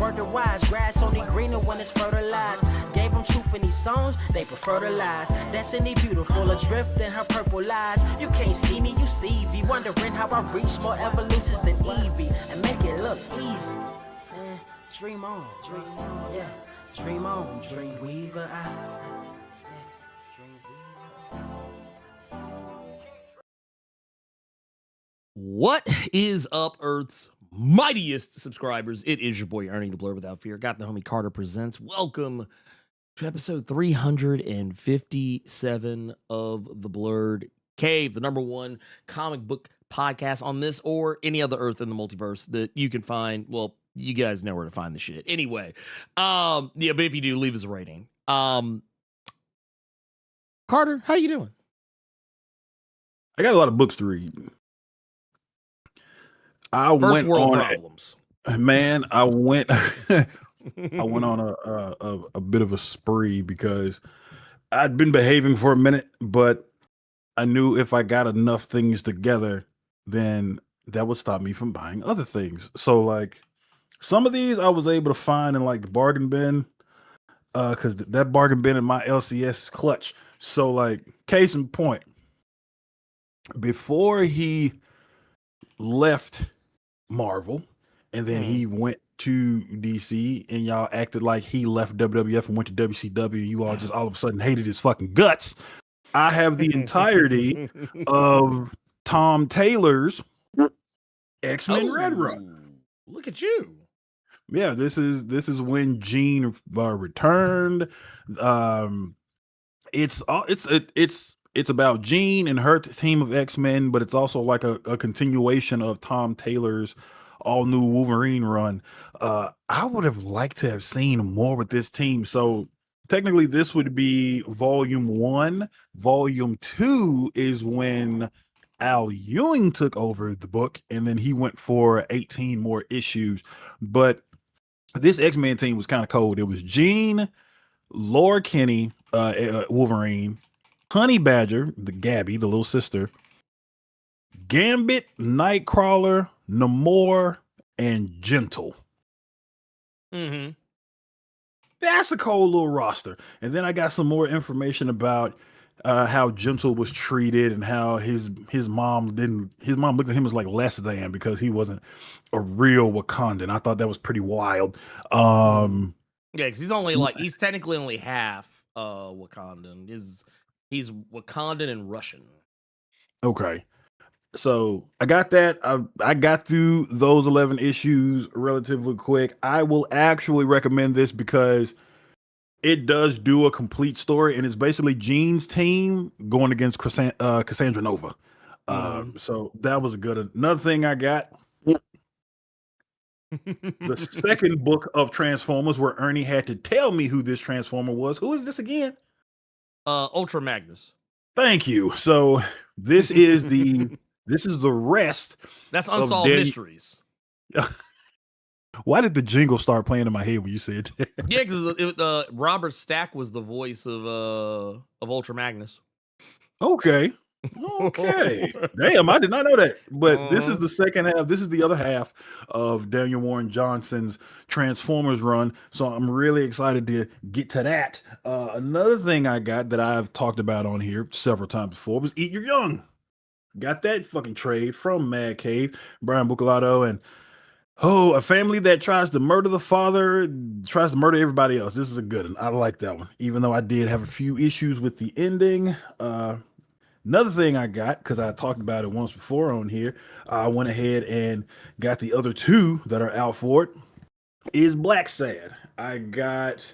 word to wise. Grass only greener when it's fertilized. Gave them truth in these songs, they prefer to lies. Destiny beautiful, adrift in her purple lies. You can't see me, you Stevie. Wondering how I reach more evolutions than Evie and make it look easy. Dream on, yeah. Dream on, Dreamweaver. What is up, Earth's mightiest subscribers? It is your boy Ernie the Blerd Without Fear. Got the homie Carter presents. Welcome to episode 357 of the Blerd Cave, the #1 comic book podcast on this or any other Earth in the multiverse that you can find. Well, you guys know where to find the shit. Anyway, yeah, but if you do, leave us a rating. Carter, how you doing? I got a lot of books to read. I went on a bit of a spree because I'd been behaving for a minute, but I knew if I got enough things together, then that would stop me from buying other things. So like some of these I was able to find in like the bargain bin, because that bargain bin in my LCS is clutch. So like case in point, before he left Marvel and then he went to DC and y'all acted like he left WWF and went to WCW, you all just all of a sudden hated his fucking guts. I have the entirety of Tom Taylor's X-Men Red Run. Look at you. Yeah, this is when Jean returned. It's about Jean and her team of X-Men, but it's also like a continuation of Tom Taylor's all new Wolverine run. I would have liked to have seen more with this team. So technically this would be volume 1. Volume 2 is when Al Ewing took over the book and then he went for 18 more issues. But this X-Men team was kind of cold. It was Jean, Laura Kinney, Wolverine, Honey Badger, the Gabby, the little sister, Gambit, Nightcrawler, Namor, and Gentle. That's a cold little roster. And then I got some more information about how Gentle was treated and how his mom looked at him as like less than because he wasn't a real Wakandan. I thought that was pretty wild. Yeah, because he's technically only half Wakandan. He's Wakandan and Russian. Okay. So I got that. I got through those 11 issues relatively quick. I will actually recommend this because it does do a complete story, and it's basically Jean's team going against Cassandra Nova. So that was good. Another thing I got, the second book of Transformers, where Ernie had to tell me who this Transformer was. Who is this again? Ultra Magnus. Thank you. So this is the rest. That's Unsolved Mysteries. Why did the jingle start playing in my head when you said that? Yeah, because Robert Stack was the voice of Ultra Magnus. Okay. Damn, I did not know that. But this is the second half. This is the other half of Daniel Warren Johnson's Transformers run. So I'm really excited to get to that. Another thing I got that I've talked about on here several times before was Eat Your Young. Got that fucking trade from Mad Cave, Brian Bucalato, and a family that tries to murder the father, tries to murder everybody else. This is a good one. I like that one, even though I did have a few issues with the ending. Another thing I got, because I talked about it once before on here, I went ahead and got the other two that are out for it, is Black Sad. I got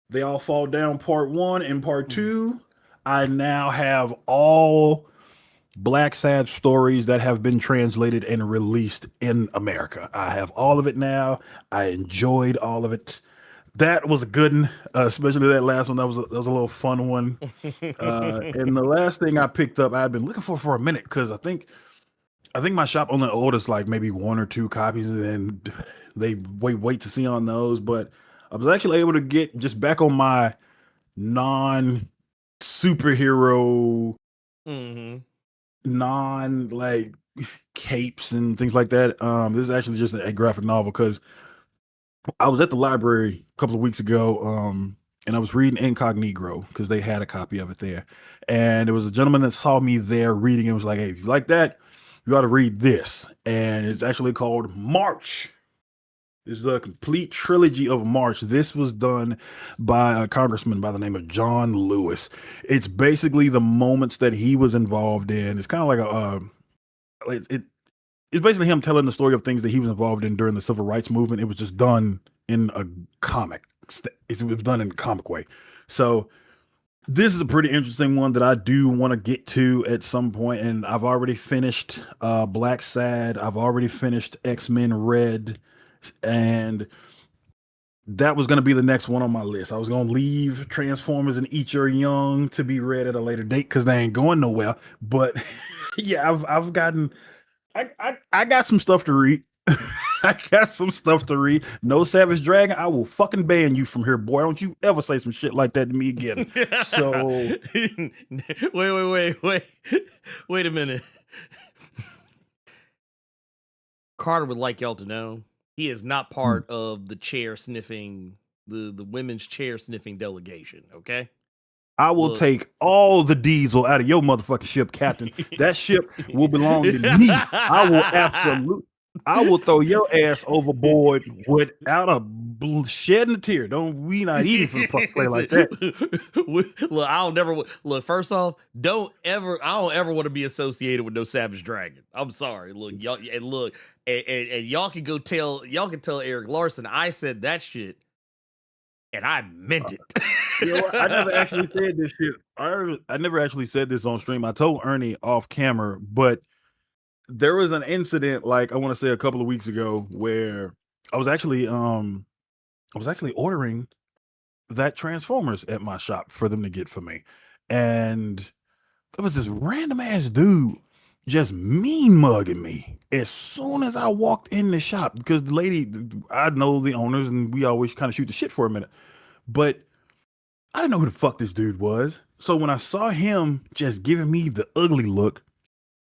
They All Fall Down Part 1 and Part 2. I now have all Black Sad stories that have been translated and released in America. I have all of it now. I enjoyed all of it. That was a good one, especially that last one. That was a little fun one. And the last thing I picked up, I've been looking for a minute because I think my shop only owed us like maybe 1 or 2 copies, and then they wait to see on those. But I was actually able to get just back on my non-superhero, non like capes and things like that. This is actually just a graphic novel because I was at the library a couple of weeks ago, and I was reading Incognito because they had a copy of it there. And there was a gentleman that saw me there reading and was like, "Hey, if you like that, you ought to read this." And it's actually called March. This is a complete trilogy of March. This was done by a congressman by the name of John Lewis. It's basically the moments that he was involved in. It's kind of like it's basically him telling the story of things that he was involved in during the civil rights movement. It was just done in a comic. It was done in a comic way. So this is a pretty interesting one that I do want to get to at some point. And I've already finished Black Sad. I've already finished X-Men Red. And that was going to be the next one on my list. I was going to leave Transformers and Eat Your Young to be read at a later date because they ain't going nowhere. But yeah, I've gotten... I got some stuff to read. I got some stuff to read. No Savage Dragon, I will fucking ban you from here, boy. Don't you ever say some shit like that to me again. So wait a minute. Carter would like y'all to know he is not part of the chair sniffing, the women's chair sniffing delegation, okay? I will take all the diesel out of your motherfucking ship, Captain. That ship will belong to me. I will throw your ass overboard without a shedding a tear. We not eating for the fucking play like that. Look, first off, I don't ever want to be associated with no Savage Dragon. I'm sorry. Look, y'all, and y'all can tell Eric Larson I said that shit and I meant it. You know what? I never actually said this shit. I never actually said this on stream. I told Ernie off camera, but there was an incident, like I want to say a couple of weeks ago, where I was actually ordering that Transformers at my shop for them to get for me, and there was this random ass dude just mean mugging me as soon as I walked in the shop because the lady, I know the owners and we always kind of shoot the shit for a minute, but I didn't know who the fuck this dude was. So when I saw him just giving me the ugly look,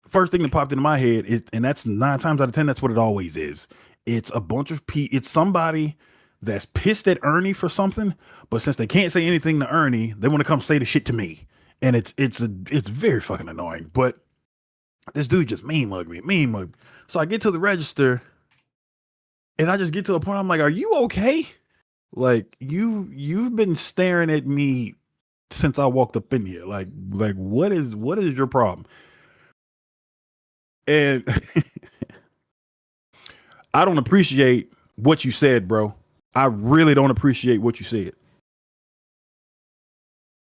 first thing that popped into my head is, and that's 9 times out of 10, that's what it always is. It's a bunch of it's somebody that's pissed at Ernie for something, but since they can't say anything to Ernie, they want to come say the shit to me. And it's very fucking annoying. But this dude just mean mug me. So I get to the register and I just get to a point, I'm like, are you okay? Like you've been staring at me since I walked up in here. Like what is your problem? And I don't appreciate what you said, bro. I really don't appreciate what you said.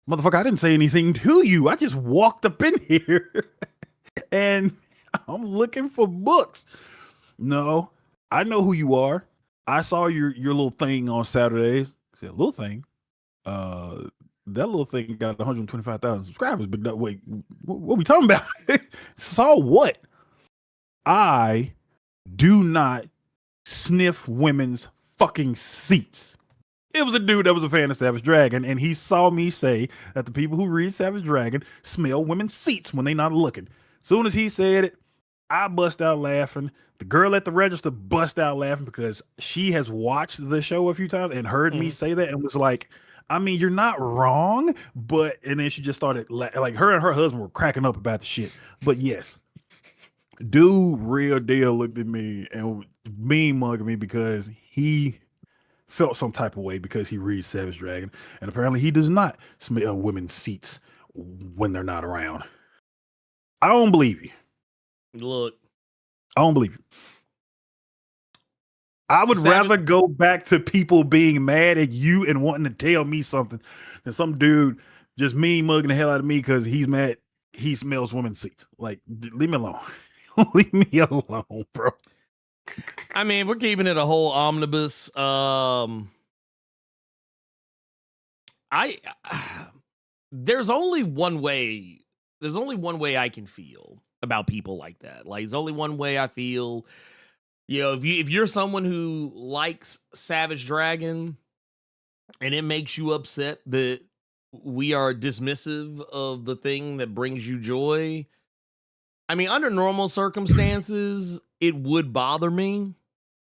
Motherfucker, I didn't say anything to you. I just walked up in here and I'm looking for books. No, I know who you are. I saw your little thing on Saturdays. I said, little thing? That little thing got 125,000 subscribers. But no, wait, what are we talking about? Saw what? I do not sniff women's fucking seats. It was a dude that was a fan of Savage Dragon, and he saw me say that the people who read Savage Dragon smell women's seats when they not looking. Soon as he said it, I bust out laughing. The girl at the register bust out laughing because she has watched the show a few times and heard me say that and was like, I mean, you're not wrong, but, and then she just started, like her and her husband were cracking up about the shit. But yes, dude, real deal looked at me and mean mugging me because he felt some type of way because he reads Savage Dragon, and apparently he does not smell women's seats when they're not around. I don't believe you. Look, I don't believe you. I would rather go back to people being mad at you and wanting to tell me something than some dude just mean mugging the hell out of me because he's mad he smells women's seats. Like, leave me alone. Leave me alone, bro. I mean, we're keeping it a whole omnibus. There's only one way I can feel about people like that. Like, there's only one way I feel, you know, if you're someone who likes Savage Dragon and it makes you upset that we are dismissive of the thing that brings you joy. I mean, under normal circumstances, it would bother me.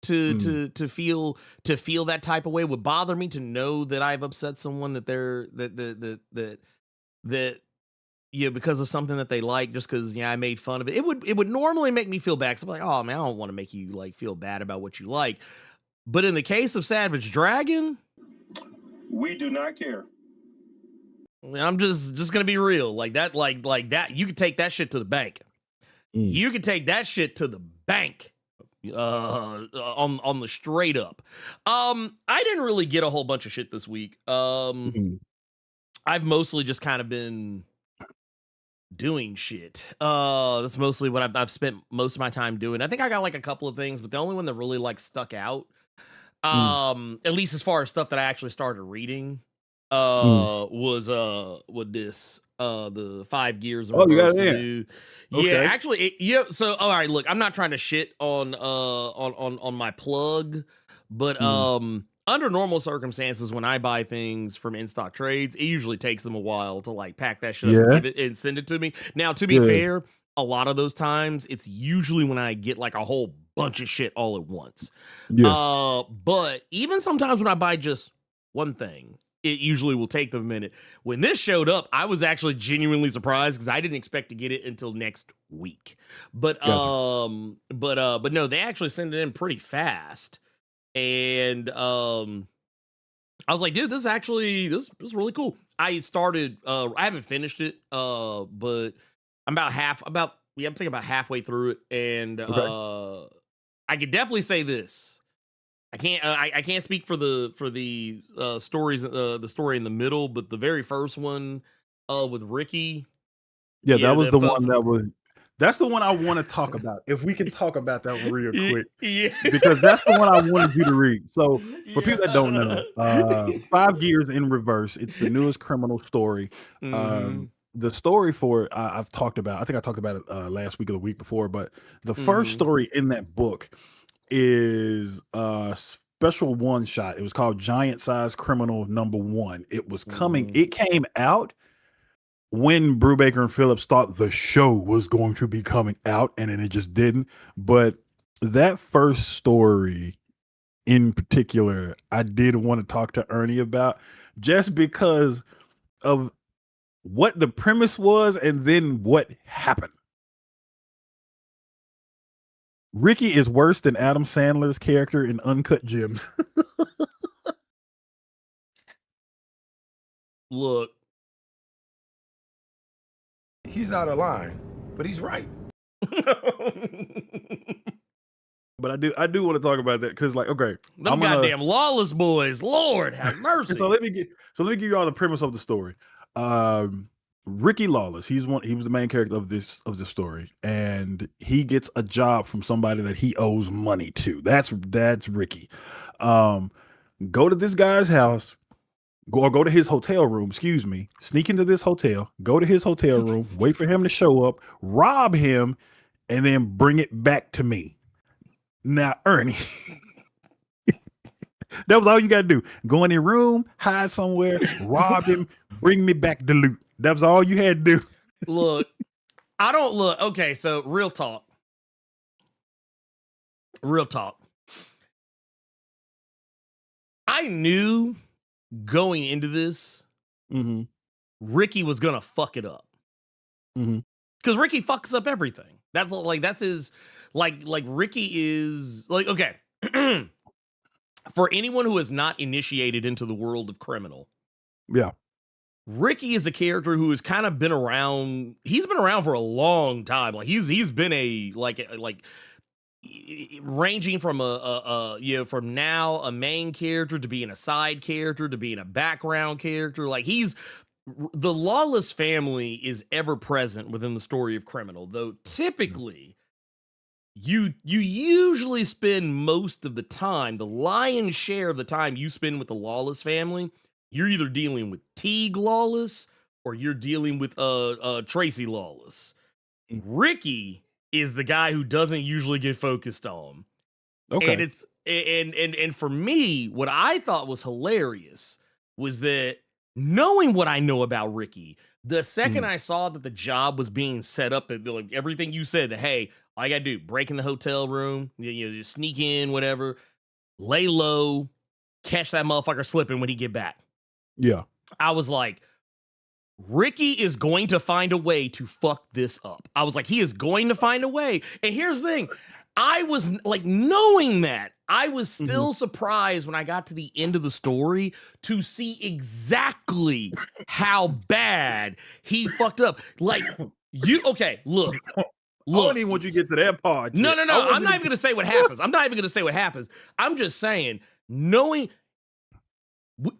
to feel that type of way. It would bother me to know that I've upset someone that because of something that they like, just because I made fun of it. It would normally make me feel bad. 'Cause I'm like, oh man, I don't want to make you like feel bad about what you like. But in the case of Savage Dragon, we do not care. I'm just gonna be real. Like that, you could take that shit to the bank. You could take that shit to the bank. On the straight up. I didn't really get a whole bunch of shit this week. I've mostly just kind of been doing shit. That's mostly what I've spent most of my time doing. I think I got like a couple of things, but the only one that really like stuck out, at least as far as stuff that I actually started reading, was the 5 gears. Oh, you got it there. Yeah, actually, so all right, look, I'm not trying to shit on my plug, but under normal circumstances, when I buy things from in stock trades, it usually takes them a while to like pack that shit up and give it and send it to me. Now, to be fair, a lot of those times it's usually when I get like a whole bunch of shit all at once. But even sometimes when I buy just one thing, it usually will take them a minute. When this showed up, I was actually genuinely surprised because I didn't expect to get it until next week. But no, they actually sent it in pretty fast. And I was like, dude, this is really cool. I started I haven't finished it, but I'm about halfway through it, and I could definitely say this. I can't speak for the stories, the story in the middle, but the very first one with Ricky. That was the one that's the one I want to talk about. If we can talk about that real quick. Because that's the one I wanted you to read. So for people that don't know, 5 Gears in Reverse, it's the newest criminal story. The story for it, I've talked about, I think I talked about it last week or the week before, but the first story in that book is a special one shot. It was called Giant Size Criminal #1. It was coming, it came out when Brubaker and Phillips thought the show was going to be coming out, and then it just didn't. But that first story in particular, I did want to talk to Ernie about, just because of what the premise was and then what happened. Ricky is worse than Adam Sandler's character in Uncut Gems. Look. He's out of line, but he's right. But I do want to talk about that because, like, okay, them goddamn lawless boys, Lord have mercy. So let me give you all the premise of the story. Ricky Lawless, he was the main character of this story, and he gets a job from somebody that he owes money to. That's Ricky. Go to this guy's house. Go to his hotel room, sneak into this hotel, go to his hotel room, wait for him to show up, rob him, and then bring it back to me. Now, Ernie, that was all you got to do. Go in your room, hide somewhere, rob him, bring me back the loot. That was all you had to do. Look, okay, so real talk. I knew going into this, Ricky was gonna fuck it up, because Ricky fucks up everything. That's his Ricky is like, okay. For anyone who is not initiated into the world of criminal, Ricky is a character who has kind of been around. He's been around for a long time. Like he's been ranging from from now a main character to being a side character to being a background character. Like the Lawless family is ever present within the story of criminal, though typically you usually spend most of the time, the lion's share of the time you spend with the Lawless family, you're either dealing with Teague Lawless or you're dealing with Tracy Lawless. Ricky is the guy who doesn't usually get focused on. Okay. And it's and for me, what I thought was hilarious was that, knowing what I know about Ricky, the second I saw that the job was being set up, that like everything you said, that hey, All you gotta do, break in the hotel room, just sneak in, whatever, lay low, catch that motherfucker slipping when he get back. Yeah. I was like, Ricky is going to find a way to fuck this up. I was like, he is going to find a way. And here's the thing. I was like, knowing that, I was still surprised when I got to the end of the story to see exactly how bad he fucked up. Like, look. I don't even want you to get to that part. No. I'm not even going to say what happens. I'm just saying, knowing...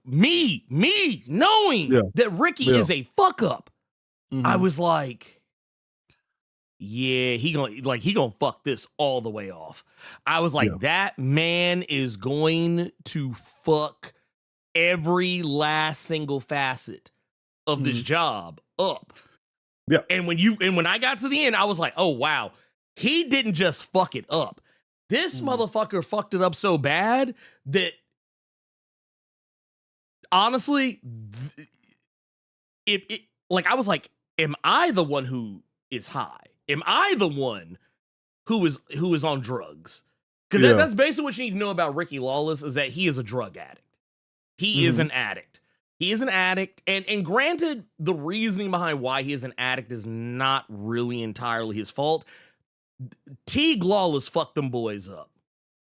Me knowing that Ricky is a fuck up, I was like, yeah, he gonna fuck this all the way off. I was like, that man is going to fuck every last single facet of this job up. Yeah. And when I got to the end, I was like, oh wow, he didn't just fuck it up. This motherfucker fucked it up so bad that honestly, I was like, am I the one who is high? Am I the one who is on drugs? Because that's basically what you need to know about Ricky Lawless, is that he is a drug addict. He is an addict. He is an addict. And granted, the reasoning behind why he is an addict is not really entirely his fault. Teague Lawless fucked them boys up.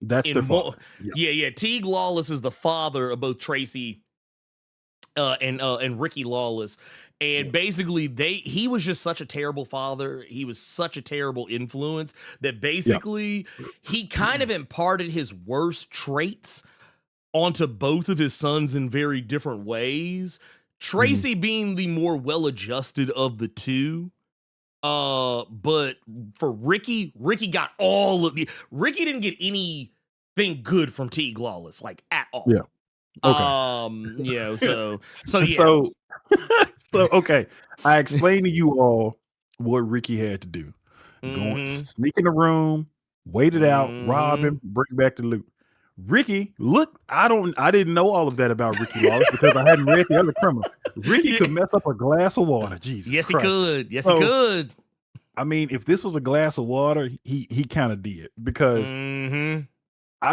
That's the fault. Yeah. Teague Lawless is the father of both Tracy and Ricky Lawless, and basically he was just such a terrible father. He was such a terrible influence that basically he kind of imparted his worst traits onto both of his sons in very different ways. Tracy being the more well-adjusted of the two. But for Ricky got all of Ricky didn't get anything good from Teague Lawless, like at all. Yeah. Okay. So okay. I explained to you all what Ricky had to do. Go sneak in the room, wait it out, rob him, bring back the loot. Ricky, look, I didn't know all of that about Ricky Lawless because I hadn't read the other criminal. Ricky could mess up a glass of water. Jesus. Yes, Christ. he could. Yes, he could. I mean, if this was a glass of water, he kind of did, because I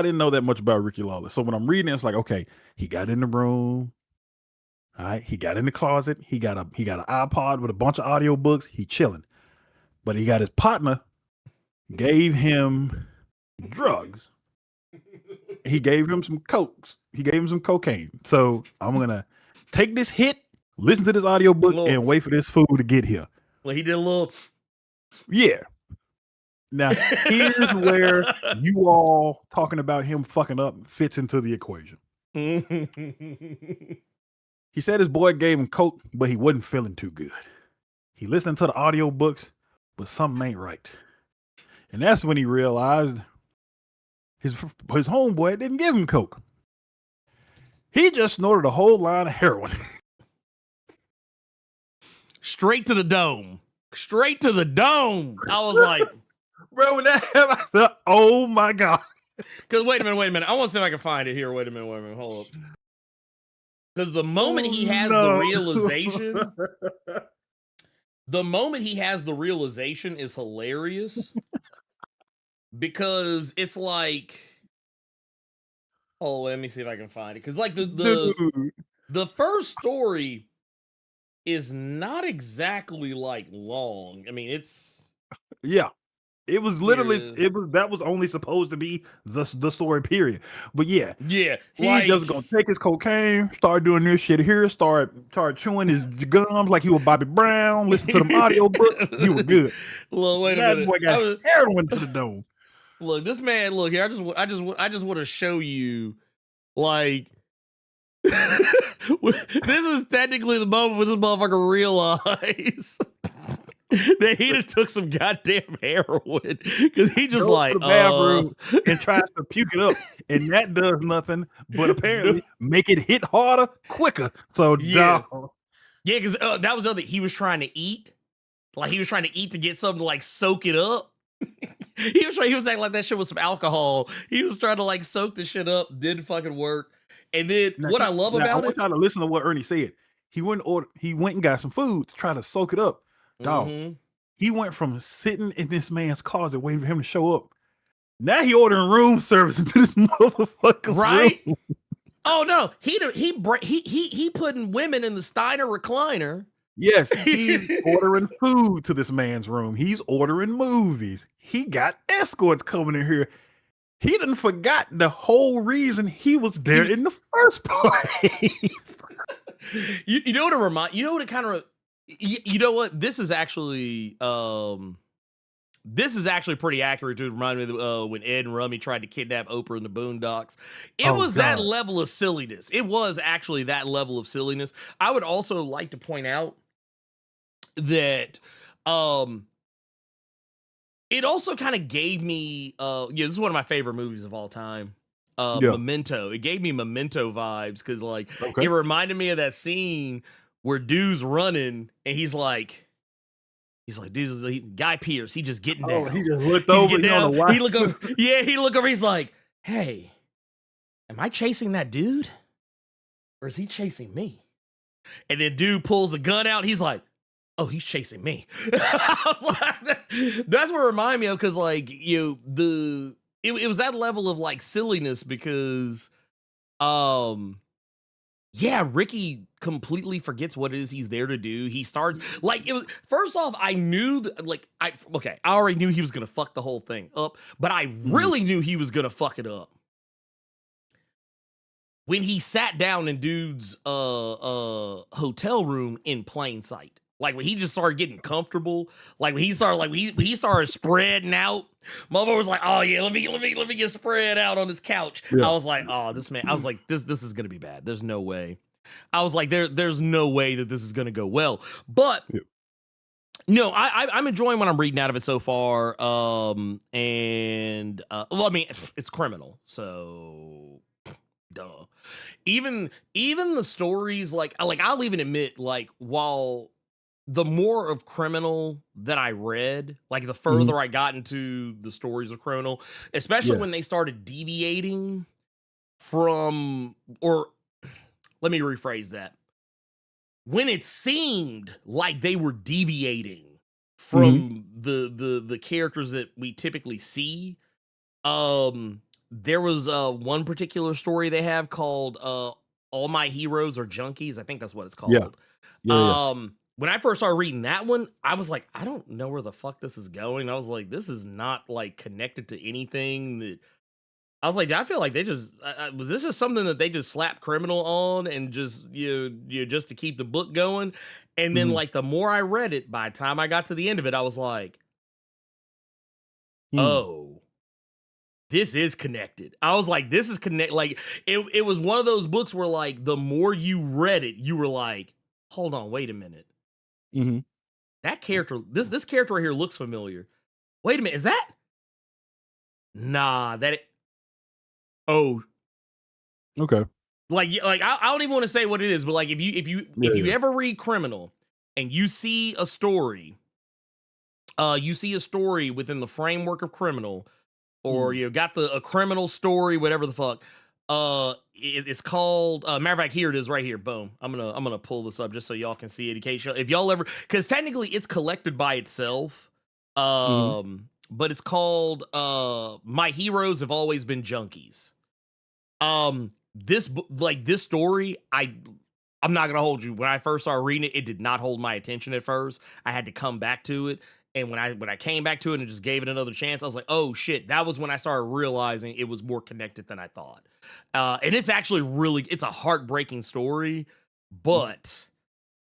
didn't know that much about Ricky Lawless. So when I'm reading it, it's like, okay, he got in the room. All right, he got in the closet. He got an iPod with a bunch of audiobooks. He chilling. But he got his partner, gave him drugs. He gave him some cokes. He gave him some cocaine. So I'm going to take this hit, listen to this audiobook, and wait for this fool to get here. Well, he did a little... Yeah. Now, here's where you all talking about him fucking up fits into the equation. He said his boy gave him coke, but he wasn't feeling too good. He listened to the audiobooks, but something ain't right. And that's when he realized his homeboy didn't give him coke. He just snorted a whole line of heroin. Straight to the dome. Straight to the dome. I was like... Bro, when that happened, I thought, oh my God. Because wait a minute. I want to see if I can find it here. Wait a minute. Hold up. Because the moment he has the realization is hilarious. Because it's like, oh, let me see if I can find it. Because like the first story is not exactly like long. I mean, it's it was literally that was only supposed to be the story period. But he just gonna take his cocaine, start doing this shit here, start chewing his gums like he was Bobby Brown, listen to them audiobooks. He was good. Look, wait a that minute. boy got heroin to the dome. Look, this man. Look here. I just want to show you, like. This is technically the moment where this motherfucker realized that he done took some goddamn heroin, because he just like to the bathroom and tries to puke it up, and that does nothing but apparently make it hit harder quicker. So because that was the other thing. He was trying to eat, to get something to like soak it up. He was acting like that shit was some alcohol. He was trying to like soak the shit up. Didn't fucking work. And then I love about it, I want y'all to listen to what Ernie said. He went and got some food to try to soak it up. Dog, He went from sitting in this man's closet waiting for him to show up. Now he ordering room service into this motherfucker's Right? room. Oh no, he putting women in the Steiner recliner. Yes, he's ordering food to this man's room. He's ordering movies. He got escorts coming in here. He done forgot the whole reason he was there in the first place. You know what it remind? You know what it kind of? You know what? This is actually pretty accurate to remind me of when Ed and Rummy tried to kidnap Oprah in the Boondocks. It was that level of silliness. It was actually that level of silliness. I would also like to point out that it also kind of gave me this is one of my favorite movies of all time. Memento. It gave me Memento vibes because it reminded me of that scene where dude's running and he's like, dude, Guy Pearce, he just getting down. He just looked over. He look over. Yeah, he look over. He's like, hey, am I chasing that dude? Or is he chasing me? And then dude pulls a gun out. He's like, oh, he's chasing me. That's what it reminded me of because it was that level of silliness because Ricky completely forgets what it is he's there to do. He starts it was first off, I knew I already knew he was gonna fuck the whole thing up, but I really knew he was gonna fuck it up when he sat down in dude's hotel room in plain sight. When he just started getting comfortable, when he started spreading out, mother was like, "Oh yeah, let me get spread out on this couch." Yeah. I was like, "Oh, this man." I was like, "This is gonna be bad. There's no way." I was like, "There's no way that this is gonna go well." But no, I'm enjoying what I'm reading out of it so far. It's criminal, so duh. Even the stories, I'll even admit, while the more of Criminal that I read, the further I got into the stories of Criminal, especially when they started deviating from, or let me rephrase that. When it seemed like they were deviating from the characters that we typically see, there was one particular story they have called All My Heroes Are Junkies. I think that's what it's called. When I first started reading that one, I was like, I don't know where the fuck this is going. I was like, this is not connected to anything that I was like, I feel like they just was this just something that they just slapped Criminal on and just just to keep the book going. And then the more I read it, by the time I got to the end of it, I was like, oh, this is connected. I was like, this is connect. It was one of those books where the more you read it, you were like, hold on, wait a minute. That character, this character right here looks familiar. Wait a minute, is that? Nah, oh, okay. I don't even want to say what it is, but if you ever read Criminal and you see a story, within the framework of Criminal, or you got a criminal story, whatever the fuck. It's called. Matter of fact, here it is, right here. Boom. I'm gonna pull this up just so y'all can see it in case if y'all ever, because technically it's collected by itself. But it's called My Heroes Have Always Been Junkies. This story, I'm not gonna hold you. When I first started reading it, it did not hold my attention at first. I had to come back to it. And when I came back to it and just gave it another chance, I was like, oh shit, that was when I started realizing it was more connected than I thought. And it's actually it's a heartbreaking story, but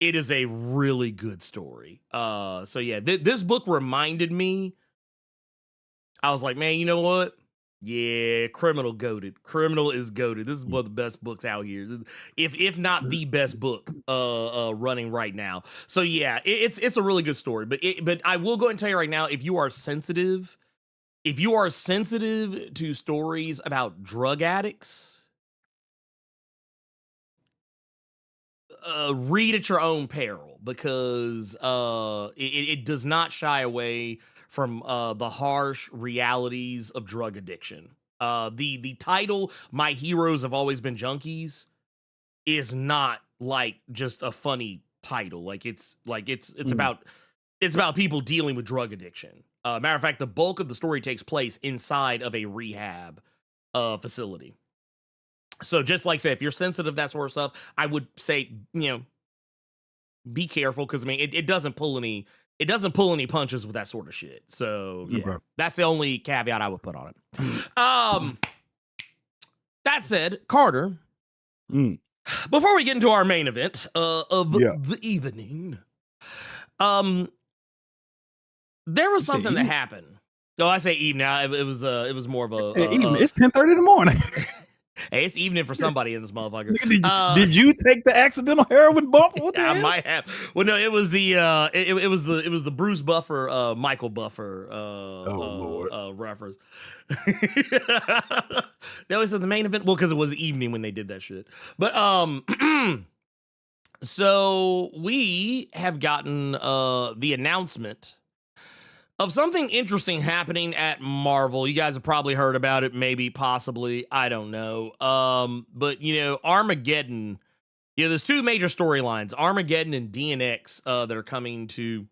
it is a really good story. So yeah, this book reminded me, I was like, man, you know what? Yeah, Criminal goated. Criminal is goated. This is one of the best books out here, if not the best book running right now. So yeah, it's a really good story. But I will go ahead and tell you right now, if you are sensitive to stories about drug addicts, read at your own peril, because it does not shy away from the harsh realities of drug addiction. The title, My Heroes Have Always Been Junkies, is not just a funny title. It's about it's about people dealing with drug addiction. Matter of fact, the bulk of the story takes place inside of a rehab facility. So just like I said, if you're sensitive to that sort of stuff, I would say, be careful, because I mean it doesn't pull any punches with that sort of shit. So yeah, Okay. that's the only caveat I would put on it. That said, Carter, before we get into our main event of the evening, there was something that happened. Oh, I say evening. It was more of a evening. It's 10:30 in the morning. Hey, it's evening for somebody in this motherfucker. Did you take the accidental heroin bump? What the I hell? might have. Well, no, it was the it was the Bruce Buffer, Michael Buffer reference. They always said the main event. Well, because it was evening when they did that shit. But so we have gotten the announcement of something interesting happening at Marvel. You guys have probably heard about it, maybe, possibly, I don't know. But Armageddon. There's two major storylines, Armageddon and DNX, that are coming to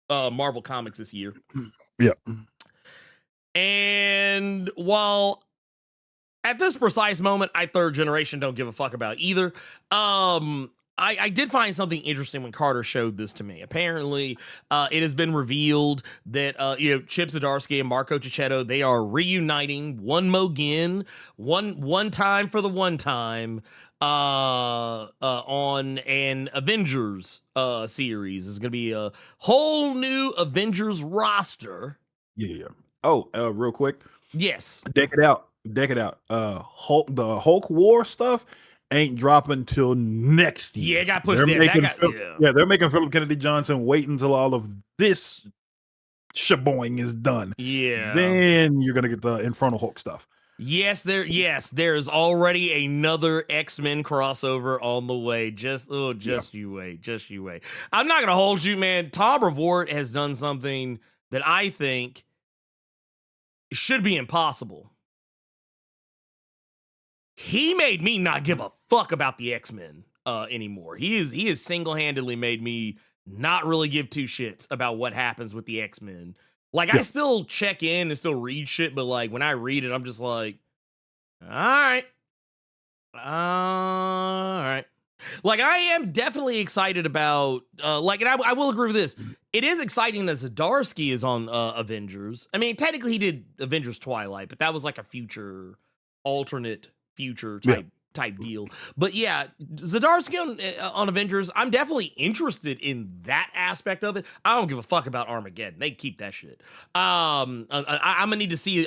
Marvel Comics this year. Yeah. And while at this precise moment, I third generation don't give a fuck about either. I did find something interesting when Carter showed this to me. Apparently, it has been revealed that Chip Zdarsky and Marco Cicchetto, they are reuniting one time for the one time on an Avengers series. It's gonna be a whole new Avengers roster. Yeah. Oh, real quick. Yes. Deck it out. The Hulk War stuff ain't dropping till next year. Yeah, it got pushed. They're making Philip Kennedy Johnson wait until all of this shaboing is done. Yeah. Then you're gonna get the Infernal Hulk stuff. Yes, there's already another X-Men crossover on the way. You wait. I'm not gonna hold you, man. Tom Brevoort has done something that I think should be impossible. He made me not give a fuck about the X-Men anymore. He is single-handedly made me not really give two shits about what happens with the X-Men. Like, I still check in and still read shit, but like when I read it, I'm just like, all right. Like, I am definitely excited about and I will agree with this. It is exciting that Zdarsky is on Avengers. I mean, technically he did Avengers Twilight, but that was like a alternate future type deal. But yeah, Zdarsky on Avengers, I'm definitely interested in that aspect of it. I don't give a fuck about Armageddon. They keep that shit. I'm gonna need to see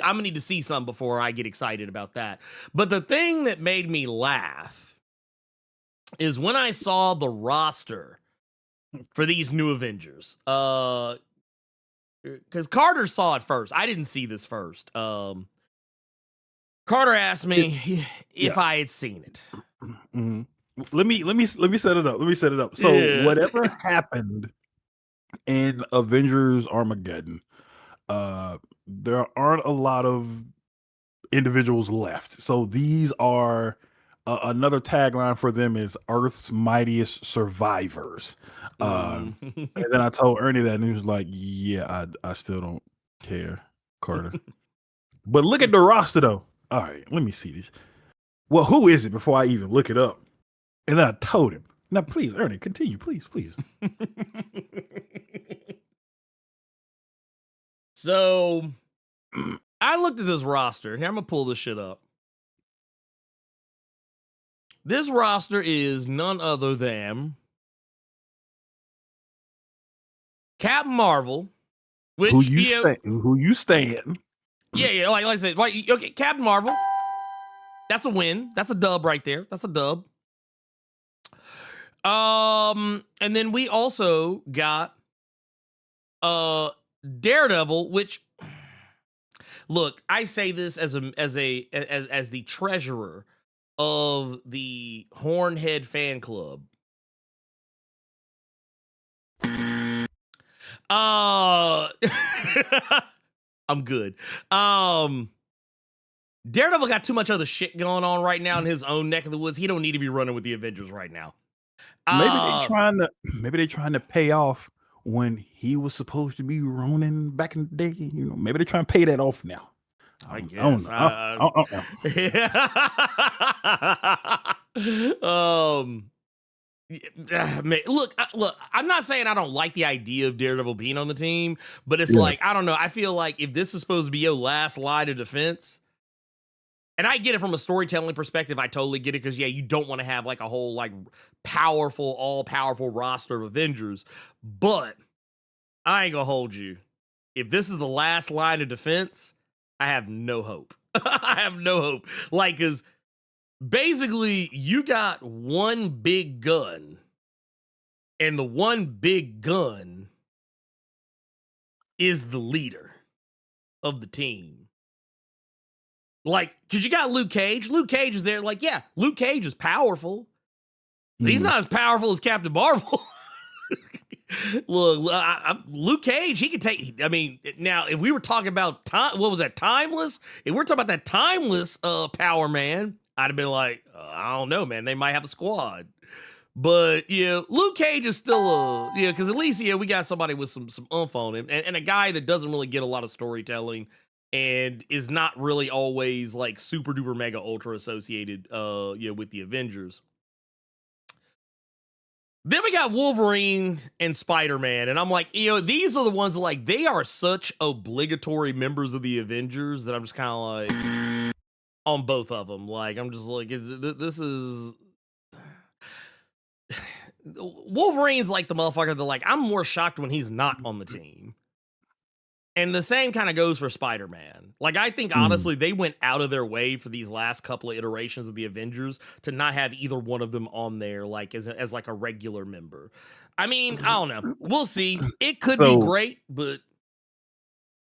something before I get excited about that. But the thing that made me laugh is when I saw the roster for these new Avengers. Because Carter saw it first. I didn't see this first. Carter asked me if I had seen it. Mm-hmm. Let me set it up. So whatever happened in Avengers Armageddon, there aren't a lot of individuals left. So these are another tagline for them is Earth's Mightiest Survivors. And then I told Ernie that, and he was like, "Yeah, I still don't care, Carter." But look at the roster though. All right, let me see this. Well, who is it before I even look it up? And then I told him. Now, please, Ernie, continue, please. So, I looked at this roster. Here, I'm going to pull this shit up. This roster is none other than Captain Marvel, which who you stand. Yeah, like I said, okay, Captain Marvel. That's a win. That's a dub right there. That's a dub. And then we also got Daredevil, which, look, I say this as the treasurer of the Hornhead fan club. I'm good. Daredevil got too much other shit going on right now in his own neck of the woods. He don't need to be running with the Avengers right now. Maybe they trying to pay off when he was supposed to be Ronin back in the day. You know, maybe they're trying to pay that off now. I don't guess. know. I don't know. Man, look. I'm not saying I don't like the idea of Daredevil being on the team, but it's Yeah. like, I don't know. I feel like if this is supposed to be your last line of defense, and I get it from a storytelling perspective, I totally get it, because yeah, you don't want to have like a whole like powerful, all powerful roster of Avengers. But I ain't gonna hold you. If this is the last line of defense, I have no hope. I have no hope. Like, because basically you got one big gun, and the one big gun is the leader of the team. Like, because you got Luke Cage. Luke Cage is there. Like, yeah, Luke Cage is powerful, but he's not as powerful as Captain Marvel. Look, Luke Cage, he could take. I mean, now if we were talking about time, what was that? Timeless. If we're talking about that timeless Power Man, I'd have been like, I don't know, man. They might have a squad. But yeah, Luke Cage is still because at least we got somebody with some oomph on him, and a guy that doesn't really get a lot of storytelling and is not really always like super duper mega ultra associated with the Avengers. Then we got Wolverine and Spider-Man, and I'm like, these are the ones that, like, they are such obligatory members of the Avengers that I'm just kind of like on both of them. Like, I'm just like, this is Wolverine's like the motherfucker that, like, I'm more shocked when he's not on the team. And the same kind of goes for Spider-Man. Like, I think, honestly, they went out of their way for these last couple of iterations of the Avengers to not have either one of them on there, like, as like a regular member. I mean, I don't know. We'll see. It could be great, but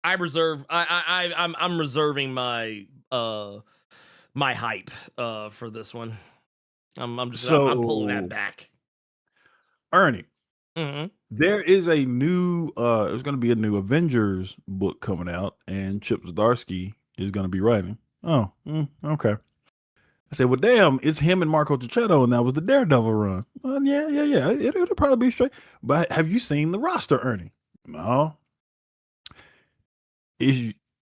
I'm reserving my my hype for this one. I'm pulling that back. Ernie. Mm-hmm. There is a new there's going to be a new Avengers book coming out, and Chip Zdarsky is going to be writing. Oh, okay. I said, well, damn, it's him and Marco Cicchetto, and that was the Daredevil run. Well, yeah. It'll probably be straight. But have you seen the roster, Ernie? No.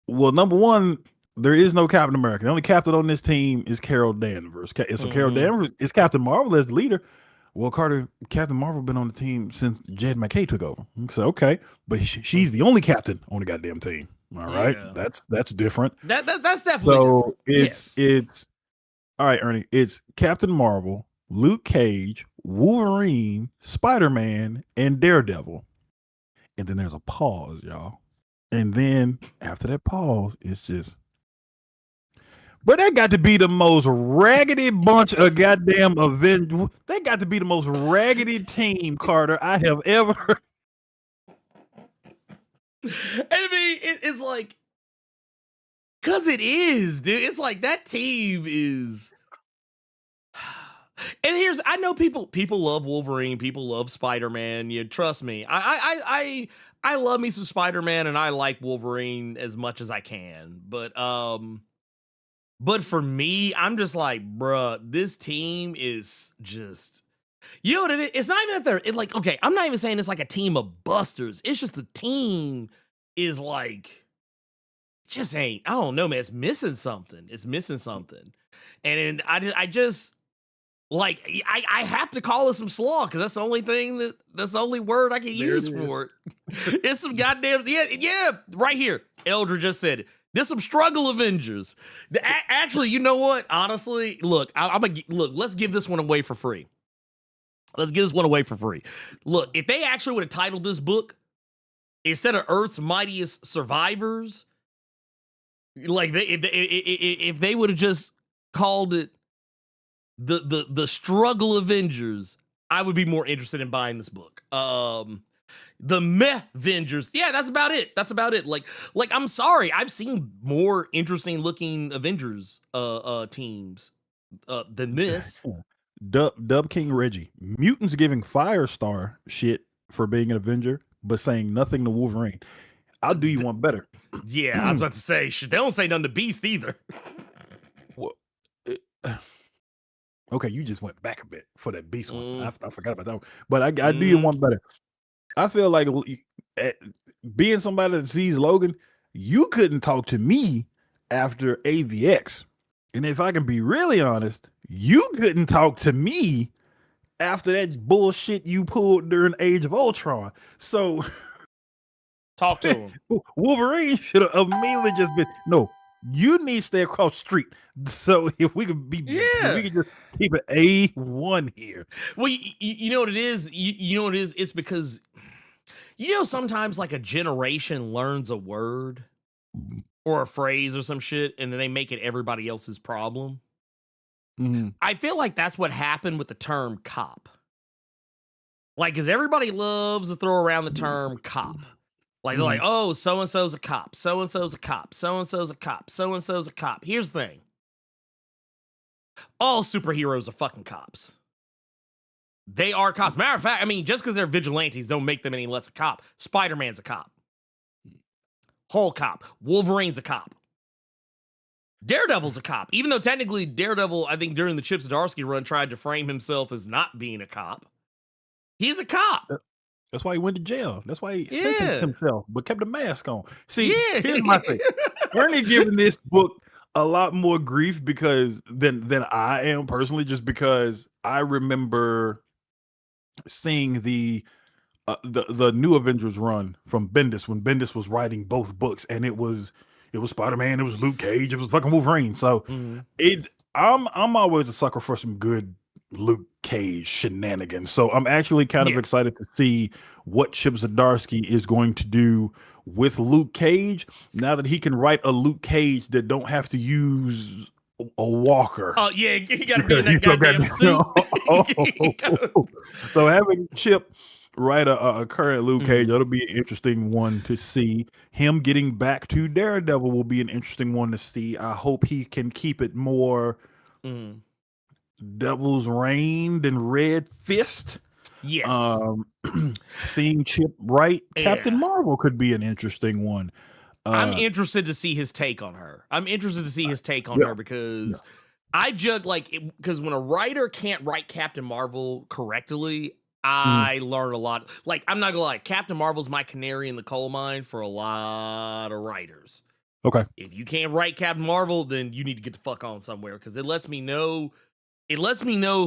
Well, number one, there is no Captain America. The only captain on this team is Carol Danvers. So Carol Danvers is Captain Marvel as the leader. Well, Carter, Captain Marvel been on the team since Jed McKay took over. So okay, but she's the only captain on the goddamn team. All right, that's different. That's definitely so different. It's all right, Ernie. It's Captain Marvel, Luke Cage, Wolverine, Spider-Man, and Daredevil, and then there's a pause, y'all. And then after that pause, it's just. But that got to be the most raggedy bunch of goddamn Avengers. They got to be the most raggedy team, Carter, I have ever heard. And I mean, it's like, because it is, dude. It's like that team is. And I know people love Wolverine, people love Spider-Man. You trust me. I love me some Spider-Man, and I like Wolverine as much as I can. But for me, I'm just like, bruh, this team is just, you know what it is? It's not even that okay, I'm not even saying it's like a team of busters. It's just the team is like, just ain't, I don't know, man. It's missing something. And I just, like, I have to call it some slaw, because that's the only thing that's the only word I can use for it. It's some goddamn, yeah, right here. Eldra just said it. There's some struggle Avengers. Actually, you know what? Honestly, look, let's give this one away for free. Look, if they actually would have titled this book, instead of Earth's Mightiest Survivors, like if they would have just called it the Struggle Avengers, I would be more interested in buying this book. The Meh Avengers. Yeah, that's about it. Like, I'm sorry. I've seen more interesting looking Avengers teams than this. Dub King Reggie. Mutants giving Firestar shit for being an Avenger, but saying nothing to Wolverine. I'll do you one better. Yeah, I was about to say, shit, they don't say nothing to Beast either. Well, okay, you just went back a bit for that Beast one. I forgot about that one. But I do you one better. I feel like being somebody that sees Logan, you couldn't talk to me after AVX. And if I can be really honest, you couldn't talk to me after that bullshit you pulled during Age of Ultron. So Talk to him. Wolverine should have immediately just been, no, you need to stay across the street. So if we could be, if we could just keep it A1 here. Well, you know what it is? You know what it is? It's because, sometimes like a generation learns a word or a phrase or some shit, and then they make it everybody else's problem. Mm-hmm. I feel like that's what happened with the term cop. Like, because everybody loves to throw around the term cop. Like, they're like, oh, so-and-so's a cop, so-and-so's a cop, so-and-so's a cop, so-and-so's a cop. Here's the thing. All superheroes are fucking cops. They are cops. Matter of fact, I mean, just because they're vigilantes don't make them any less a cop. Spider-Man's a cop. Hulk cop. Wolverine's a cop. Daredevil's a cop. Even though technically Daredevil, I think during the Chip Zdarsky run, tried to frame himself as not being a cop. He's a cop. That's why he went to jail. That's why he sentenced himself, but kept a mask on. See, here's my thing. Ernie giving this book a lot more grief because than I am personally, just because I remember seeing the new Avengers run from Bendis when Bendis was writing both books, and it was Spider-Man, it was Luke Cage, it was fucking Wolverine. So I'm always a sucker for some good Luke Cage shenanigans. So I'm actually kind of excited to see what Chip Zdarsky is going to do with Luke Cage now that he can write a Luke Cage that don't have to use a walker. Oh yeah, he got to be in that goddamn suit. So having Chip write a current Luke Cage, that'll be an interesting one to see. Him getting back to Daredevil will be an interesting one to see. I hope he can keep it more Devil's Reign than Red Fist. Yes. Seeing Chip write Captain Marvel could be an interesting one. I'm interested to see his take on her. I'm interested to see his take on her because I judge because when a writer can't write Captain Marvel correctly, I learn a lot. Like, I'm not gonna lie, Captain Marvel's my canary in the coal mine for a lot of writers. Okay. If you can't write Captain Marvel, then you need to get the fuck on somewhere because it lets me know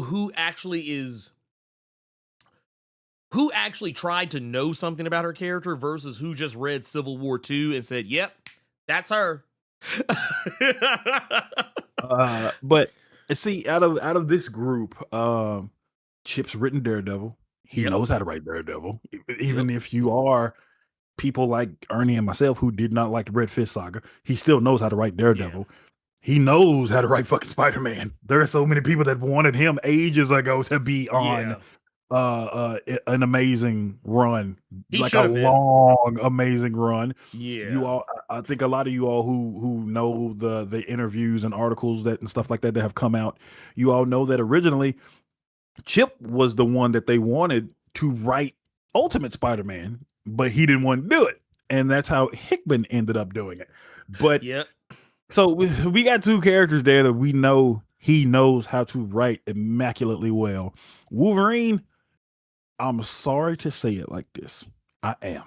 who actually tried to know something about her character versus who just read Civil War II and said, yep, that's her. But see, out of this group, Chip's written Daredevil. He knows how to write Daredevil. Even if you are people like Ernie and myself who did not like the Red Fist saga, he still knows how to write Daredevil. He knows how to write fucking Spider-Man. There are so many people that wanted him ages ago to be on an amazing run, like a long amazing run. You all, I think a lot of you all who know the interviews and articles and stuff like that have come out, you all know that originally Chip was the one that they wanted to write Ultimate Spider-Man, but he didn't want to do it, and that's how Hickman ended up doing it. But so we got two characters there that we know he knows how to write immaculately well. Wolverine, I'm sorry to say it like this. I am.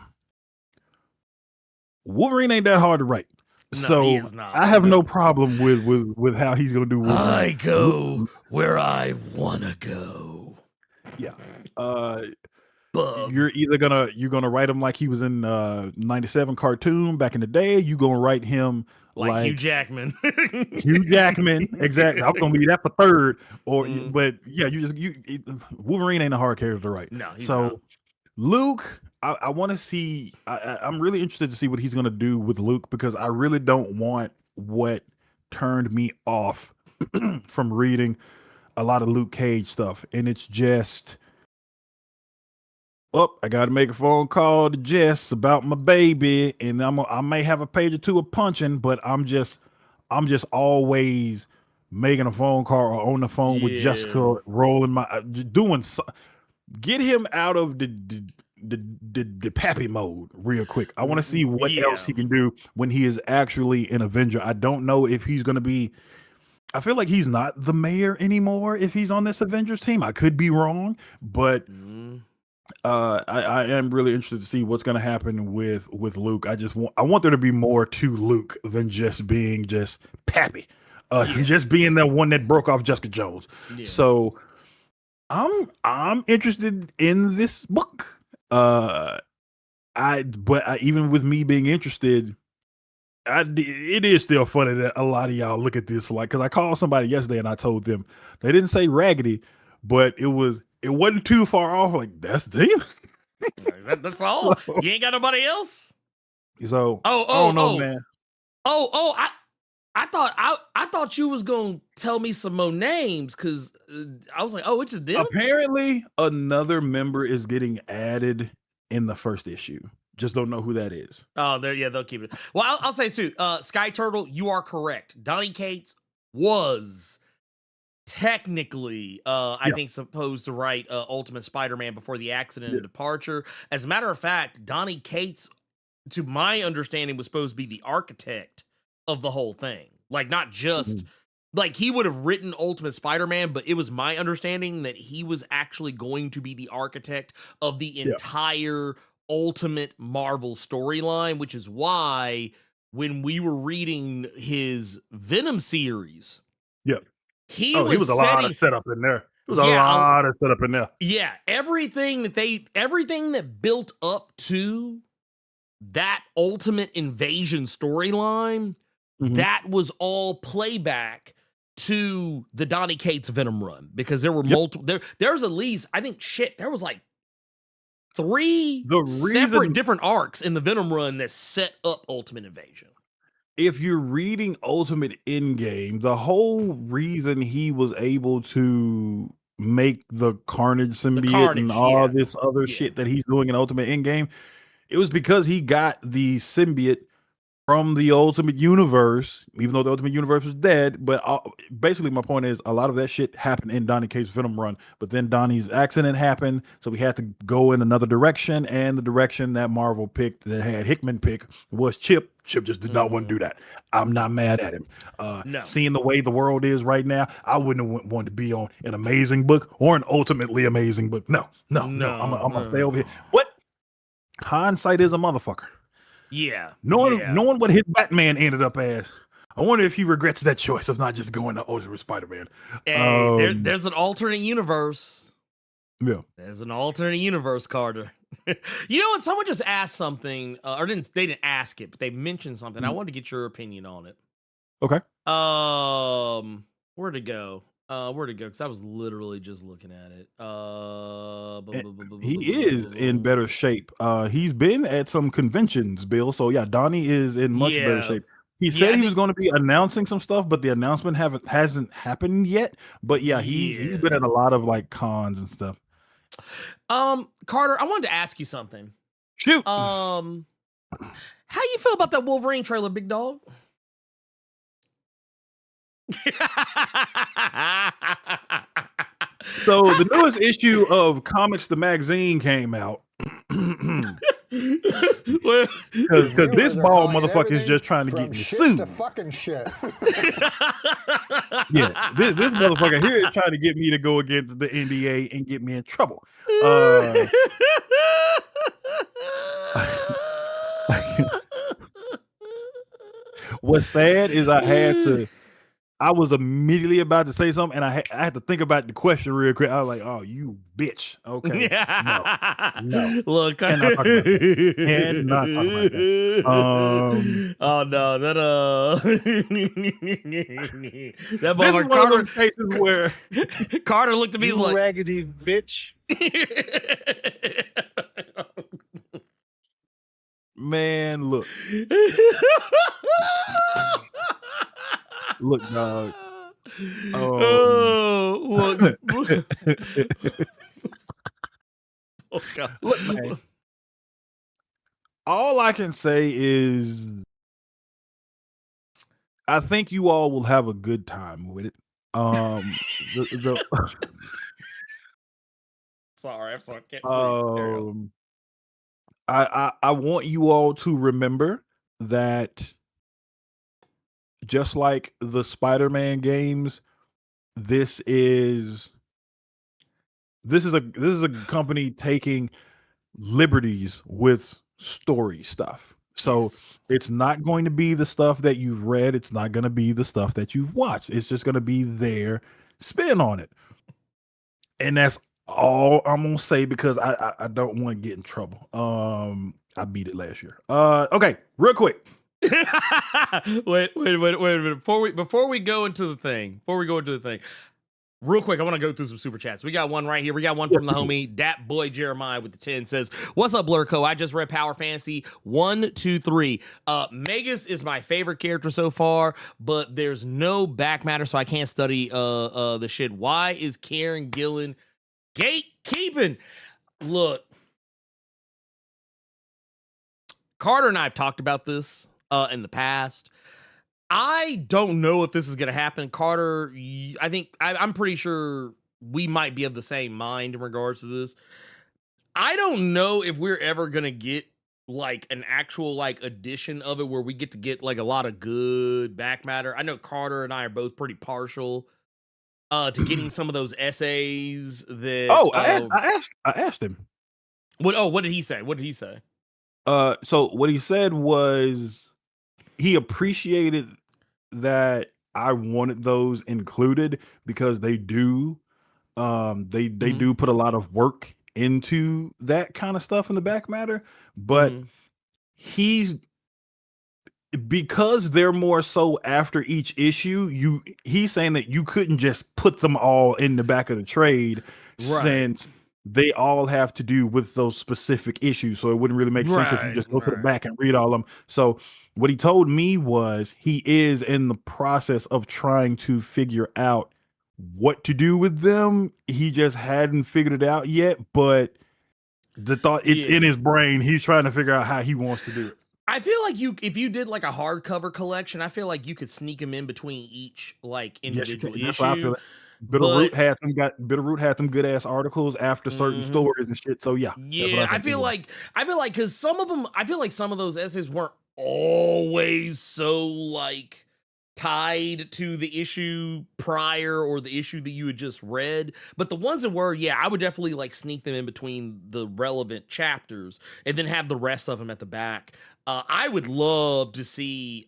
Wolverine ain't that hard to write. No, so he is not. I have no problem with how he's going to do Wolverine. I go where I want to go. Yeah. You're either gonna write him like he was in 97 cartoon back in the day. You gonna write him like Hugh Jackman. Hugh Jackman, exactly. I'm gonna leave that for third. But yeah, Wolverine ain't a hard character to write. No, he's so not. Luke, I want to see. I'm really interested to see what he's gonna do with Luke because I really don't want what turned me off from reading a lot of Luke Cage stuff, and it's just. I got to make a phone call to Jess about my baby, and I may have a page or two of punching, but I'm just always making a phone call or on the phone with Jessica, rolling my doing. Get him out of the pappy mode real quick. I want to see what else he can do when he is actually an Avenger. I don't know if he's going to be. I feel like he's not the mayor anymore if he's on this Avengers team. I could be wrong, but. I am really interested to see what's going to happen with Luke. I want there to be more to Luke than just being just Pappy, just being the one that broke off Jessica Jones. Yeah. So I'm interested in this book. Even with me being interested, it is still funny that a lot of y'all look at this like, because I called somebody yesterday and I told them they didn't say raggedy, but it wasn't too far off. Like, that's deep. That's all. You ain't got nobody else. So I don't know, man. I thought you was gonna tell me some more names because I was like, oh, it's just them. Apparently, another member is getting added in the first issue. Just don't know who that is. Oh, they'll keep it. Well, I'll say too. Sky Turtle, you are correct. Donny Cates was technically, I think, supposed to write Ultimate Spider-Man before the accident and departure. As a matter of fact, Donny Cates, to my understanding, was supposed to be the architect of the whole thing. Like, not just like he would have written Ultimate Spider-Man, but it was my understanding that he was actually going to be the architect of the entire Ultimate Marvel storyline, which is why when we were reading his Venom series, he was a lot of setup in there. It was a lot of setup in there. Yeah, everything that built up to that Ultimate Invasion storyline, that was all playback to the Donny Cates Venom run, because there were multiple. There's at least, I think, there was like 3 separate different arcs in the Venom run that set up Ultimate Invasion. If you're reading Ultimate Endgame, the whole reason he was able to make the Carnage symbiote and all this other shit that he's doing in Ultimate Endgame, it was because he got the symbiote from the Ultimate Universe, even though the Ultimate Universe was dead. But basically, my point is, a lot of that shit happened in Donny Cates' Venom run. But then Donnie's accident happened, so we had to go in another direction. And the direction that Marvel picked, that had Hickman pick, was Chip. Chip just did not want to do that. I'm not mad at him. No. Seeing the way the world is right now, I wouldn't have wanted to be on an amazing book or an ultimately amazing book. No. I'm gonna stay over here. But hindsight is a motherfucker. Yeah. Knowing what his Batman ended up as, I wonder if he regrets that choice of not just going to Ultimate Spider-Man. Hey, there's an alternate universe. Yeah. There's an alternate universe, Carter. You know what? Someone just asked something, they didn't ask it, but they mentioned something. I wanted to get your opinion on it. Okay. Where'd it go? Because I was literally just looking at it. He is in better shape. He's been at some conventions, Bill. So yeah, Donnie is in much better shape. He said he was going to be announcing some stuff, but the announcement hasn't happened yet. But yeah, he's been at a lot of like cons and stuff. Carter, I wanted to ask you something. Shoot. How you feel about that Wolverine trailer, big dog? So the newest issue of Comics the Magazine came out. Because this bald motherfucker is just trying to get me sued. Fucking shit. Yeah, this motherfucker here is trying to get me to go against the NDA and get me in trouble. What's sad is I was immediately about to say something, and I had to think about the question real quick. I was like, "Oh, you bitch!" Okay, no. Look, cannot talk about that. Cannot talk about that. Oh no, that that this is motherfucker one of those cases where Carter looked at me, he's like, raggedy bitch. Man, look. Look, dog. Look. Oh, God. Look, man. All I can say is I think you all will have a good time with it. Sorry, I'm sorry. I want you all to remember that just like the Spider-Man games, this is this is a company taking liberties with story stuff. So Yes. it's not going to be the stuff that you've read. It's not going to be the stuff that you've watched. It's just going to be their spin on it. And that's all I'm gonna say because I don't want to get in trouble. I beat it last year. Okay, real quick. wait a minute. Before we go into the thing, real quick, I want to go through some super chats. We got one right here. We got one from the homie Dat Boy Jeremiah with the 10 says, "What's up, Blerd Co? I just read Power Fantasy 1, 2, 3. Magus is my favorite character so far, but there's no back matter, so I can't study the shit. Why is Kieran Gillen gatekeeping?" Look, Carter and I have talked about this in the past. I don't know if this is going to happen. Carter, I'm pretty sure we might be of the same mind in regards to this. I don't know if we're ever going to get like an actual like edition of it where we get to get like a lot of good back matter. I know Carter and I are both pretty partial to getting some of those essays that. Oh, I asked him. What did he say? What did he say? So what he said was he appreciated that I wanted those included because they do do put a lot of work into that kind of stuff in the back matter, but because they're more so after each issue, he's saying that you couldn't just put them all in the back of the trade, right, since they all have to do with those specific issues. So it wouldn't really make sense if you just go to the back and read all of them. So what he told me was he is in the process of trying to figure out what to do with them. He just hadn't figured it out yet, but the thought it's in his brain. He's trying to figure out how he wants to do it. I feel like if you did like a hardcover collection, I feel like you could sneak them in between each like individual issue. That's how I feel. Bitterroot had them good ass articles after certain stories and shit. So yeah. I feel like because some of them, I feel like some of those essays weren't always so like tied to the issue prior or the issue that you had just read, but the ones that were, I would definitely like sneak them in between the relevant chapters and then have the rest of them at the back. I would love to see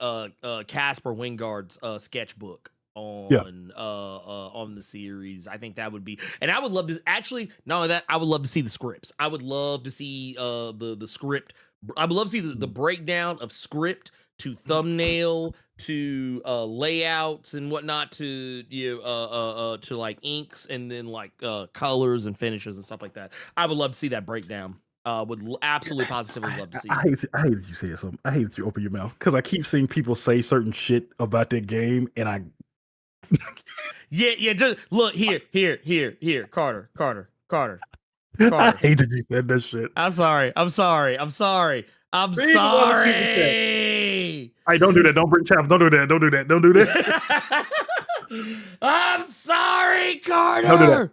Casper Wingard's sketchbook on the series. I think that would be, and I would love to actually, not only that, I would love to see the scripts. I would love to see the script. I would love to see the breakdown of script to thumbnail to layouts and whatnot to to like inks and then like colors and finishes and stuff like that. I would love to see that breakdown. Would absolutely positively love to see. I hate that you say something. I hate that you open your mouth because I keep seeing people say certain shit about that game, and I. Just look here, Carter. I hate that you said that shit. I'm sorry. Hey, don't do that. Don't bring chaps. Don't do that. I'm sorry, Carter. Don't do that.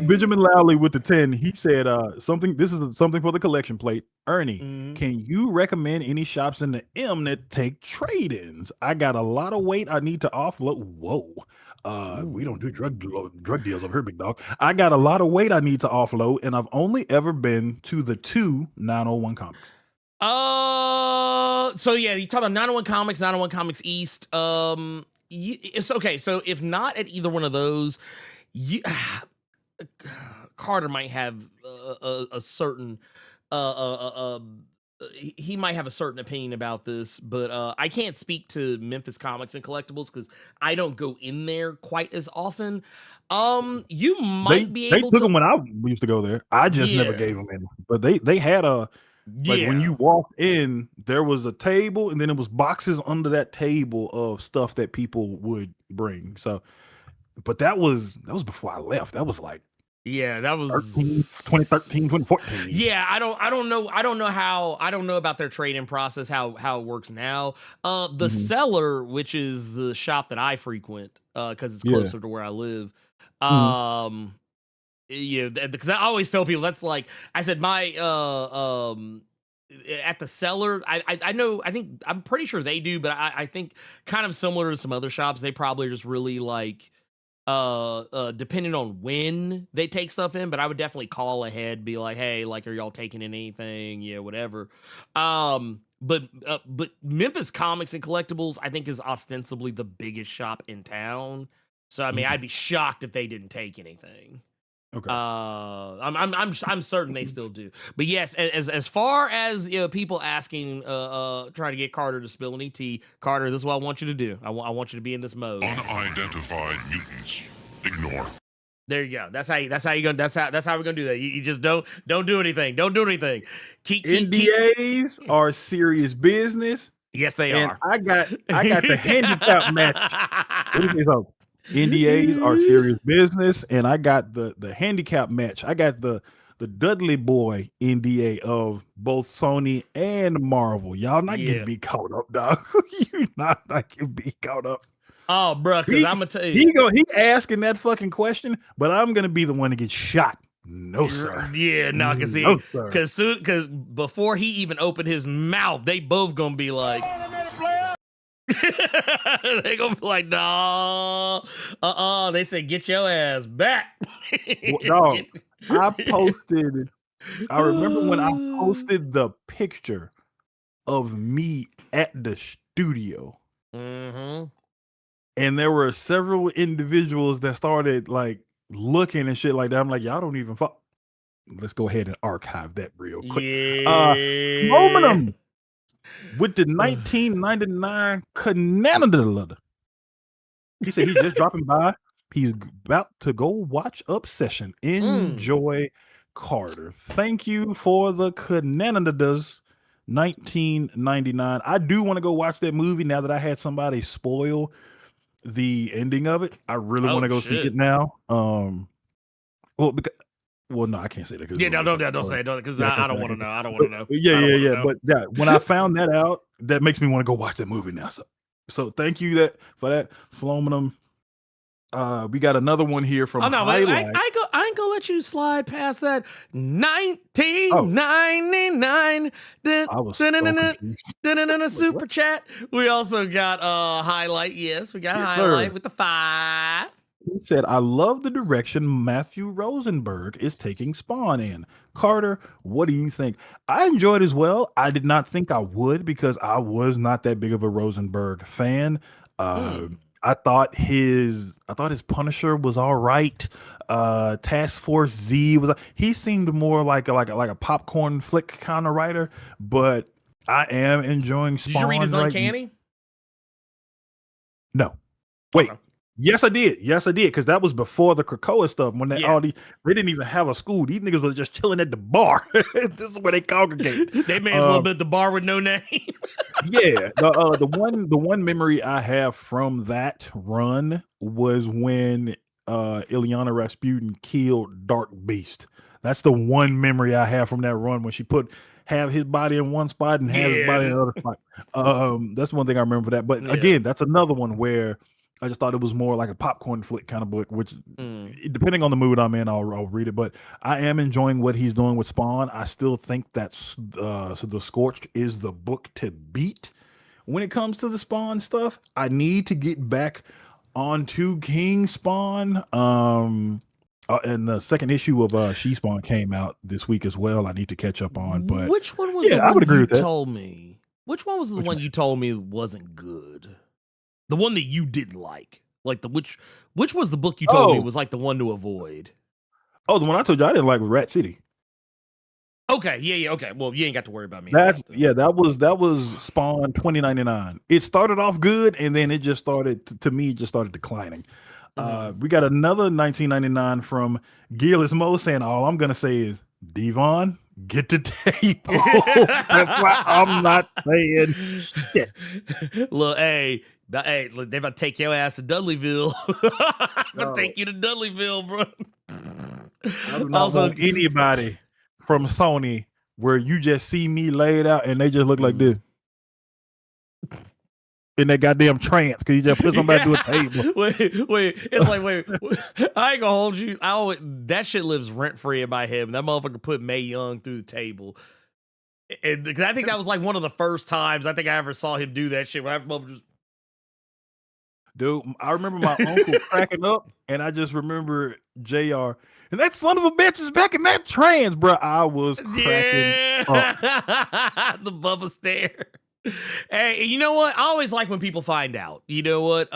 Benjamin Loudley with the 10. He said something. This is something for the collection plate. Ernie, can you recommend any shops in the M that take trade-ins? I got a lot of weight I need to offload. Whoa. We don't do drug deals over here, big dog. I got a lot of weight I need to offload, and I've only ever been to the 2 901 comics. So yeah, you talk about 901 Comics, 901 Comics East. It's okay. So if not at either one of those, Carter might have a certain he might have a certain opinion about this, but I can't speak to Memphis Comics and Collectibles because I don't go in there quite as often. You might be able to. They took them when I used to go there. I just never gave them in. But they had a like when you walked in, there was a table, and then it was boxes under that table of stuff that people would bring. So, but that was before I left. That was like. Yeah, that was 2013, 2014. Yeah, I don't know about their trade-in process, how it works now. The Cellar, which is the shop that I frequent, because it's closer to where I live. Because I always tell people that's like I said, my at the Cellar, I know, I think I'm pretty sure they do, but I think kind of similar to some other shops, they probably just really like depending on when they take stuff in, but I would definitely call ahead, be like, hey, like, are y'all taking in anything? Yeah, whatever. But Memphis Comics and Collectibles, I think, is ostensibly the biggest shop in town. So I mean, I'd be shocked if they didn't take anything. Okay. I'm certain they still do. But yes, as far as people asking, trying to get Carter to spill any tea, Carter, this is what I want you to do. I want you to be in this mode. Unidentified mutants. Ignore. There you go. That's how we're gonna do that. You just don't do anything. Don't do anything. Keep NDAs are serious business. Yes, they and are. I got the handicap match. Let me say something. NDAs are serious business, and I got the handicap match. I got the Dudley Boy NDA of both Sony and Marvel. Y'all not getting me caught up, dog. You not getting me caught up. Oh, bro, because I'm gonna tell you, he asking that fucking question, but I'm gonna be the one to get shot. No, sir. Yeah, no, because before he even opened his mouth, they both gonna be like, they gonna be like, no, they said, get your ass back. Dog, I remember when I posted the picture of me at the studio. Mm-hmm. And there were several individuals that started like looking and shit like that. I'm like, y'all don't even fuck. Let's go ahead and archive that real quick. Aluminum with the 1999 Canada. He said he's just dropping by. He's about to go watch Obsession. Enjoy, Carter. Thank you for the Canada's 1999. I do want to go watch that movie now that I had somebody spoil the ending of it. I really want to go see it now. No, I can't say that. Don't say it because I don't want to know. I don't want to know. Yeah. But when I found that out, that makes me want to go watch that movie now. So thank you for that, Phlominum. We got another one here from. I ain't gonna let you slide past that 1999. I was so super chat. We also got highlight. Yes, we got highlight with the 5. He said, I love the direction Matthew Rosenberg is taking Spawn in. Carter, what do you think? I enjoyed it as well. I did not think I would because I was not that big of a Rosenberg fan. I thought his Punisher was all right. Task Force Z he seemed more like a popcorn flick kind of writer, but I am enjoying Spawn. Did you read his Uncanny? No. Wait. Okay. Yes, I did. Because that was before the Krakoa stuff. When they didn't even have a school. These niggas was just chilling at the bar. This is where they congregate. They may as well be at the bar with no name. Yeah. The one memory I have from that run was when Ilyana Rasputin killed Dark Beast. That's the one memory I have from that run when she have his body in one spot and have his body in another spot. That's one thing I remember for that. But again, that's another one where I just thought it was more like a popcorn flick kind of book, which depending on the mood I'm in, I'll read it. But I am enjoying what he's doing with Spawn. I still think that The Scorched is the book to beat when it comes to the Spawn stuff. I need to get back onto King Spawn. And the second issue of She-Spawn came out this week as well. I need to catch up on. But which one was the one I would agree you with that. told me? Which one was the one you told me wasn't good? The one that you didn't like, which was the book you told me was like the one to avoid? Oh, the one I told you I didn't like was Rat City. Okay, yeah, okay. Well, you ain't got to worry about me. That was Spawn 2099. It started off good, and then it just started declining. We got another 1999 from Gillis Mo saying, all I'm gonna say is, Devon, get the tape. That's why I'm not saying shit. Look, hey, look, they about to take your ass to Dudleyville. I'm gonna take you to Dudleyville, bro. I do not want anybody from Sony where you just see me laid out and they just look like this. In that goddamn trance because you just put somebody to a table. Wait. It's like, wait. I ain't gonna hold you. That shit lives rent free in my head. That motherfucker put Mae Young through the table. And because I think that was like one of the first times I think I ever saw him do that shit. Where that motherfucker just... Dude, I remember my uncle cracking up, and I just remember JR. And that son of a bitch is back in that trans, bro. I was cracking up. The Bubba stare. Hey, you know what? I always like when people find out. You know what?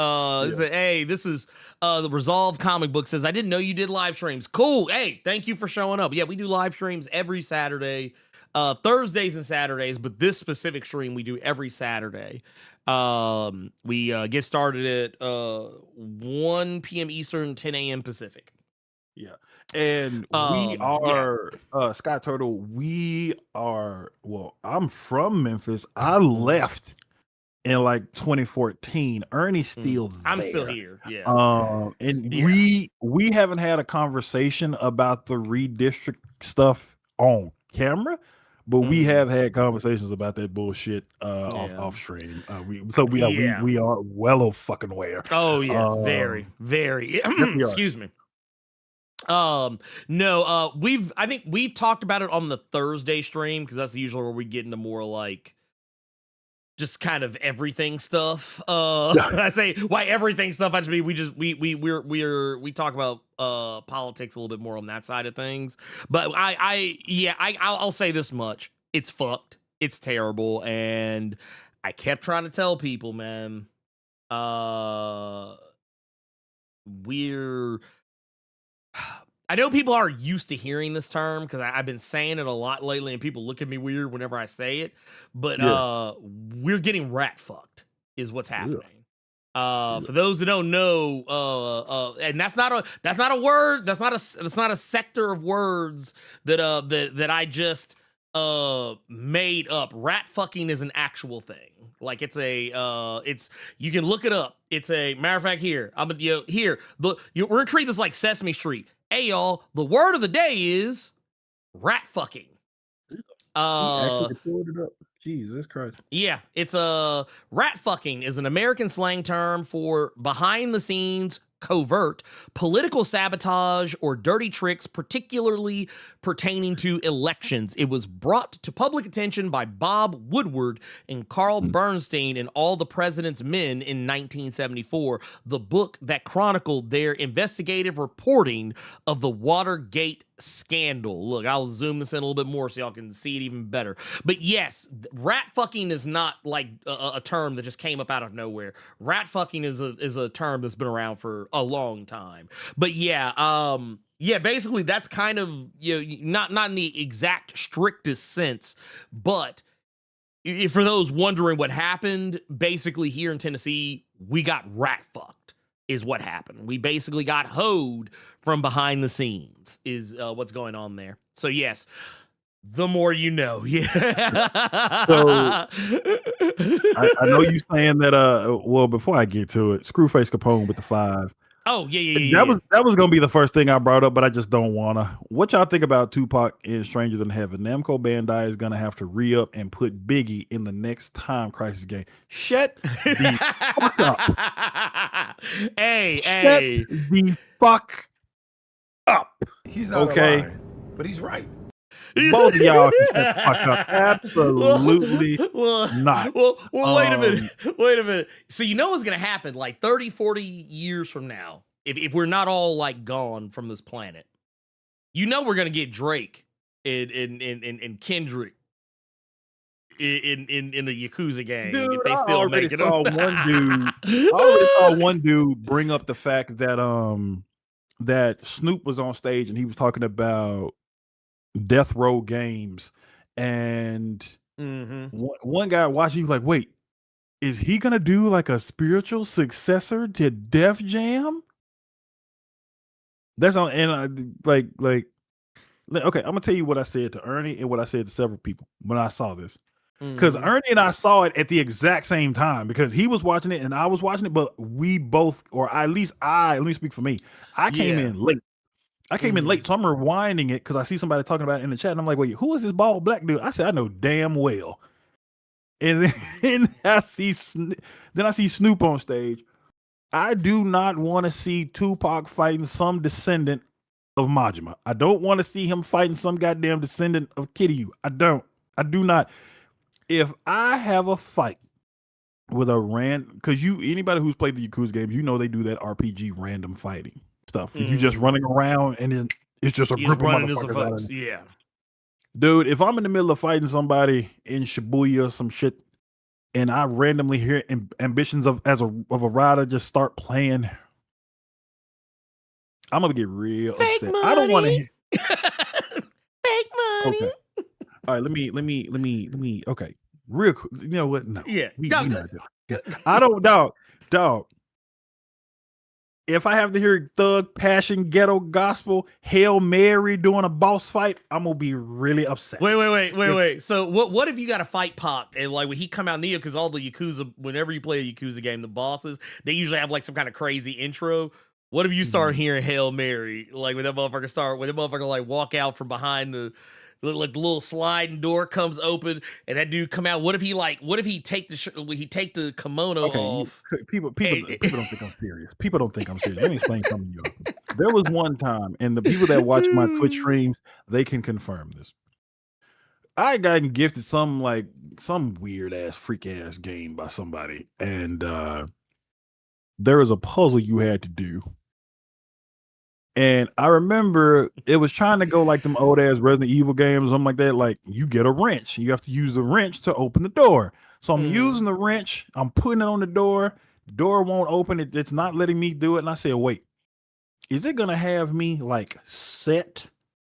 Say, hey, this is the Resolve comic book says, I didn't know you did live streams. Cool. Hey, thank you for showing up. Yeah, we do live streams every Saturday, Thursdays and Saturdays, but this specific stream we do every Saturday. We get started at 1 p.m. Eastern, 10 a.m. Pacific. Yeah. And we are Scott Turtle, I'm from Memphis. I left in like 2014. Ernie's still there. I'm still here. Yeah. We haven't had a conversation about the redistrict stuff on camera, but we have had conversations about that bullshit off stream. We are well fucking aware. Oh yeah, very, very. Excuse me. I think we've talked about it on the Thursday stream because that's usually where we get into more like just kind of everything stuff. I say why everything stuff. Actually, we talk about politics a little bit more on that side of things. But I'll say this much: it's fucked, it's terrible, and I kept trying to tell people, man, I know people are used to hearing this term because I've been saying it a lot lately, and people look at me weird whenever I say it. But we're getting rat fucked, is what's happening. For those who don't know, and that's not a word. That's not a sector of words that I just made up. Rat fucking is an actual thing. Like it's you can look it up. It's a matter of fact. We're gonna treat this like Sesame Street. Hey y'all, the word of the day is rat fucking. Actually pulled it up. Jesus Christ. Yeah, it's rat fucking is an American slang term for behind the scenes, covert, political sabotage, or dirty tricks, particularly pertaining to elections. It was brought to public attention by Bob Woodward and Carl Bernstein in All the President's Men in 1974, the book that chronicled their investigative reporting of the Watergate scandal. Look, I'll zoom this in a little bit more so y'all can see it even better. But yes, rat fucking is not like a term that just came up out of nowhere. Rat fucking is a term that's been around for a long time. But basically that's kind of, not in the exact strictest sense, but for those wondering what happened, basically here in Tennessee, we got rat fucked is what happened. We basically got hoed from behind the scenes is what's going on there. So yes, the more you know. Yeah. So I know you saying that before I get to it, Screwface Capone with the 5. Oh, yeah. That was gonna be the first thing I brought up, but I just don't wanna. What y'all think about Tupac in Strangers in Heaven? Namco Bandai is gonna have to re-up and put Biggie in the next Time Crisis game. Shut the fuck up. Shut the fuck up. He's not lying, but he's right. Both of y'all can shut the fuck up. Absolutely not. Well, wait a minute. So you know what's going to happen like 30, 40 years from now, if we're not all like gone from this planet, we're going to get Drake and Kendrick in the Yakuza gang. Dude, if they still make it up. I already saw one dude bring up the fact that that Snoop was on stage and he was talking about Death Row Games, and one guy watching, he was like, wait, is he gonna do like a spiritual successor to Def Jam? That's on. And okay, I'm gonna tell you what I said to Ernie and what I said to several people when I saw this, because Ernie and I saw it at the exact same time, because he was watching it and I was watching it, but we both, or at least let me speak for me, I came in late. So I'm rewinding it because I see somebody talking about it in the chat, and I'm like, wait, who is this bald black dude? I said, I know damn well. And then I see Snoop on stage. I do not want to see Tupac fighting some descendant of Majima. I don't want to see him fighting some goddamn descendant of Kiryu. I do not. If I have a fight with a because anybody who's played the Yakuza games, you know they do that RPG random fighting stuff. So you just running around and then it's just a group of motherfuckers out of Yeah. Dude, if I'm in the middle of fighting somebody in Shibuya or some shit, and I randomly hear ambitions of a rider just start playing, I'm gonna get real Fake upset. money. I don't want to hear Fake money. Okay. All right, let me okay. Real quick. You know what? No. Yeah. We Go, not go, doing- I don't dog. If I have to hear thug passion ghetto gospel Hail Mary doing a boss fight, I'm gonna be really upset. Wait. So what if you got to fight Pac and like when he come out Neo, because all the Yakuza, whenever you play a Yakuza game, the bosses, they usually have like some kind of crazy intro. What if you start hearing Hail Mary, like when that motherfucker like walk out from behind the little sliding door comes open and that dude come out? What if he take the kimono off? People don't think I'm serious. People don't think I'm serious. Let me explain something to you. There was one time, and the people that watch my Twitch streams, they can confirm this. I gotten gifted some weird ass freak ass game by somebody, and there was a puzzle you had to do. And I remember it was trying to go like them old ass Resident Evil games, something like that. Like you get a wrench, you have to use the wrench to open the door. So I'm using the wrench, I'm putting it on the door won't open. It's not letting me do it. And I said, wait, is it gonna have me like set?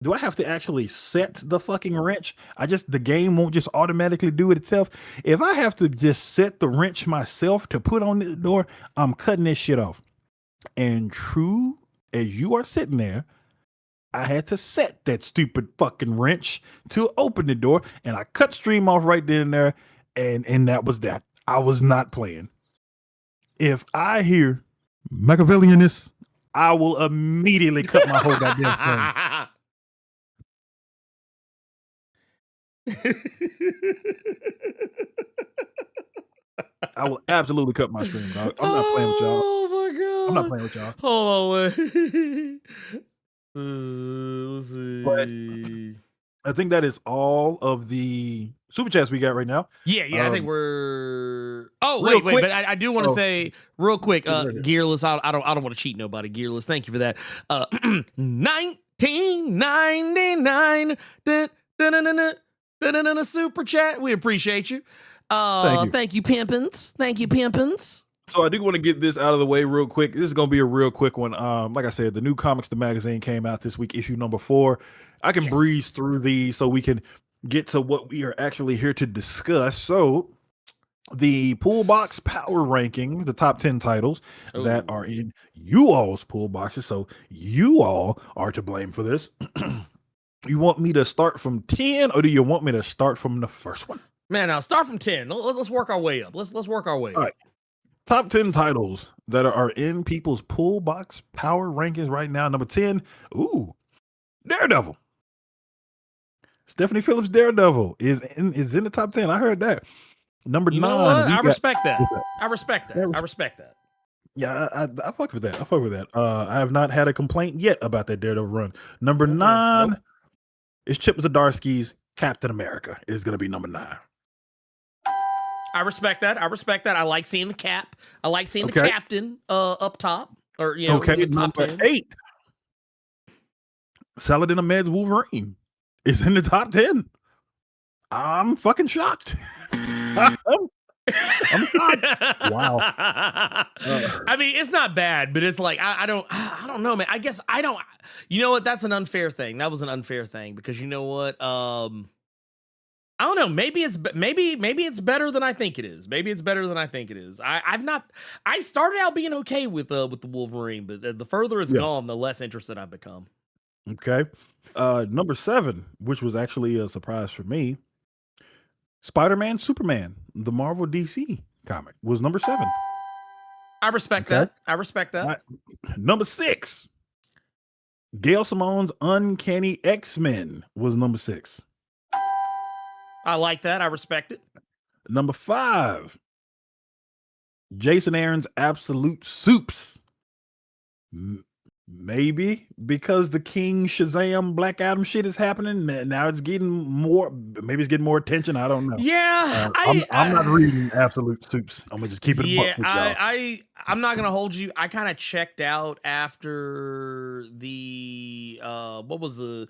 Do I have to actually set the fucking wrench? The game won't just automatically do it itself. If I have to just set the wrench myself to put on the door, I'm cutting this shit off. And true as you are sitting there, I had to set that stupid fucking wrench to open the door, and I cut stream off right then and there, and that was that. I was not playing. If I hear Machiavellianist, I will immediately cut my whole goddamn stream. I will absolutely cut my stream, dog. I'm not playing with y'all. Oh my god! I'm not playing with y'all. Hold on, wait. Let's see. But I think that is all of the super chats we got right now. Yeah. I think we're. Oh real wait, quick- but I do want to say real quick. Yeah. Gearless. I don't want to cheat nobody. Gearless. Thank you for that. 1999. Super chat. We appreciate you. Thank you, pimpins. Thank you, pimpins. So I do want to get this out of the way real quick. This is going to be a real quick one. Like I said, the new Comics the Magazine came out this week, issue number 4. I can breeze through these so we can get to what we are actually here to discuss. So the Pool Box Power Rankings, the top 10 titles that are in you all's pool boxes. So you all are to blame for this. You want me to start from 10 or do you want me to start from the first one? Man, now start from 10. Let's work our way up. Let's work our way up. All right. Top 10 titles that are in people's pool box power rankings right now. Number 10, Daredevil. Stephanie Phillips' Daredevil is in the top 10. I heard that. Number 9. I respect that. I respect that. Yeah, I fuck with that. I have not had a complaint yet about that Daredevil run. Number 9 is Chip Zdarsky's Captain America is going to be number 9. I respect that. I like seeing the cap. I like seeing the captain up top. Or in the top number 10. 8. Saladin Ahmed's Wolverine is in the top 10. I'm fucking shocked. I'm shocked. Wow. I mean, it's not bad, but it's like I don't know, man. I guess I don't. You know what? That's an unfair thing. That was an unfair thing because you know what? I don't know. Maybe it's better than I think it is. I started out being okay with the Wolverine, but the further it's gone, the less interested I've become. Okay. Number 7, which was actually a surprise for me. Spider-Man, Superman, the Marvel DC comic was number 7. I respect that. Number 6. Gail Simone's Uncanny X-Men was number 6. I like that. I respect it. Number 5. Jason Aaron's Absolute Soups. Maybe because the King Shazam Black Adam shit is happening now, it's getting more. Maybe it's getting more attention. I don't know. Yeah, I'm not reading Absolute Soups. I'm gonna just keep it. Yeah, a buck with y'all. I'm not gonna hold you. I kind of checked out after the what was the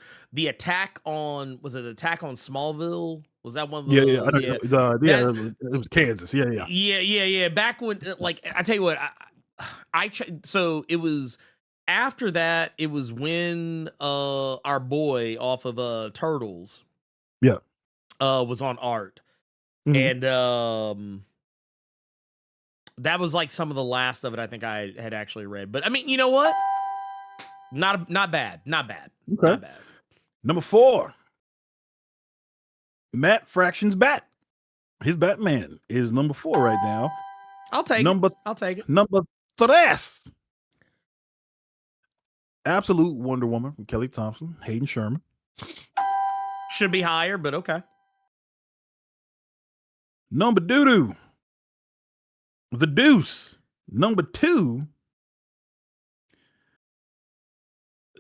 attack on? Was it the attack on Smallville? Was that one of the? It was Kansas. Yeah. Back when, like, I tell you what, so it was. After that, it was when our boy off of Turtles was on art. And that was like some of the last of it I think I had actually read. But I mean, you know what? Not bad. Okay. Not bad. Number 4. Matt Fraction's Bat. His Batman is number 4 right now. I'll take it. Number 3. Absolute Wonder Woman from Kelly Thompson, Hayden Sherman. Should be higher, but okay. Number doo-doo. The Deuce. Number 2.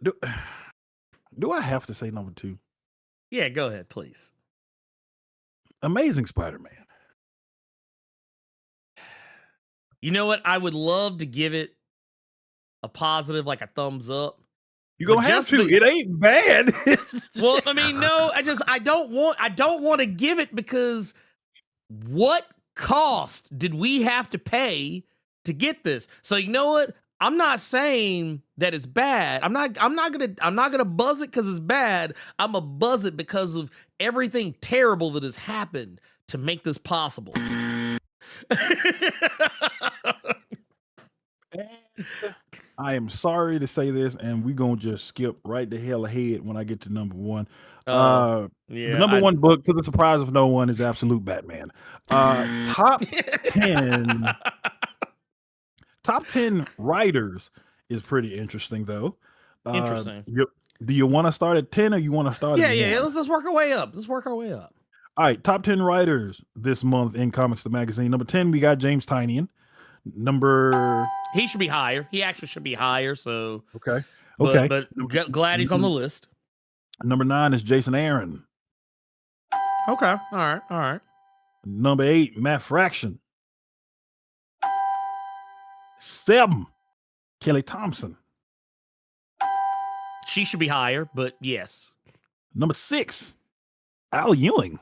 Do I have to say number 2? Yeah, go ahead, please. Amazing Spider-Man. You know what? I would love to give it a positive, like a thumbs up. You're gonna have to. It ain't bad. Well, I mean, no, I don't want to give it because what cost did we have to pay to get this? So you know what? I'm not saying that it's bad. I'm not gonna buzz it because it's bad. I'm gonna buzz it because of everything terrible that has happened to make this possible. I am sorry to say this, and we're gonna just skip right the hell ahead when I get to number 1. The number 1 book, to the surprise of no one, is Absolute Batman. Top 10 top 10 writers is pretty interesting though. Interesting. Do you want to start at 10 or you want to start at 1? Yeah. Let's work our way up. All right, top 10 writers this month in Comics the Magazine. Number 10, we got James Tynion. He should be higher. He actually should be higher. So okay. But glad he's on the list. Number 9 is Jason Aaron. Okay. All right. Number 8, Matt Fraction. 7, Kelly Thompson. She should be higher, but yes. Number 6, Al Ewing.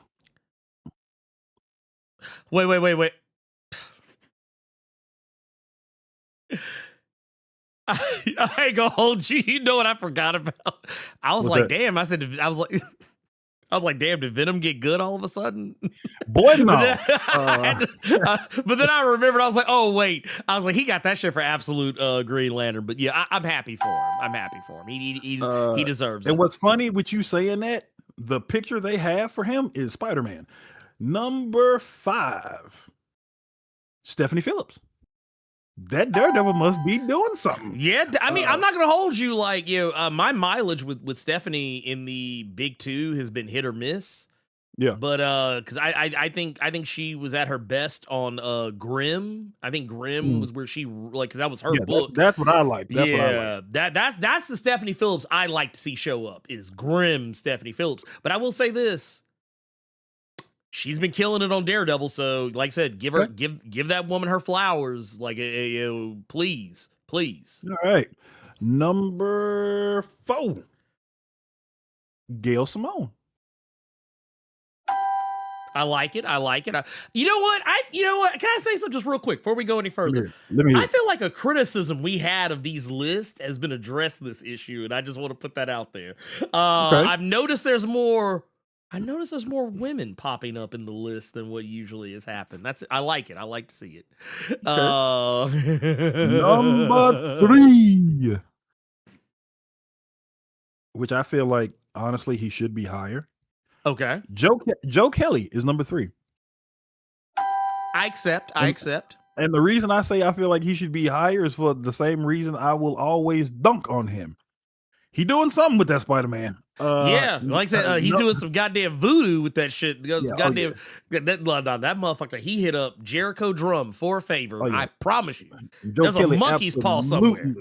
Wait. I ain't gonna hold you. You know what I forgot about? I was like, damn. I was like, damn. Did Venom get good all of a sudden? Boy, no. But then I remembered. I was like, oh wait. I was like, he got that shit for Absolute Green Lantern. But yeah, I'm happy for him. He deserves it. And what's funny with you saying that, the picture they have for him is Spider-Man. Number 5, Stephanie Phillips. That Daredevil must be doing something. Yeah, I mean, I'm not gonna hold you like my mileage with Stephanie in the big 2 has been hit or miss. Yeah, but because I think she was at her best on Grimm. I think Grimm was where she because that was her book. That's what I like. That's the Stephanie Phillips I like to see show up is Grimm Stephanie Phillips. But I will say this. She's been killing it on Daredevil, so like I said, give that woman her flowers. Like, please. All right, number 4, Gail Simone. I like it. You know what? Can I say something just real quick before we go any further? Let me hear. I feel like a criticism we had of these lists has been addressed in this issue, and I just want to put that out there. I've noticed there's more women popping up in the list than what usually has happened. I like it. I like to see it. Number 3, which I feel like honestly he should be higher. Okay. Joe Kelly is number 3. I accept. And the reason I say I feel like he should be higher is for the same reason I will always dunk on him. He doing something with that Spider-Man. Yeah, like I said, he's doing some goddamn voodoo with that shit. Because Yeah, goddamn, that motherfucker, he hit up Jericho Drum for a favor. Oh, yeah. I promise you. Joe There's Kelly a monkey's paw somewhere.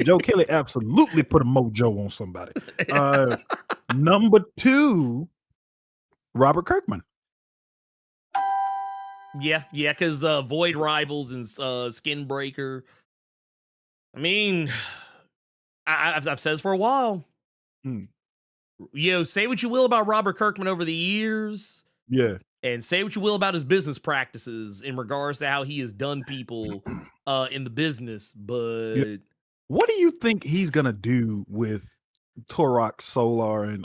Joe Kelly absolutely put a mojo on somebody. Number 2, Robert Kirkman. Yeah, because Void Rivals and Skin Breaker. I mean, I've said this for a while. Say what you will about Robert Kirkman over the years. Yeah. And say what you will about his business practices in regards to how he has done people in the business. But what do you think he's gonna do with Turok, Solar, and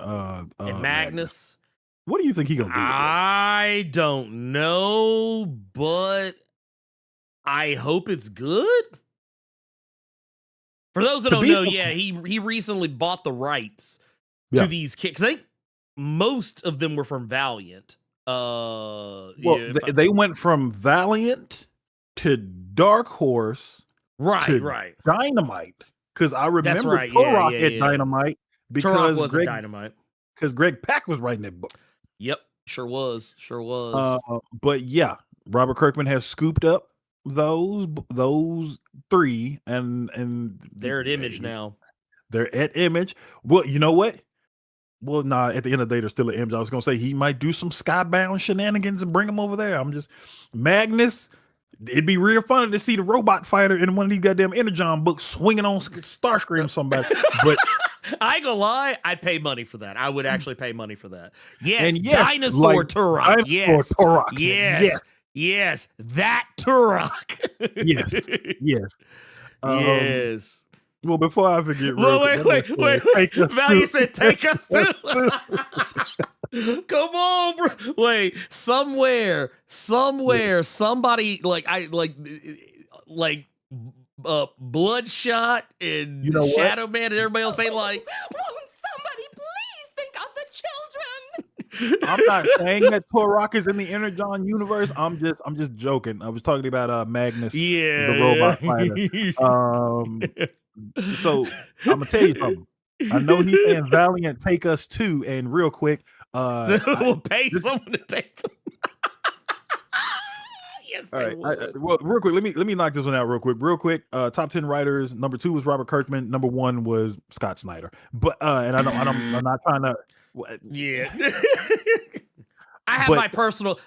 Magnus? What do you think he's gonna do with that? I don't know, but I hope it's good. For those that don't know, he recently bought the rights to these kicks. I think most of them were from Valiant. They went from Valiant to Dark Horse, right, Dynamite. Because I remember Turok at Dynamite because Turok was at Dynamite. Because Greg Pak was writing that book. Yep, sure was. But yeah, Robert Kirkman has scooped up those 3, and they're at Image now. They're at Image. Well, you know what? Well, at the end of the day, they're still at Image. I was gonna say he might do some Skybound shenanigans and bring them over there. Magnus. It'd be real funny to see the robot fighter in one of these goddamn Energon books swinging on Starscream or somebody. But I ain't gonna lie, I'd pay money for that. I would actually pay money for that. Yes, and yes, Dinosaur like, Turok. Dinosaur Turok. Yes, that Turok. yes. Yes. Well, before I forget, wait. Value said, "Take us to." Come on, bro. Wait, somewhere, somebody Bloodshot and Shadow Man and everybody else. They like. Won't somebody please think of the children? I'm not saying that Turok is in the Energon universe. I'm just joking. I was talking about Magnus, the robot fighter. So I'm gonna tell you something. I know he's saying Valiant take us to, and real quick, we'll pay someone to take them. Yes, all right. Well, real quick, let me knock this one out real quick. Top 10 writers. Number 2 was Robert Kirkman. Number 1 was Scott Snyder. But and I'm not trying to. Yeah. I have personal.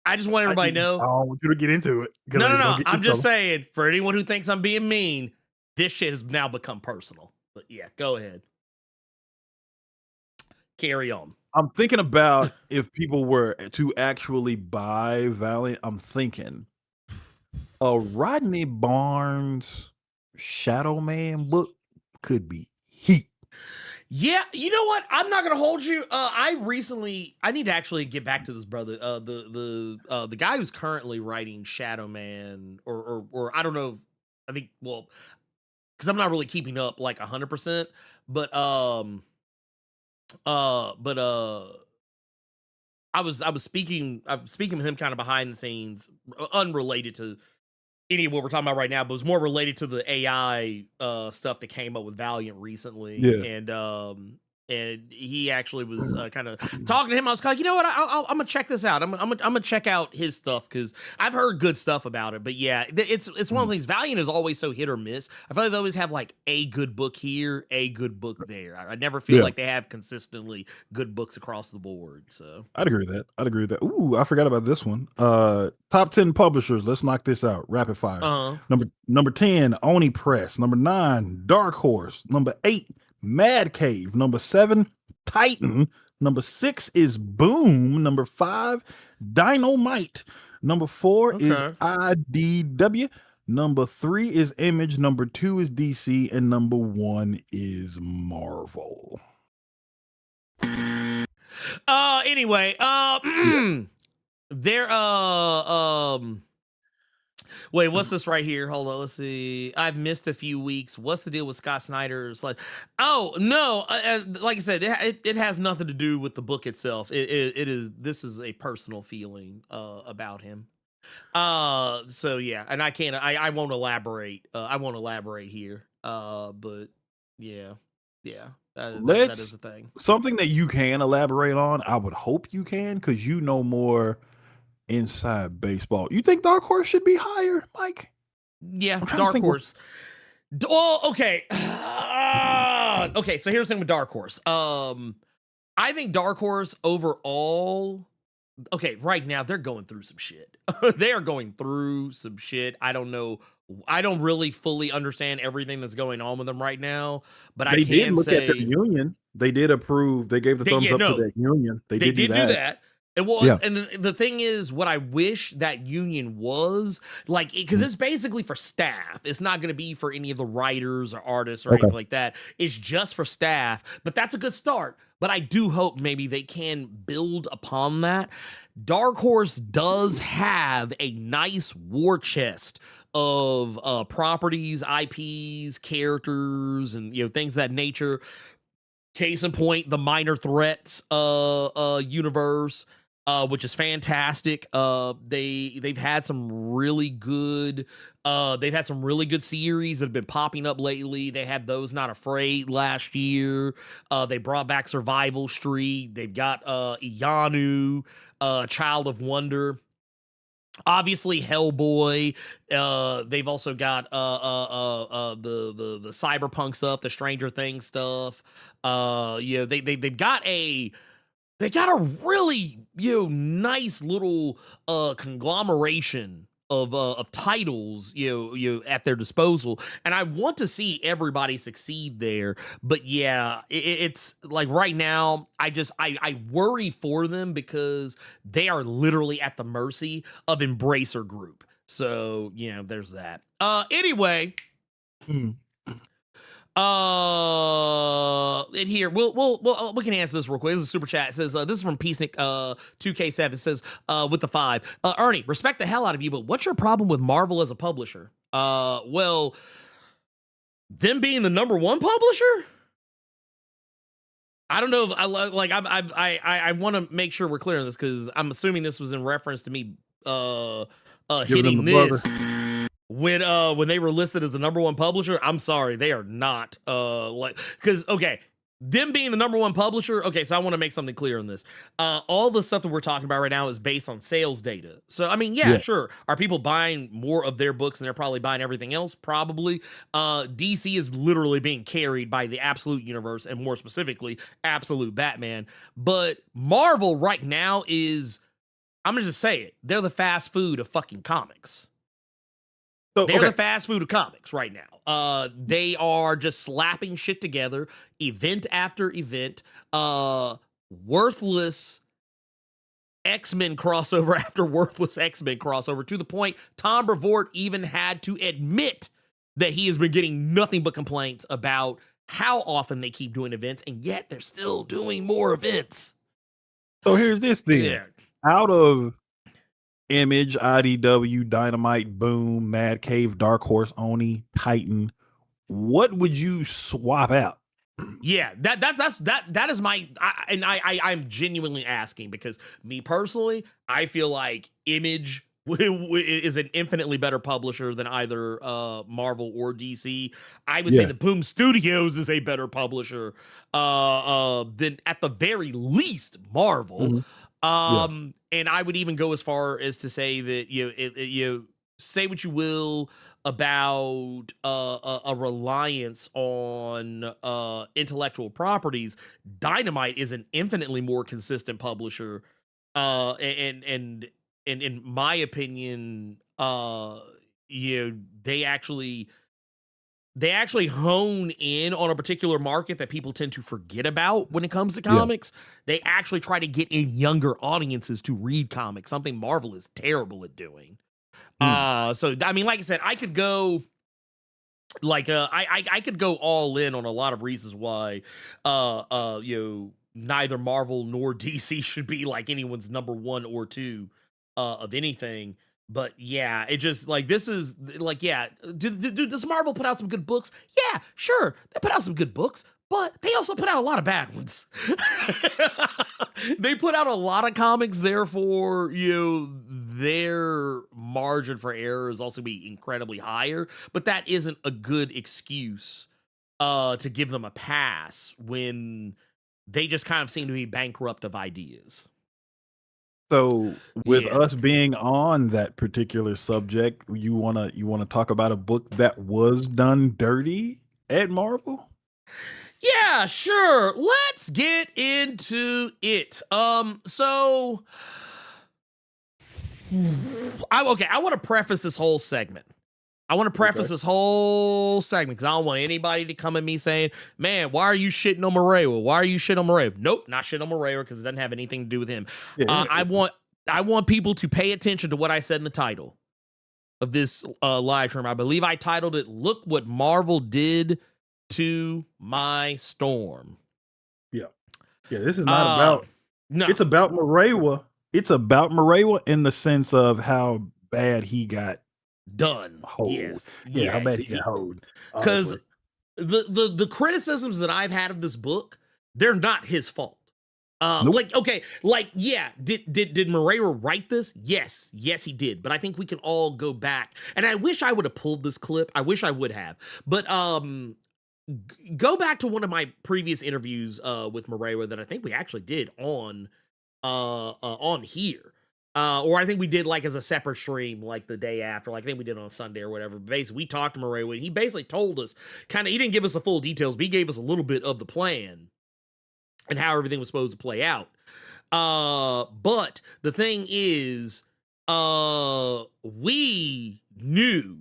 I just want everybody to know. I don't want you to get into it. No. I'm just saying, for anyone who thinks I'm being mean, this shit has now become personal. But yeah, go ahead. Carry on. I'm thinking about if people were to actually buy Valiant. I'm thinking a Rodney Barnes Shadow Man book could be heat. Yeah, you know what? I'm not gonna hold you. I need to actually get back to this brother. The guy who's currently writing Shadow Man, or I don't know. I think because I'm not really keeping up like 100%, but I was speaking with him kind of behind the scenes, unrelated to any of what we're talking about right now, but it was more related to the AI stuff that came up with Valiant recently. Yeah. And he actually was kind of talking to him. I was kind of, you know what? I'm gonna check this out. I'm gonna check out his stuff because I've heard good stuff about it. But yeah, it's one of the things. Valiant is always so hit or miss. I feel like they always have like a good book here, a good book there. I never feel like they have consistently good books across the board. So I'd agree with that. Ooh, I forgot about this one. Top 10 publishers. Let's knock this out. Rapid fire. Number 10, Oni Press. Number 9, Dark Horse. Number 8, Mad Cave. Number 7, Titan. Number 6 is Boom. Number 5, Dynamite. Number 4 is IDW. Number 3 is Image. Number 2 is DC. And number 1 is Marvel. Anyway, there wait, what's this right here? Hold on, let's see. I've missed a few weeks. What's the deal with Scott Snyder's? Like, oh no, like I said, it has nothing to do with the book itself. This is a personal feeling about him. So yeah, and I won't elaborate. I won't elaborate here. But yeah, Yeah, that Let's is a thing. something that you can elaborate on. I would hope you can, because you know more inside baseball. You think Dark Horse should be higher, Mike? Yeah, I'm trying to Dark think Horse. Well, okay. Okay, so here's the thing with Dark Horse. I think Dark Horse overall, okay, right now they're going through some shit. They are going through some shit. I don't know. I don't really fully understand everything that's going on with them right now, but They I did can look at their say union. They did approve. They gave the thumbs up to their union. They they did do that. And well, Yeah. and the thing is, what I wish that union was like, because it's basically for staff. It's not going to be for any of the writers or artists or anything like that. It's just for staff. But that's a good start. But I do hope maybe they can build upon that. Dark Horse does have a nice war chest of properties, IPs, characters, and things of that nature. Case in point, the Minor Threats universe, which is fantastic. They've had some really good series that have been popping up lately. They had Those Not Afraid last year. They brought back Survival Street. They've got Iyanu, Child of Wonder. Obviously Hellboy. They've also got the cyberpunk stuff, the Stranger Things stuff. They've got a really nice little conglomeration of titles at their disposal, and I want to see everybody succeed there. But yeah, it's like right now I worry for them because they are literally at the mercy of Embracer Group. So there's that. Anyway. In here, we can answer this real quick. This is a super chat. It says, this is from Peacenik 2K7. It says, with the 5. Ernie, respect the hell out of you, but what's your problem with Marvel as a publisher? Well, them being the number one publisher? I don't know if I want to make sure we're clear on this, because I'm assuming this was in reference to me hitting this. When they were listed as the number one publisher. I'm sorry, they are not because them being the number one publisher. Okay, so I want to make something clear on this. All the stuff that we're talking about right now is based on sales data. So I mean, yeah, sure. Are people buying more of their books and they're probably buying everything else? Probably. DC is literally being carried by the Absolute Universe, and more specifically, Absolute Batman. But Marvel right now is, I'm gonna just say it, they're the fast food of fucking comics. They're the fast food of comics right now. They are just slapping shit together, event after event. Worthless X-Men crossover after worthless X-Men crossover, to the point Tom Brevoort even had to admit that he has been getting nothing but complaints about how often they keep doing events, and yet they're still doing more events. So here's this thing. Yeah. Out of Image, IDW, Dynamite, Boom, Mad Cave, Dark Horse, Oni, Titan, what would you swap out? Yeah, that is my, I'm genuinely asking, because me personally, I feel like Image is an infinitely better publisher than either Marvel or DC. I would say that Boom Studios is a better publisher than, at the very least, Marvel. And I would even go as far as to say that you say what you will about a reliance on intellectual properties. Dynamite is an infinitely more consistent publisher, and in my opinion, they actually hone in on a particular market that people tend to forget about when it comes to comics. They actually try to get in younger audiences to read comics, something Marvel is terrible at doing. So I mean, like I said, I could go I could go all in on a lot of reasons why neither Marvel nor DC should be like anyone's number 1 or 2 of anything. But yeah, it just like, this is like, yeah, does Marvel put out some good books? Yeah, sure, they put out some good books, but they also put out a lot of bad ones. They put out a lot of comics, therefore, their margin for error is also be incredibly higher. But that isn't a good excuse to give them a pass when they just kind of seem to be bankrupt of ideas. So with Yeah. us being on that particular subject, you wanna talk about a book that was done dirty at Marvel? Yeah, sure. Let's get into it. So I want to preface this whole segment. This whole segment because I don't want anybody to come at me saying, "Man, why are you shitting on Moreira? Why are you shitting on Moreira?" Nope, not shitting on Moreira because it doesn't have anything to do with him. Yeah. I want people to pay attention to what I said in the title of this live stream. I believe I titled it "Look What Marvel Did to My Storm." Yeah, this is not about. No. It's about Moreira. It's about Moreira in the sense of how bad he got done. hold. Yes. Yeah, how bad he got hold. Because honestly. the criticisms that I've had of this book, they're not his fault. Nope. Did Moreira write this? Yes, he did. But I think we can all go back, and I wish I would have pulled this clip. I wish I would have. But go back to one of my previous interviews with Moreira that I think we actually did on here. Or I think we did like as a separate stream, like the day after, like I think we did on Sunday or whatever. But basically, we talked to Moreira, and he basically told us he didn't give us the full details, but he gave us a little bit of the plan and how everything was supposed to play out. But the thing is, we knew,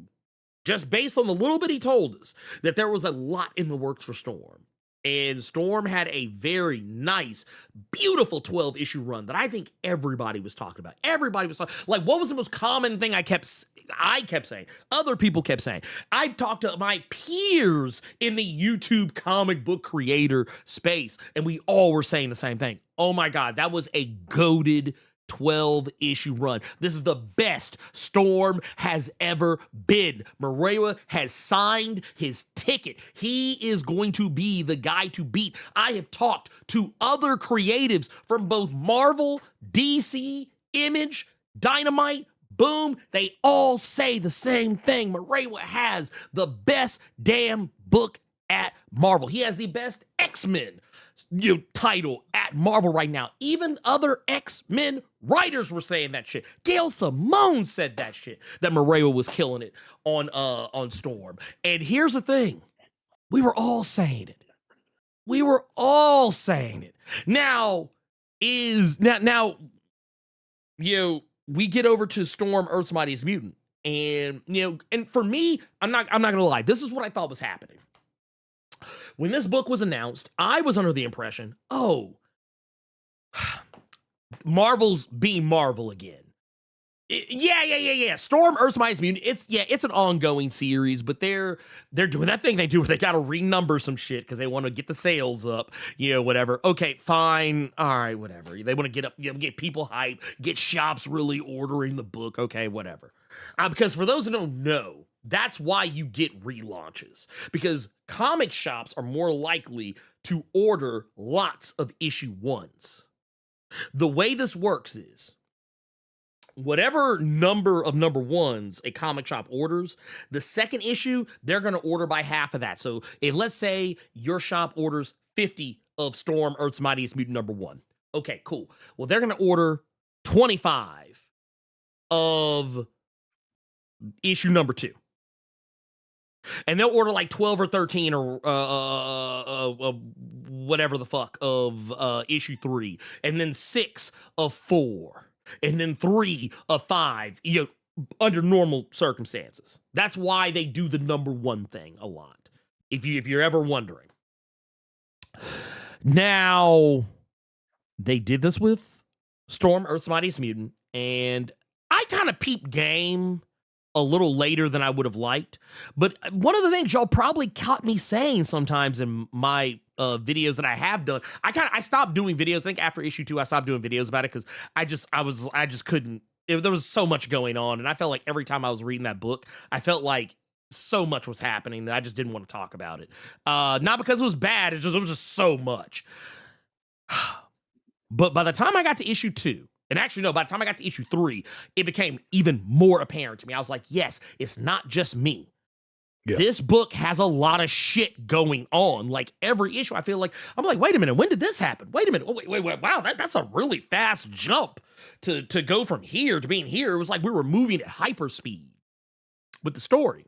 just based on the little bit he told us, that there was a lot in the works for Storm. And Storm had a very nice, beautiful 12-issue run that I think everybody was talking about. Everybody was talking. Like, what was the most common thing I kept saying? Other people kept saying. I've talked to my peers in the YouTube comic book creator space, and we all were saying the same thing. Oh my God, that was a goated 12-issue run. This is the best Storm has ever been. Moreira has signed his ticket. He is going to be the guy to beat. I have talked to other creatives from both Marvel, DC, Image, Dynamite, Boom. They all say the same thing. Moreira has the best damn book at Marvel. He has the best X-Men title at Marvel right now. Even other X-Men writers were saying that shit. Gail Simone said that shit, that Moreira was killing it on Storm. And here's the thing. We were all saying it. Now, we get over to Storm, Earth's Mightiest Mutant. And, and for me, I'm not going to lie. This is what I thought was happening. When this book was announced, I was under the impression, Marvel's being Marvel again. Yeah. Storm, Earth's Mightiest Mutant. It's an ongoing series, but they're doing that thing they do where they got to renumber some shit because they want to get the sales up, whatever. Okay, fine. All right, whatever. They want to get up, get people hyped, get shops really ordering the book. Okay, whatever. Because for those who don't know, that's why you get relaunches, because comic shops are more likely to order lots of issue ones. The way this works is whatever number of number ones a comic shop orders, the second issue, they're going to order by half of that. So if let's say your shop orders 50 of Storm, Earth's Mightiest Mutant number 1. Okay, cool. Well, they're going to order 25 of issue number 2. And they'll order like 12 or 13 or whatever the fuck of issue 3. And then 6 of 4. And then 3 of 5, under normal circumstances. That's why they do the number 1 thing a lot. If you're ever wondering. Now, they did this with Storm, Earth's Mightiest Mutant. And I kind of peeped game a little later than I would have liked. But one of the things y'all probably caught me saying sometimes in my videos that I have done, I stopped doing videos. I think after issue 2, I stopped doing videos about it because I just couldn't. There was so much going on, and I felt like every time I was reading that book, I felt like so much was happening that I just didn't want to talk about it. Not because it was bad, it was just so much. But by the time I got to issue 2, and actually, no, by the time I got to issue 3, it became even more apparent to me. I was like, yes, it's not just me. Yeah. This book has a lot of shit going on. Like every issue, I feel like I'm like, wait a minute, when did this happen? Wait a minute, wait, wow, that's a really fast jump to go from here to being here. It was like we were moving at hyperspeed with the story.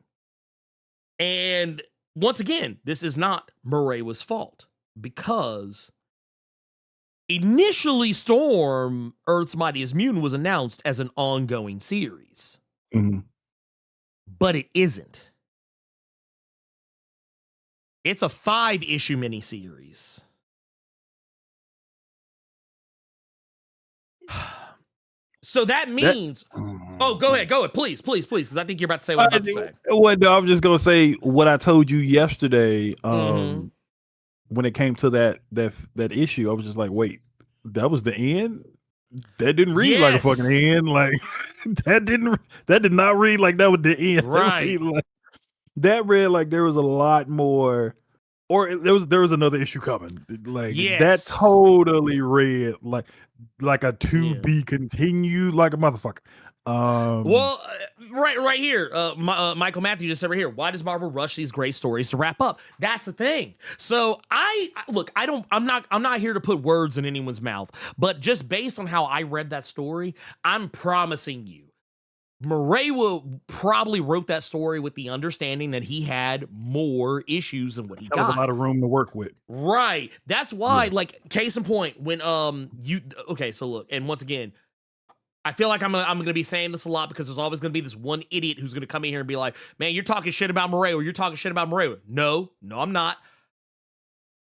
And once again, this is not Mureiwa's fault, because initially Storm, Earth's Mightiest Mutant, was announced as an ongoing series. Mhm. But it isn't. It's a 5-issue miniseries. So that means... Oh, go ahead, please, because I think you're about to say what I'm about to say. No, I'm just going to say what I told you yesterday when it came to that issue. I was just like, wait, that was the end? That didn't read like a fucking end. Like, that did not read like that was the end. Right. That read like there was a lot more, or there was another issue coming. Like that totally read like a to be continued, like a motherfucker. Well, right here, Michael Matthew just said right here, why does Marvel rush these great stories to wrap up? That's the thing. So I'm not here to put words in anyone's mouth, but just based on how I read that story, I'm promising you, Mureiwa probably wrote that story with the understanding that he had more issues than what he got. A lot of room to work with. Right. That's why, like, case in point, when okay, so look, and once again, I feel like I'm gonna be saying this a lot because there's always gonna be this one idiot who's gonna come in here and be like, man, you're talking shit about Mureiwa. You're talking shit about Mureiwa. No, I'm not.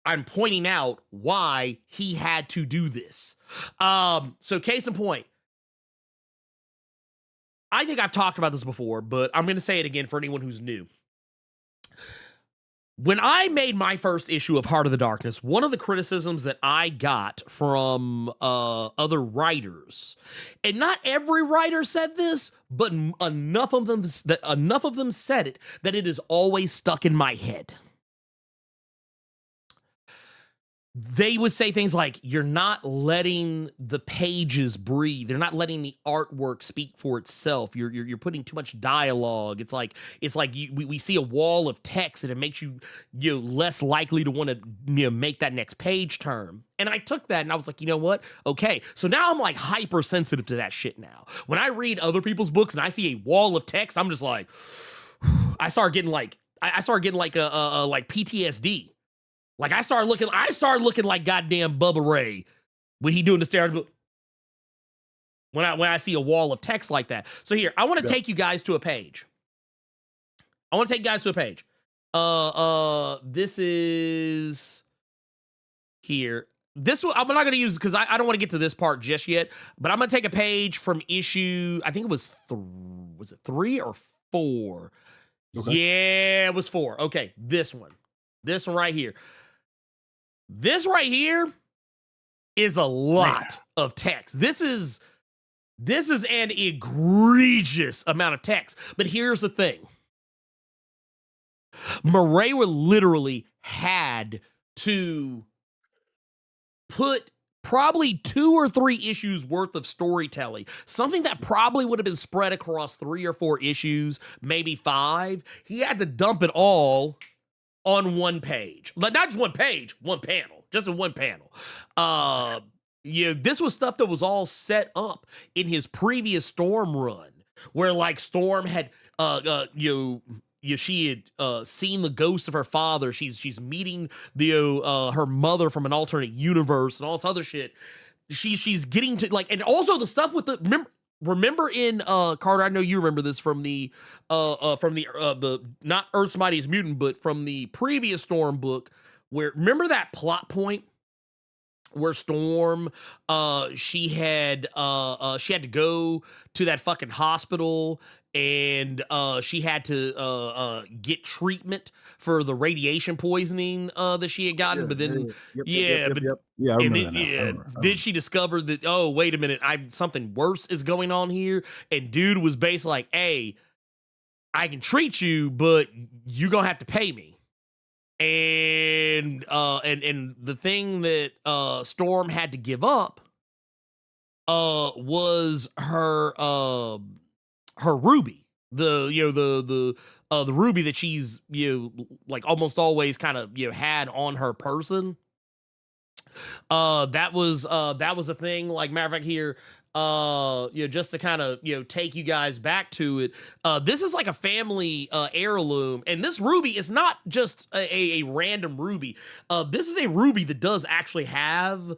I'm pointing out why he had to do this. So case in point, I think I've talked about this before, but I'm going to say it again for anyone who's new. When I made my first issue of Heart of the Darkness, one of the criticisms that I got from other writers, and not every writer said this, but enough of them said it, that it is always stuck in my head. They would say things like, you're not letting the pages breathe. They're not letting the artwork speak for itself. You're putting too much dialogue. It's like we see a wall of text and it makes you less likely to want to make that next page turn. And I took that and I was like, you know what? Okay. So now I'm like hypersensitive to that shit now. When I read other people's books and I see a wall of text, I'm just like, I start getting like PTSD. Like I started looking like goddamn Bubba Ray when he doing the stereotype. When I see a wall of text like that. So here, I want to take you guys to a page. This is here. This one I'm not going to use because I don't want to get to this part just yet. But I'm going to take a page from issue. I think it was it 3 or 4? Okay. Yeah, it was 4. Okay, this one right here. This right here is a lot of text. This is an egregious amount of text. But here's the thing. Mureiwa literally had to put probably 2 or 3 issues worth of storytelling. Something that probably would have been spread across 3 or 4 issues, maybe 5. He had to dump it all on one page. But not just one page, one panel. Just in one panel. This was stuff that was all set up in his previous Storm run, where like Storm had she had seen the ghost of her father. She's meeting her mother from an alternate universe and all this other shit. She's getting to like, and also the stuff with the remember in Carter, I know you remember this from the not Earth's Mightiest Mutant, but from the previous Storm book, where remember that plot point where Storm she had to go to that fucking hospital and she had to get treatment for the radiation poisoning that she had gotten, but then did she discover that, oh, wait a minute, something worse is going on here? And dude was basically like, hey, I can treat you, but you gonna have to pay me. And the thing that Storm had to give up was her ruby, the the ruby that she's like almost always kind of had on her person. That was a thing. Like, matter of fact, here, just to kind of take you guys back to it. This is like a family heirloom, and this ruby is not just a random ruby. This is a ruby that does actually have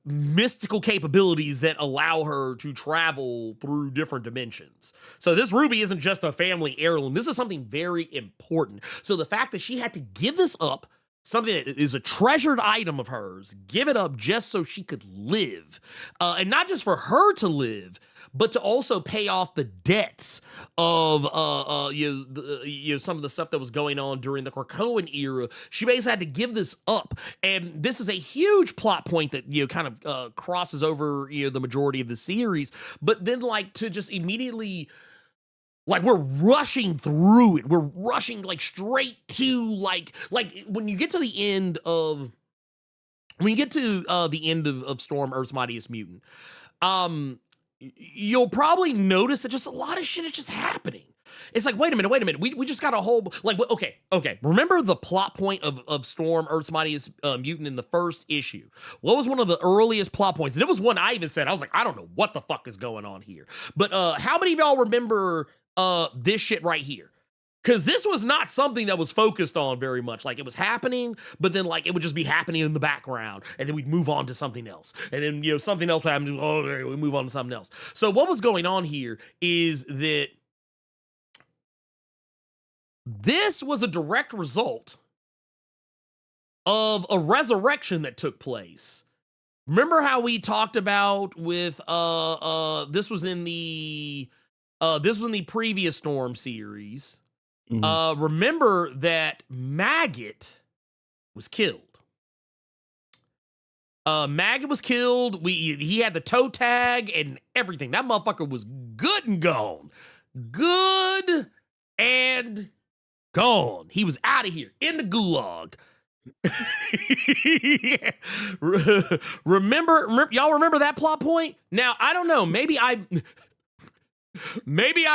mystical capabilities that allow her to travel through different dimensions. So this ruby isn't just a family heirloom. This is something very important. So the fact that she had to give this up, something that is a treasured item of hers, give it up just so she could live. And not just for her to live, but to also pay off the debts of some of the stuff that was going on during the Krakoan era. She basically had to give this up. And this is a huge plot point that kind of crosses over the majority of the series. But then, like, to just immediately, like, we're rushing through it. We're rushing like straight to like when you get to the end of Storm, Earth's Mightiest Mutant, you'll probably notice that just a lot of shit is just happening. It's like, wait a minute. We just got a whole, like, okay. Remember the plot point of Storm, Earth's Mightiest Mutant in the first issue? What was one of the earliest plot points? And it was one I even said, I was like, I don't know what the fuck is going on here. But how many of y'all remember this shit right here? Because this was not something that was focused on very much. Like, it was happening, but then, like, it would just be happening in the background, and then we'd move on to something else. And then, something else would happen. Oh, okay, we move on to something else. So what was going on here is that this was a direct result of a resurrection that took place. Remember how we talked about with this was in the previous Storm series. Remember that Maggot was killed. Maggot was killed. He had the toe tag and everything. That motherfucker was good and gone. Good and gone. He was out of here in the gulag. Remember, y'all remember that plot point? Now, I don't know. Maybe I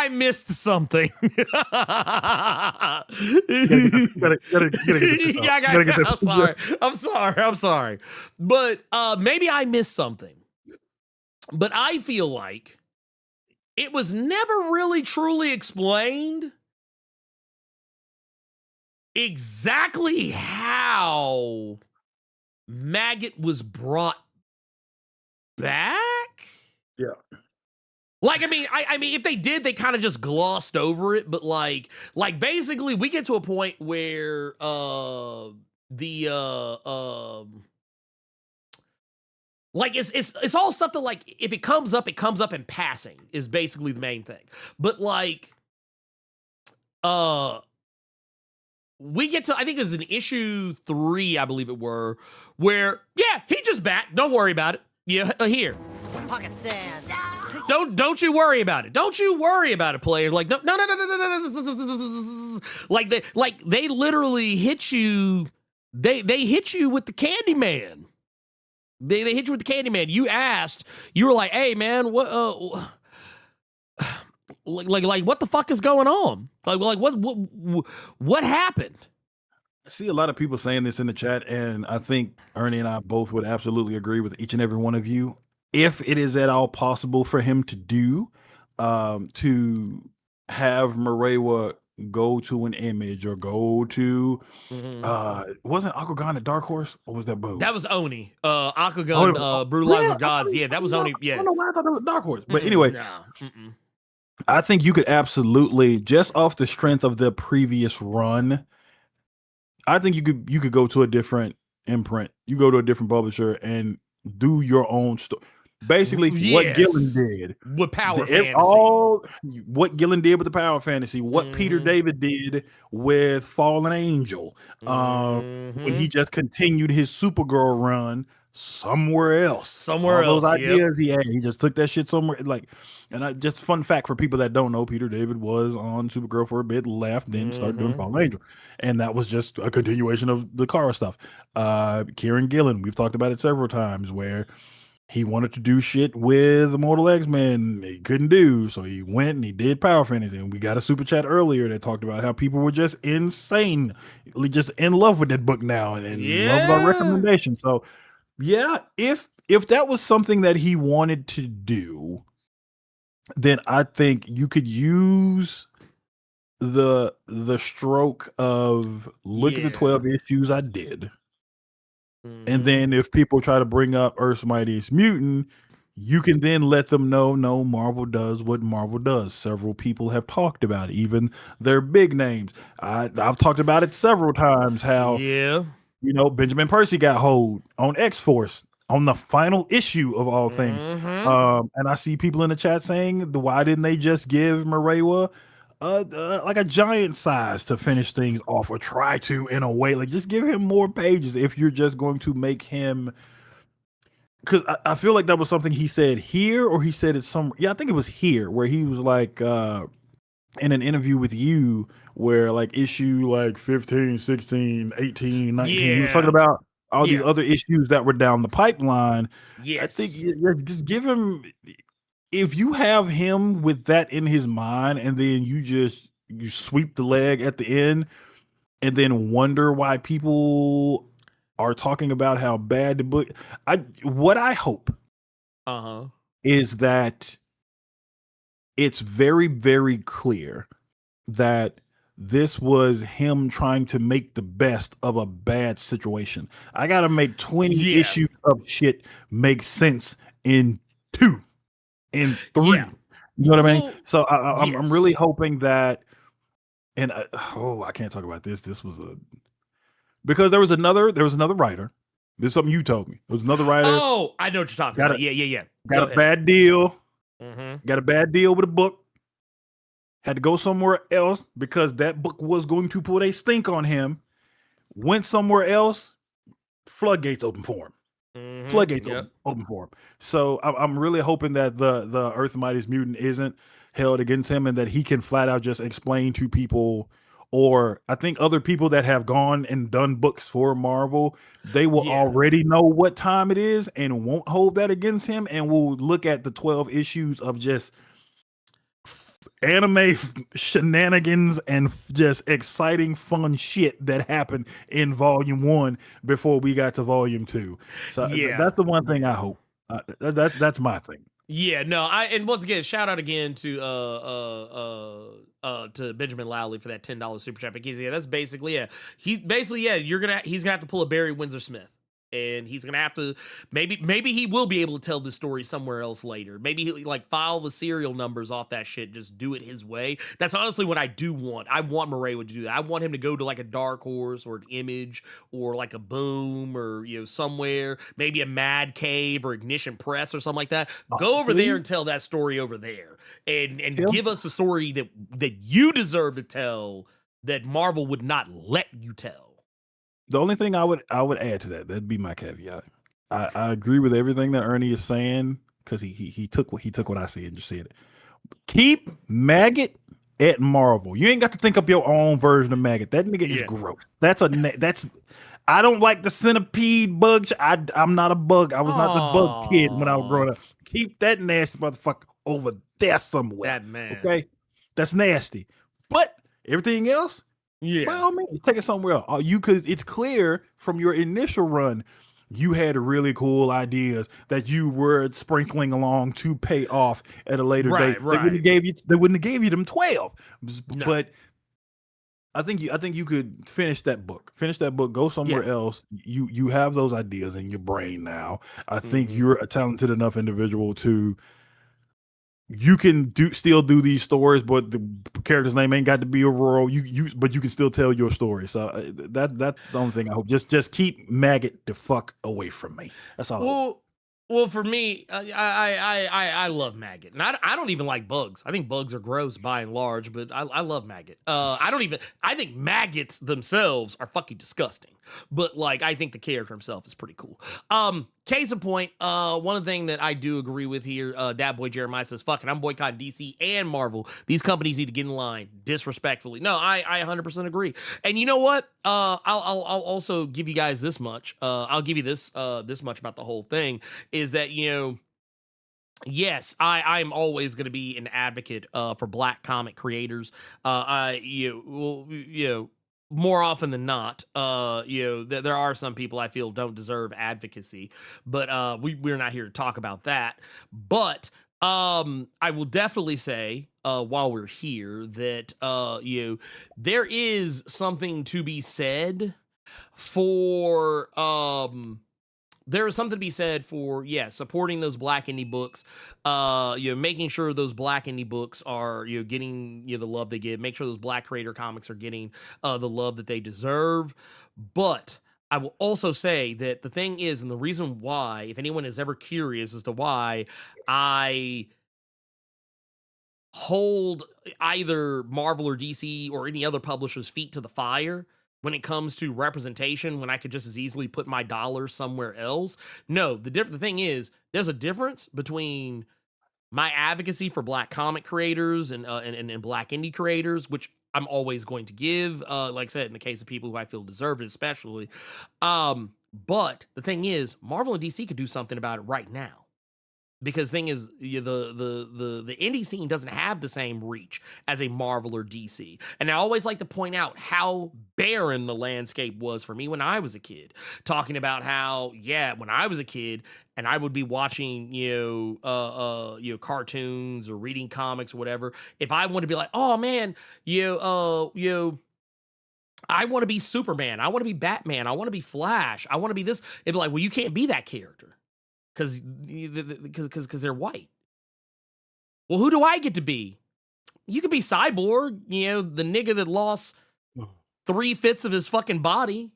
missed something. I'm sorry. But maybe I missed something. But I feel like it was never really truly explained exactly how Maggot was brought back. Yeah. Like, I mean, if they did, they kind of just glossed over it. But like basically, we get to a point where like it's all stuff that, like, if it comes up in passing is basically the main thing. But like, we get to, I think it was in issue 3, I believe it were, where he just back. Don't worry about it. Yeah, here. Pocket sand. Don't you worry about it. Don't you worry about it, player. Like, no. Like they literally hit you. They hit you with the Candyman. They hit you with the Candyman. You asked. You were like, hey man, what like what the fuck is going on? Like what happened? I see a lot of people saying this in the chat, and I think Ernie and I both would absolutely agree with each and every one of you. If it is at all possible for him to do, to have Marewa go to an image or go to, wasn't Akugan a Dark Horse, or was that Boom? That was Oni. Akugan, Brutalizer Gods. Yeah, that was Oni. Yeah. I don't know why I thought that was Dark Horse. But anyway, I think you could absolutely, just off the strength of the previous run, I think you could go to a different imprint. You go to a different publisher and do your own story. Basically, what Gillen did with Power Fantasy, what Gillen did with the Power Fantasy, what Peter David did with Fallen Angel, when he just continued his Supergirl run somewhere else. Those ideas he had, he just took that shit somewhere. Like, and just fun fact for people that don't know, Peter David was on Supergirl for a bit, left, then started doing Fallen Angel, and that was just a continuation of the Kara stuff. Kieran Gillen, we've talked about it several times, where he wanted to do shit with Immortal X-Men. He couldn't do, so he went and he did Power Fantasy. And we got a super chat earlier that talked about how people were just insane, just in love with that book now and loved our recommendation. So yeah, if that was something that he wanted to do, then I think you could use the stroke of look at the 12 issues I did. And then if people try to bring up Earth's Mightiest Mutant, you can then let them know, no, Marvel does what Marvel does. Several people have talked about it, even their big names. I've talked about it several times, how, Benjamin Percy got hold on X-Force on the final issue of all things. And I see people in the chat saying, why didn't they just give Murewa like a giant size to finish things off, or try to, in a way, like just give him more pages if you're just going to make him, because I feel like that was something he said here, or he said it I think it was here, where he was like in an interview with you, where like issue like 15, 16, 18, 19, he was talking about all these other issues that were down the pipeline. I think just give him, if you have him with that in his mind, and then you sweep the leg at the end, and then wonder why people are talking about how bad the book. What I hope is that it's very, very clear that this was him trying to make the best of a bad situation. I gotta make 20 issues of shit make sense in 2. In 3, you know what I mean? So I'm really hoping that, and I can't talk about this. This was because there was another writer. This is something you told me. There was another writer. Oh, I know what you're talking about. Yeah. Got a bad deal. Got a bad deal with a book. Had to go somewhere else because that book was going to put a stink on him. Went somewhere else. Floodgates open for him. Floodgates open for him. So I'm really hoping that the Earth's Mightiest Mutant isn't held against him, and that he can flat out just explain to people, or I think other people that have gone and done books for Marvel, they will already know what time it is and won't hold that against him, and will look at the 12 issues of just anime shenanigans and just exciting fun shit that happened in volume 1 before we got to volume 2. So that's the one thing I hope. That's my thing. And once again, shout out again to Benjamin Lowley for that $10 super chat, because that's basically he's gonna have to pull a Barry Windsor Smith. And he's gonna have to maybe he will be able to tell this story somewhere else later. Maybe he like file the serial numbers off that shit, just do it his way. That's honestly what I do want. I want Murewa to do that. I want him to go to like a Dark Horse or an Image or like a Boom, or somewhere, maybe a Mad Cave or Ignition Press or something like that. Go over there and tell that story over there, and give us a story that you deserve to tell, that Marvel would not let you tell. The only thing I would add to that'd be my caveat. I agree with everything that Ernie is saying, because he took what I said and just said it. Keep Maggot at Marvel. You ain't got to think up your own version of Maggot. That nigga is gross. That's I don't like the centipede bugs. I'm not a bug. I was not the bug kid when I was growing up. Keep that nasty motherfucker over there somewhere. That man. Okay, that's nasty. But everything else, by all means, take it somewhere else. It's clear from your initial run, you had really cool ideas that you were sprinkling along to pay off at a later date. Right. They wouldn't have gave you them 12. No. But I think you could finish that book. Go somewhere else. You have those ideas in your brain now. I think you're a talented enough individual to. You can still do these stories, but the character's name ain't got to be Aurora. But you can still tell your story. So that's the only thing I hope. Just keep Maggot the fuck away from me. That's all. Well, for me, I love Maggot, and I don't even like bugs. I think bugs are gross by and large, but I love Maggot. I think maggots themselves are fucking disgusting, but like I think the character himself is pretty cool. case in point, one thing that I do agree with here, that boy Jeremiah says, fuck it, I'm boycotting DC and Marvel. These companies need to get in line disrespectfully. No, I 100% agree. And you know what? I'll also give you guys this much. I'll give you this much about the whole thing is that, yes, I'm always going to be an advocate for Black comic creators. More often than not, there are some people I feel don't deserve advocacy, but we're not here to talk about that. But I will definitely say, while we're here, that there is something to be said for supporting those Black indie books, making sure those Black indie books are, getting, the love they get, make sure those Black creator comics are getting, the love that they deserve. But I will also say that the thing is, and the reason why, if anyone is ever curious as to why I hold either Marvel or DC or any other publisher's feet to the fire when it comes to representation, when I could just as easily put my dollar somewhere else. No, the thing is, there's a difference between my advocacy for Black comic creators and Black indie creators, which I'm always going to give, like I said, in the case of people who I feel deserve it, especially. But the thing is, Marvel and DC could do something about it right now. Because the thing is, the indie scene doesn't have the same reach as a Marvel or DC. And I always like to point out how barren the landscape was for me when I was a kid. Talking about how, when I was a kid and I would be watching, cartoons or reading comics or whatever, if I want to be like, oh man, I want to be Superman, I want to be Batman, I want to be Flash, I want to be this, it'd be like, well, you can't be that character. Because they're white. Well, who do I get to be? You could be Cyborg, the nigga that lost 3/5 of his fucking body.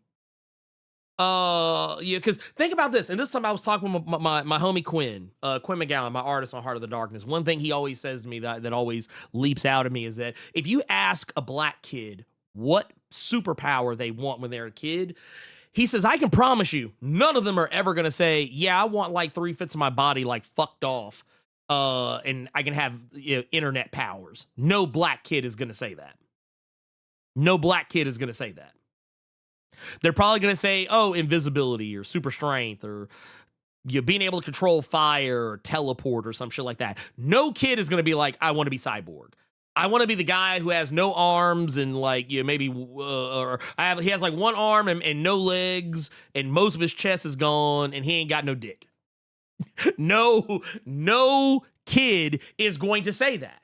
Because think about this, and this time I was talking with my homie Quinn McGowan, my artist on Heart of the Darkness. One thing he always says to me that always leaps out at me is that if you ask a Black kid what superpower they want when they're a kid, he says, I can promise you, none of them are ever going to say, yeah, I want like 3/5 of my body like fucked off, and I can have internet powers. No Black kid is going to say that. No Black kid is going to say that. They're probably going to say, oh, invisibility or super strength or being able to control fire or teleport or some shit like that. No kid is going to be like, I want to be Cyborg. I want to be the guy who has no arms and maybe he has like one arm and no legs and most of his chest is gone and he ain't got no dick. No kid is going to say that.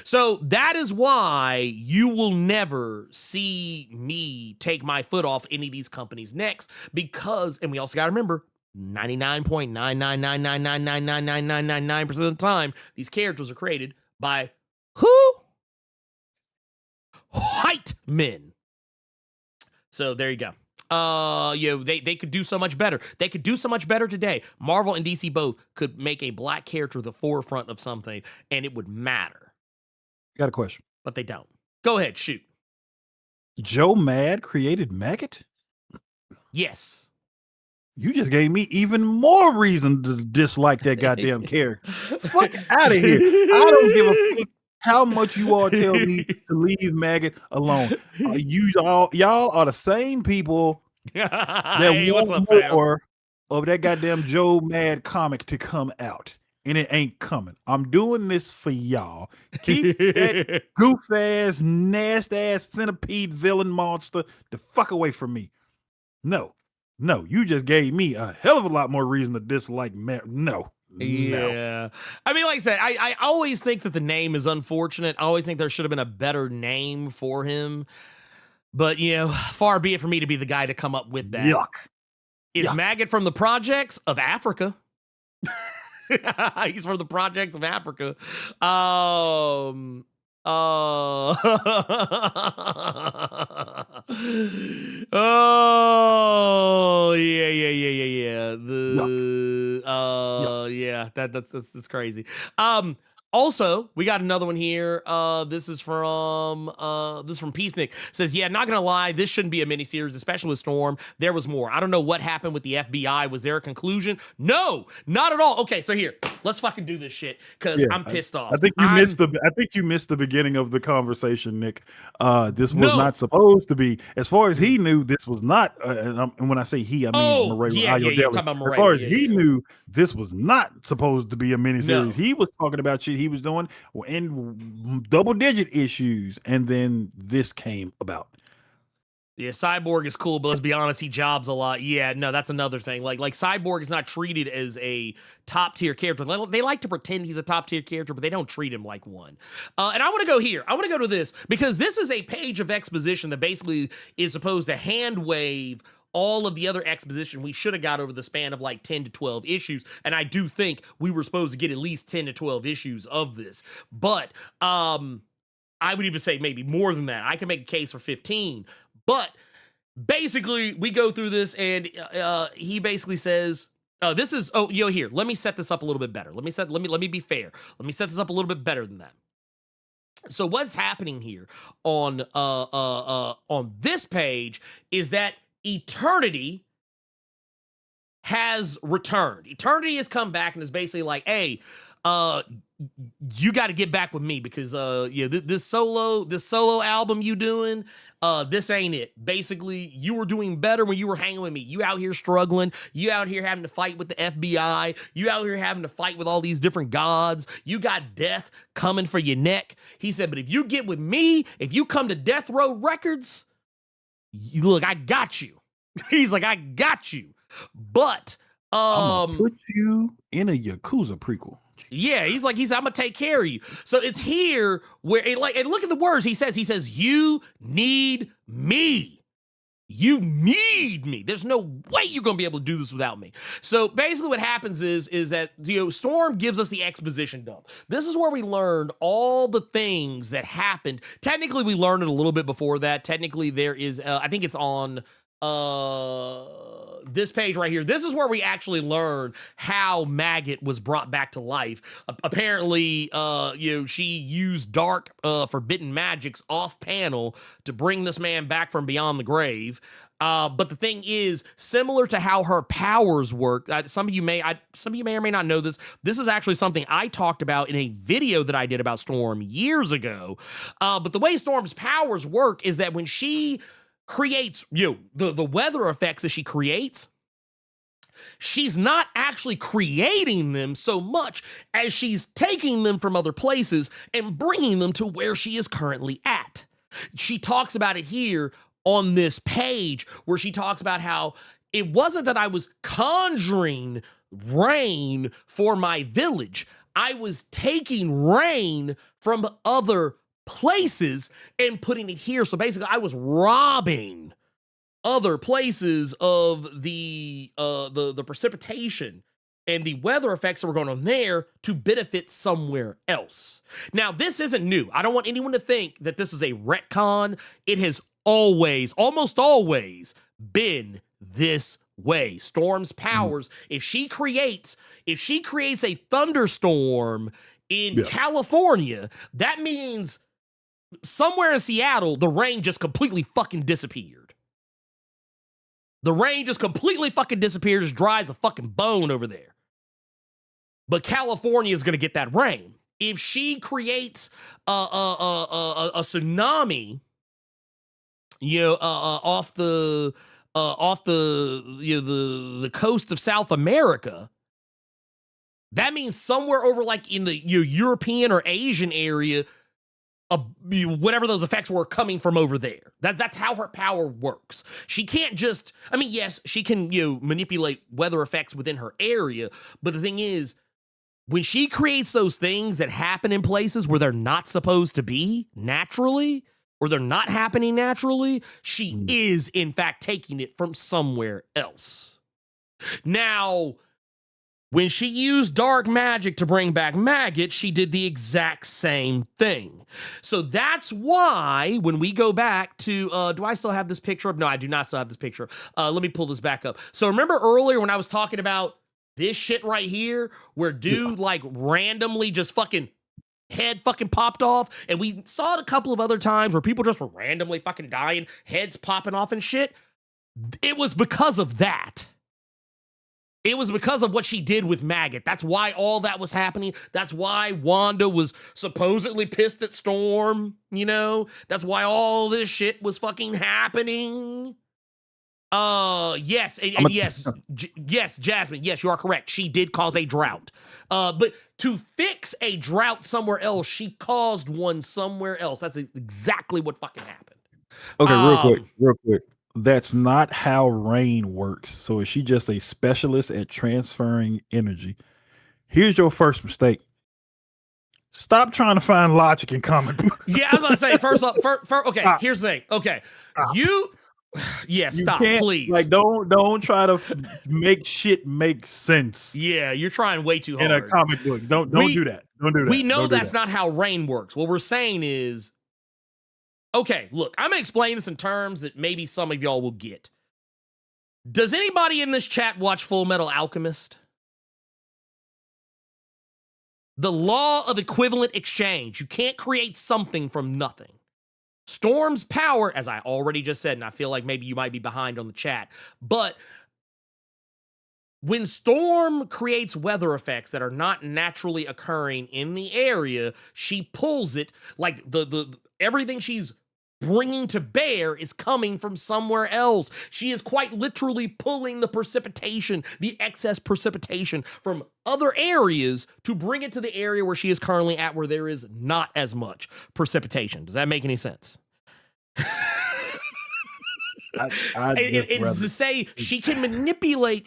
So that is why you will never see me take my foot off any of these companies' necks because, and we also got to remember, 99.999999999% of the time, these characters are created by who? White men. So there you go. They could do so much better. They could do so much better today. Marvel and DC both could make a Black character the forefront of something, and it would matter. Got a question, but they don't. Go ahead, shoot. Joe Mad created Maggot? Yes. You just gave me even more reason to dislike that goddamn character. Fuck out of here. I don't give a fuck how much you all tell me to leave Maggot alone. Y'all are the same people that want more of that goddamn Joe Mad comic to come out. And it ain't coming. I'm doing this for y'all. Keep that goof ass, nasty ass centipede villain monster the fuck away from me. No, you just gave me a hell of a lot more reason to dislike No. I mean, like I said, I always think that the name is unfortunate. I always think there should have been a better name for him. But, far be it for me to be the guy to come up with that. Yuck. Is Maggot from the projects of Africa? He's from the projects of Africa. Oh, yeah. That's crazy. Also, we got another one here. This is from Peacenik. Says, yeah, not gonna lie, this shouldn't be a miniseries, especially with Storm. There was more. I don't know what happened with the FBI. Was there a conclusion? No, not at all. Okay, so here, let's fucking do this shit because I'm pissed off. I think you missed the beginning of the conversation, Nick. This was not supposed to be. As far as he knew, this was not. And when I say he, I mean Murray. You're talking about Murray. As far as he knew, this was not supposed to be a miniseries. No. He was talking about shit he was doing in double-digit issues, and then this came about. Yeah, Cyborg is cool, but let's be honest, he jobs a lot. Yeah, no, that's another thing. Like Cyborg is not treated as a top-tier character. They like to pretend he's a top-tier character, but they don't treat him like one. And I want to go here. I want to go to this, because this is a page of exposition that basically is supposed to hand-wave all of the other exposition we should have got over the span of like 10 to 12 issues. And I do think we were supposed to get at least 10 to 12 issues of this. But I would even say maybe more than that. I can make a case for 15. But basically, we go through this, and he basically says, this is, here, let me set this up a little bit better. Let me be fair. Let me set this up a little bit better than that. So what's happening here on this page is that Eternity has returned. Eternity has come back and is basically like, hey, you got to get back with me, because this solo album you doing, this ain't it. Basically, you were doing better when you were hanging with me. You out here struggling. You out here having to fight with the FBI. You out here having to fight with all these different gods. You got death coming for your neck. He said, but if you get with me, if you come to Death Row Records, look, I got you. He's like, I got you. But I'm gonna put you in a Yakuza prequel. Yeah, he's like, I'm gonna take care of you. So it's here where and look at the words he says. He says, you need me. You need me. There's no way you're gonna be able to do this without me. So basically what happens is that Storm gives us the exposition dump. This is where we learned all the things that happened. Technically, we learned it a little bit before that. Technically, there is I think it's on this page right here. This is where we actually learn how Maggot was brought back to life. Apparently, she used dark, forbidden magics off panel to bring this man back from beyond the grave. But the thing is, similar to how her powers work, some of you may or may not know this. This is actually something I talked about in a video that I did about Storm years ago. But the way Storm's powers work is that when she creates the weather effects that she creates, she's not actually creating them so much as she's taking them from other places and bringing them to where she is currently at. She talks about it here on this page, where she talks about how it wasn't that I was conjuring rain for my village. I was taking rain from other places and putting it here. So basically, I was robbing other places of the precipitation and the weather effects that were going on there to benefit somewhere else. Now, this isn't new. I don't want anyone to think that this is a retcon. It has almost always been this way. Storm's powers, if she creates a thunderstorm in California, that means somewhere in Seattle, the rain just completely fucking disappeared. The rain just completely fucking disappeared, just dries a fucking bone over there. But California is going to get that rain. If she creates a tsunami, off the coast of South America, that means somewhere over like in the European or Asian area, whatever those effects were coming from over there. That's how her power works. She can't just, yes, she can manipulate weather effects within her area, but the thing is, when she creates those things that happen in places where they're not supposed to be naturally, or they're not happening naturally, she is in fact taking it from somewhere else. Now, when she used dark magic to bring back Maggot, she did the exact same thing. So that's why when we go back to, do I still have this picture up? No, I do not still have this picture up. Let me pull this back up. So remember earlier when I was talking about this shit right here, where dude like randomly just fucking head fucking popped off, and we saw it a couple of other times where people just were randomly fucking dying, heads popping off and shit. It was because of that. It was because of what she did with Maggot. That's why all that was happening. That's why Wanda was supposedly pissed at Storm, you know? That's why all this shit was fucking happening. Yes, and yes, yes, Jasmine, yes, you are correct. She did cause a drought. But to fix a drought somewhere else, she caused one somewhere else. That's exactly what fucking happened. Okay, real quick. That's not how rain works. So is she just a specialist at transferring energy? Here's your first mistake. Stop trying to find logic in comic books. Yeah, I was about to say, first off, okay, here's the thing. Okay, stop, please. Like, don't try to make shit make sense. Yeah, you're trying way too hard. In a comic book. Don't do that. Don't do that. We know that's not how rain works. What we're saying is, okay, look, I'm going to explain this in terms that maybe some of y'all will get. Does anybody in this chat watch Full Metal Alchemist? The law of equivalent exchange. You can't create something from nothing. Storm's power, as I already just said, and I feel like maybe you might be behind on the chat, but when Storm creates weather effects that are not naturally occurring in the area, she pulls it, like the everything she's bringing to bear is coming from somewhere else. She is quite literally pulling the precipitation, the excess precipitation from other areas to bring it to the area where she is currently at, where there is not as much precipitation. Does that make any sense? It's to say she can manipulate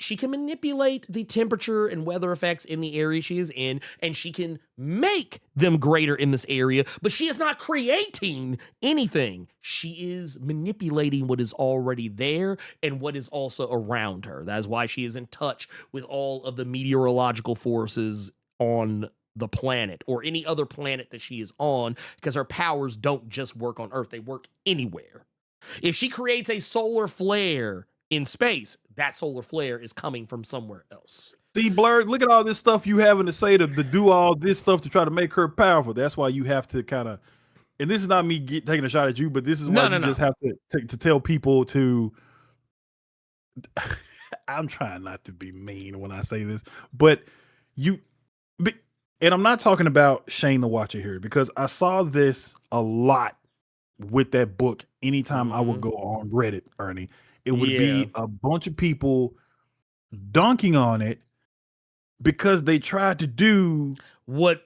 the temperature and weather effects in the area she is in, and she can make them greater in this area, but she is not creating anything. She is manipulating what is already there and what is also around her. That is why she is in touch with all of the meteorological forces on the planet or any other planet that she is on, because her powers don't just work on Earth, they work anywhere. If she creates a solar flare in space, that solar flare is coming from somewhere else. See, Blerd, look at all this stuff you having to say to do all this stuff to try to make her powerful. That's why you have to kind of, and this is not me taking a shot at you, but this is why just have to tell people to, I'm trying not to be mean when I say this, but and I'm not talking about Shane the Watcher here, because I saw this a lot with that book. Anytime I would go on Reddit, Ernie, it would be a bunch of people dunking on it because they tried to do that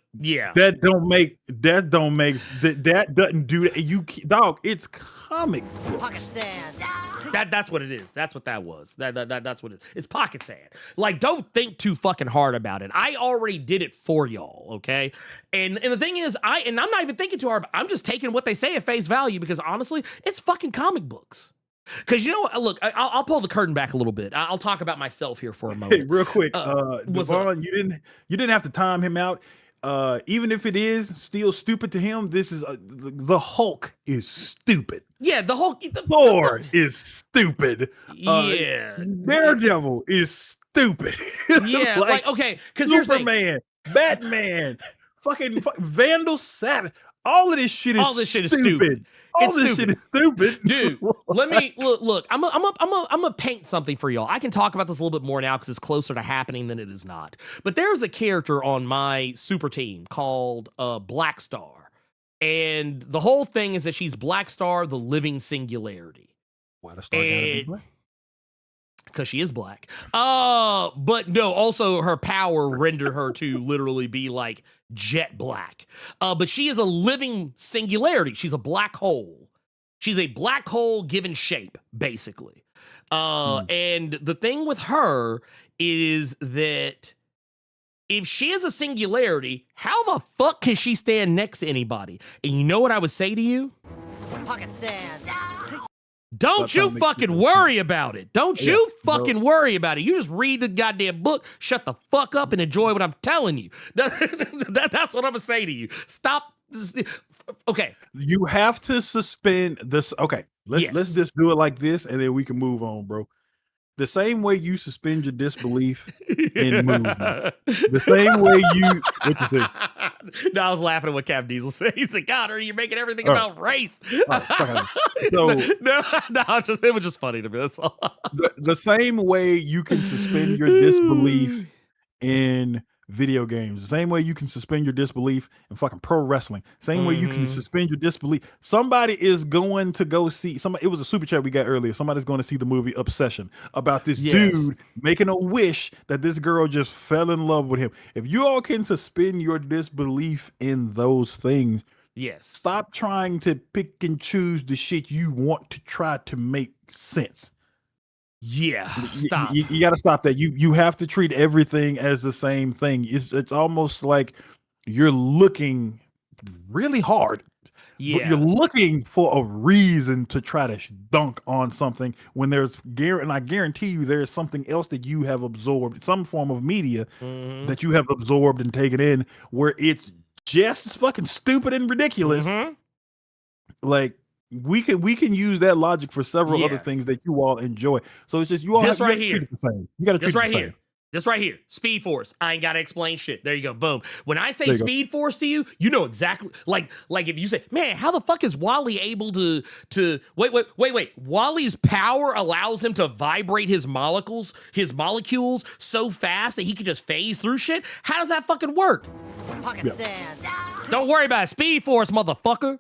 doesn't do that. You dog, it's comic books. Pocket sand. That's what it is. That's what that was. That's what it is. It's pocket sand. Like, don't think too fucking hard about it. I already did it for y'all, okay? And the thing is, I'm not even thinking too hard. I'm just taking what they say at face value, because honestly, it's fucking comic books. Because, you know what, look, I'll pull the curtain back a little bit. I'll talk about myself here for a moment. Hey, real quick, Devon, you didn't have to time him out. Even if it is still stupid to him, this is the Hulk is stupid. Yeah, the Hulk. Thor is stupid. Yeah, Daredevil is stupid. Yeah, like okay, because Superman, Batman, fucking Vandal Savage. All of this shit is stupid. All this shit is stupid, dude. Let me look. I'm gonna paint something for y'all. I can talk about this a little bit more now because it's closer to happening than it is not. But there's a character on my super team called Black Star, and the whole thing is that she's Black Star, the living singularity. Why the star gotta be black? Because she is black. But no, also her power rendered her to literally be like jet black. But she is a living singularity. She's a black hole. She's a black hole given shape, basically. And the thing with her is that if she is a singularity, how the fuck can she stand next to anybody? And you know what I would say to you? Pocket sand. Don't you fucking worry about it. Don't you fucking worry about it. You just read the goddamn book, shut the fuck up, and enjoy what I'm telling you. That's what I'm gonna say to you. Stop. Okay. You have to suspend this. Okay. Let's just do it like this, and then we can move on, bro. the same way you suspend your disbelief in movies, the same way you. What you think? No, I was laughing at what Cap Diesel said. He said, "God, you're making everything about race." So no, it was just funny to me. That's all. The same way you can suspend your disbelief in video games, the same way you can suspend your disbelief in fucking pro wrestling, same way you can suspend your disbelief. Somebody is going to go see somebody. It was a super chat we got earlier. Somebody's going to see the movie Obsession about this dude making a wish that this girl just fell in love with him. If you all can suspend your disbelief in those things, stop trying to pick and choose the shit you want to try to make sense. Stop. You got to stop that. You have to treat everything as the same thing. It's almost like you're looking really hard. You're looking for a reason to try to dunk on something when there's and I guarantee you there is something else that you have absorbed, some form of media that you have absorbed and taken in where it's just as fucking stupid and ridiculous. Like we can use that logic for several other things that you all enjoy. So it's just you all this have, right you here. Treat it the same. You got to treat This it right the here. same. This right here. Speed Force. I ain't got to explain shit. There you go. Boom. When I say Speed Force to you, you know exactly. Like if you say, man, how the fuck is Wally able to wait. Wally's power allows him to vibrate his molecules so fast that he can just phase through shit. How does that fucking work? Pocket sand. Don't worry about it. Speed Force, motherfucker.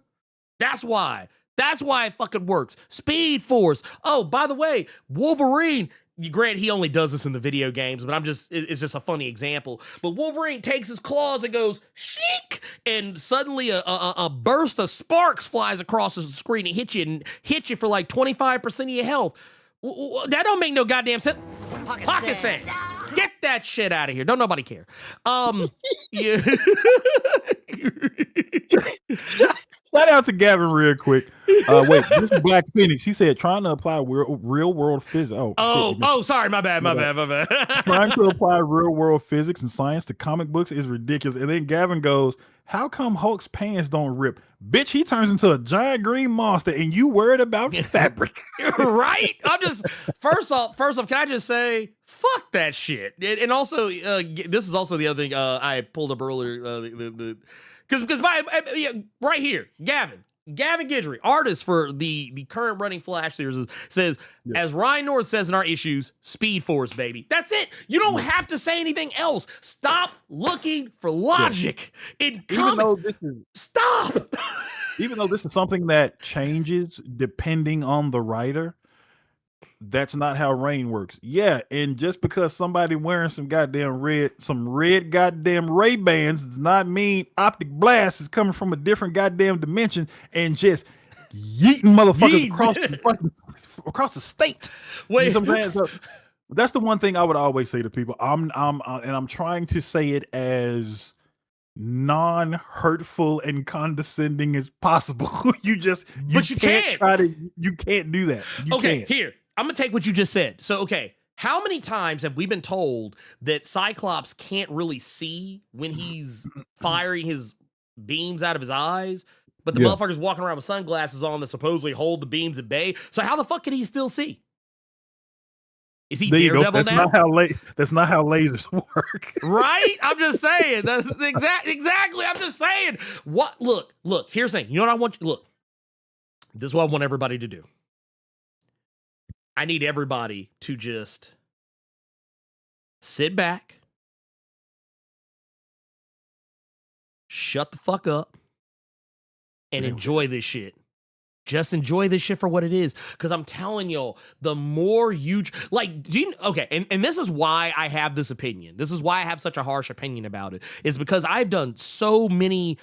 That's why. That's why it fucking works. Speed Force. Oh, by the way, Wolverine. Grant, he only does this in the video games, but it's just a funny example. But Wolverine takes his claws and goes, sheek, and suddenly a burst of sparks flies across the screen and hits you for like 25% of your health. That don't make no goddamn sense. Pocket sand. Get that shit out of here. Don't nobody care. Yeah. Shout out to Gavin real quick. Wait, this is Black Phoenix. He said trying to apply real world physics. Sorry, my bad. Trying to apply real world physics and science to comic books is ridiculous. And then Gavin goes, how come Hulk's pants don't rip? Bitch, he turns into a giant green monster and you worried about fabric. Right? I'm just first off, can I just say fuck that shit? And also this is also the other thing I pulled up earlier because right here, Gavin Guidry, artist for the current running Flash series, says, as Ryan North says in our issues, Speed Force, baby. That's it. You don't have to say anything else. Stop looking for logic in comics. Stop. Even though this is something that changes depending on the writer, that's not how Rain works. Yeah, and just because somebody wearing some red goddamn Ray-Bans does not mean Optic Blast is coming from a different goddamn dimension and just yeeting motherfuckers across the state. Wait, you know what I'm saying? So that's the one thing I would always say to people. I'm trying to say it as non-hurtful and condescending as possible. you can't do that. You can't. Here. I'm going to take what you just said. So, okay, how many times have we been told that Cyclops can't really see when he's firing his beams out of his eyes, but the motherfucker's walking around with sunglasses on that supposedly hold the beams at bay? So how the fuck can he still see? Is he Daredevil now? That's not how lasers work. Right? I'm just saying. That's exactly. I'm just saying. What? Look, here's the thing. You know what I want you, look, this is what I want everybody to do. I need everybody to just sit back, shut the fuck up, and enjoy this shit. Just enjoy this shit for what it is. Because I'm telling y'all, the more you and this is why I have this opinion. This is why I have such a harsh opinion about it. Is because I've done so many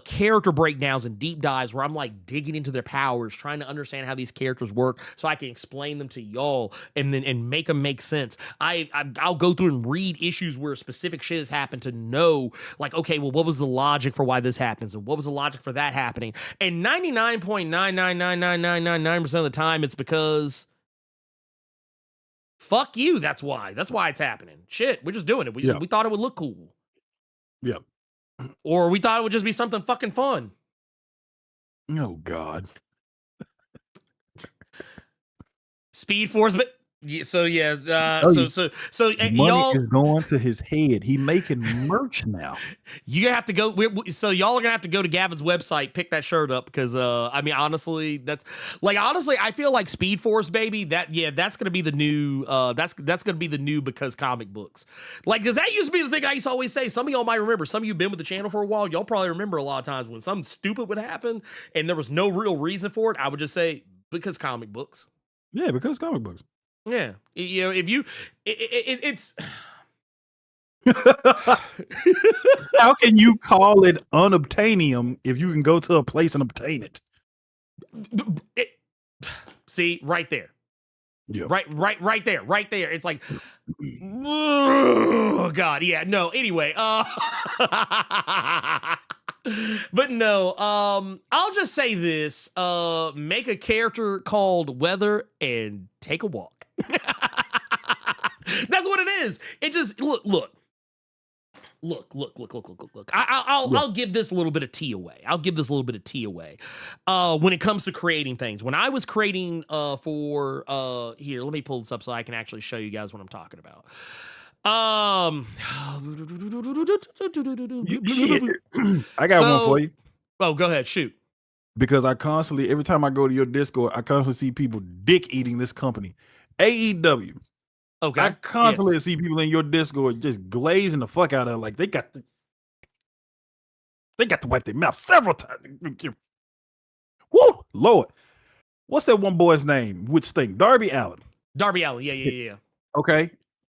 character breakdowns and deep dives where I'm like digging into their powers, trying to understand how these characters work so I can explain them to y'all and make them make sense. I'll go through and read issues where specific shit has happened to know, like, okay, well, what was the logic for why this happens? And what was the logic for that happening? And 99.9999999% of the time, it's because fuck you. That's why it's happening. Shit, we're just doing it. We thought it would look cool. Yeah. Or we thought it would just be something fucking fun. Oh, God. Speed Force, but Yeah, so yeah, Oh, so money y'all, is going to his head. He making merch now. you have to go. So y'all are gonna have to go to Gavin's website, pick that shirt up because I mean, honestly, that's like honestly, I feel like Speed Force, baby. That's gonna be the new. That's gonna be the new because comic books. Like, because that used to be the thing I used to always say. Some of y'all might remember. Some of you've been with the channel for a while. Y'all probably remember a lot of times when something stupid would happen and there was no real reason for it. I would just say because comic books. Yeah, because comic books. Yeah, you know, if you, it's. How can you call it unobtainium if you can go to a place and obtain it? See, right there. Yeah. Right there. It's like, oh God, yeah, no. Anyway, but no, I'll just say this: make a character called Weather and take a walk. That's what it is. It just look. I'll give this a little bit of tea away. When it comes to creating things. When I was creating for here, let me pull this up so I can actually show you guys what I'm talking about. Shit. I got one for you. Oh, go ahead, shoot. Because I constantly, every time I go to your Discord, I constantly see people dick eating this company. AEW. Okay. I constantly see people in your Discord just glazing the fuck out of it. Like they got to wipe their mouth several times. Woo, Lord. What's that one boy's name? Which thing? Darby Allin. Yeah. Okay.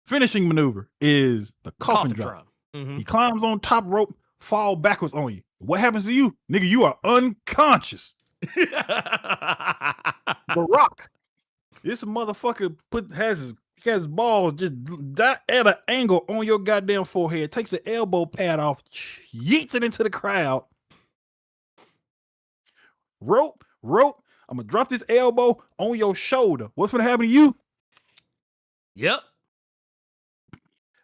Finishing maneuver is the coffin drop. Mm-hmm. He climbs on top rope, fall backwards on you. What happens to you? Nigga, you are unconscious. The Rock. This motherfucker has his balls just at an angle on your goddamn forehead, takes the elbow pad off, yeets it into the crowd. Rope. I'm gonna drop this elbow on your shoulder. What's gonna happen to you? Yep.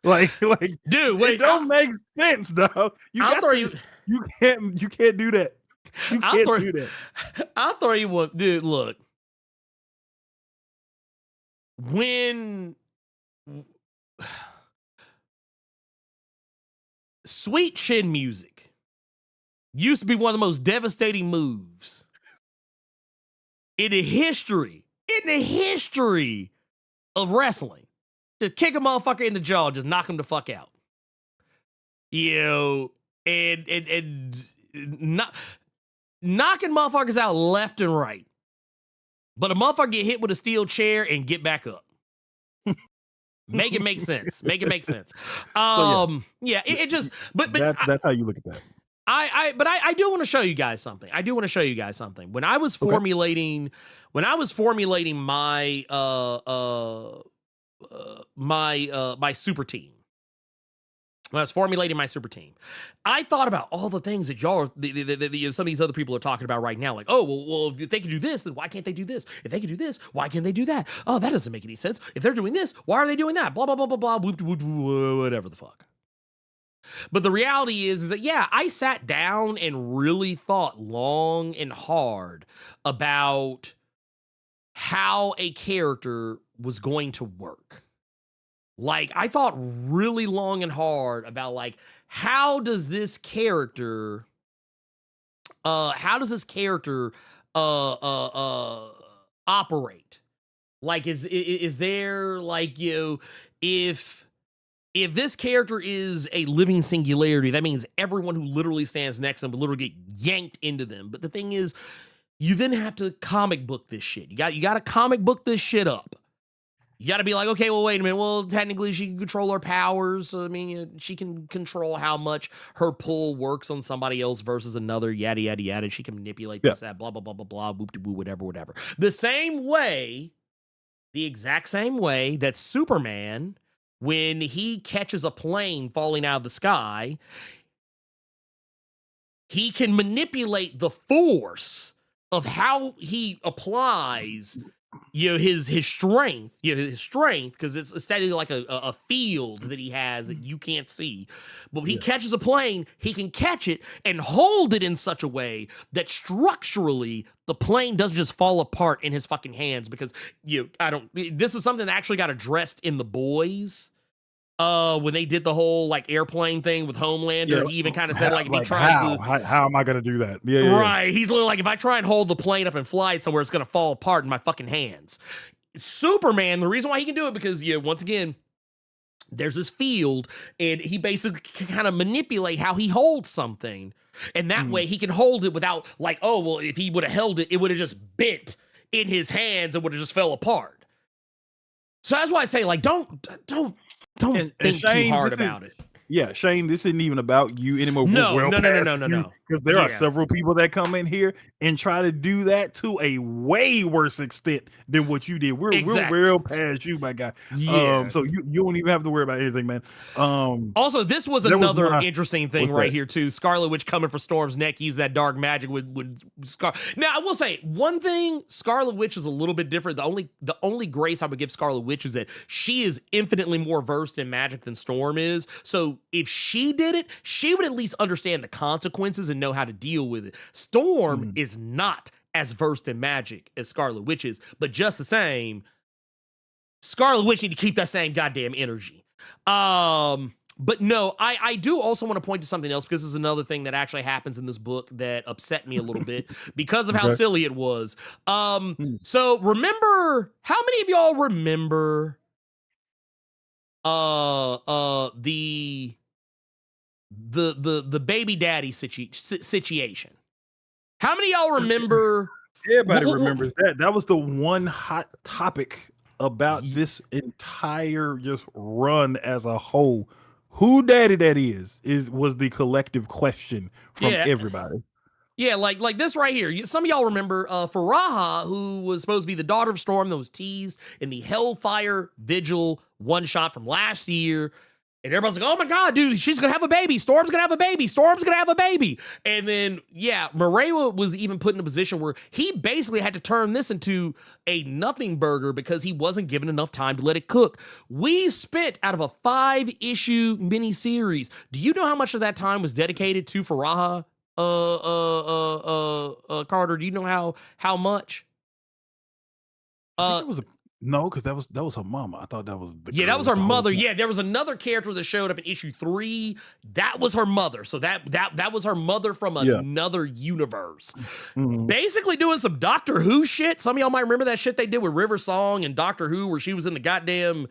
Like, dude, wait, it don't make sense, dog. You can't do that. You can't do that. I'll throw you one, dude. Look. When sweet chin music used to be one of the most devastating moves in the history of wrestling, just kick a motherfucker in the jaw, just knock him the fuck out. You know, and not knocking motherfuckers out left and right. But a motherfucker get hit with a steel chair and get back up. Make it make sense. It just, but that's how you look at that. I do want to show you guys something. When I was formulating, my my super team. When I was formulating my super team, I thought about all the things that y'all, some of these other people are talking about right now. Like, oh, well, if they can do this, then why can't they do this? If they can do this, why can't they do that? Oh, that doesn't make any sense. If they're doing this, why are they doing that? Blah, blah, blah, blah, blah, whoop, whoop, whoop, whatever the fuck. But the reality is that, yeah, I sat down and really thought long and hard about how a character was going to work. Like, I thought really long and hard about, like, how does this character operate? Like, is there, like, you know, if this character is a living singularity, that means everyone who literally stands next to them will literally get yanked into them. But the thing is, you then have to comic book this shit. You got to comic book this shit up. You got to be like, okay, well, wait a minute. Well, technically, she can control her powers. So, I mean, she can control how much her pull works on somebody else versus another, yada, yada, yada. She can manipulate this, that, blah, blah, blah, blah, blah, whoop-de-woo, whatever. The exact same way that Superman, when he catches a plane falling out of the sky, he can manipulate the force of how he applies his strength, because it's aesthetically like a field that he has that you can't see. But when he catches a plane, he can catch it and hold it in such a way that structurally the plane doesn't just fall apart in his fucking hands. Because this is something that actually got addressed in The Boys. When they did the whole like airplane thing with Homelander, he even kind of said like if he tries how am I gonna do that? Right. He's literally like, if I try and hold the plane up and fly it somewhere, it's gonna fall apart in my fucking hands. Superman, the reason why he can do it because once again, there's this field, and he basically can kind of manipulate how he holds something, and that way he can hold it without like, oh well, if he would have held it, it would have just bent in his hands and would have just fell apart. So that's why I say like, don't think too hard about it. Yeah, Shane, this isn't even about you anymore. No. Because there are several people that come in here and try to do that to a way worse extent than what you did. We're real past you, my guy. Yeah. So you don't even have to worry about anything, man. Also, this was another interesting thing right here too. Scarlet Witch coming for Storm's neck, use that dark magic with Scar. Now, I will say one thing: Scarlet Witch is a little bit different. The only grace I would give Scarlet Witch is that she is infinitely more versed in magic than Storm is. So if she did it, she would at least understand the consequences and know how to deal with it. Storm is not as versed in magic as Scarlet Witch is, but just the same, Scarlet Witch need to keep that same goddamn energy. But no, I do also want to point to something else, because this is another thing that actually happens in this book that upset me a little bit because of how silly it was. So remember, how many of y'all remember the baby daddy situation? How many of y'all remember? Everybody remembers that. That was the one hot topic about this entire just run as a whole. Who daddy that was the collective question from everybody. Yeah, like this right here. Some of y'all remember Faraha, who was supposed to be the daughter of Storm, that was teased in the Hellfire Vigil one-shot from last year. And everybody's like, oh my God, dude, she's going to have a baby. Storm's going to have a baby. Storm's going to have a baby. And then, Mireille was even put in a position where he basically had to turn this into a nothing burger because he wasn't given enough time to let it cook. We spent out of a 5-issue miniseries. Do you know how much of that time was dedicated to Faraha? Carter, do you know how much? No, because that was her mama. I thought that was that was her mother. Yeah, there was another character that showed up in issue 3. That was her mother. So that was her mother from another universe. Basically doing some Doctor Who shit. Some of y'all might remember that shit they did with River Song and Doctor Who, where she was in the goddamn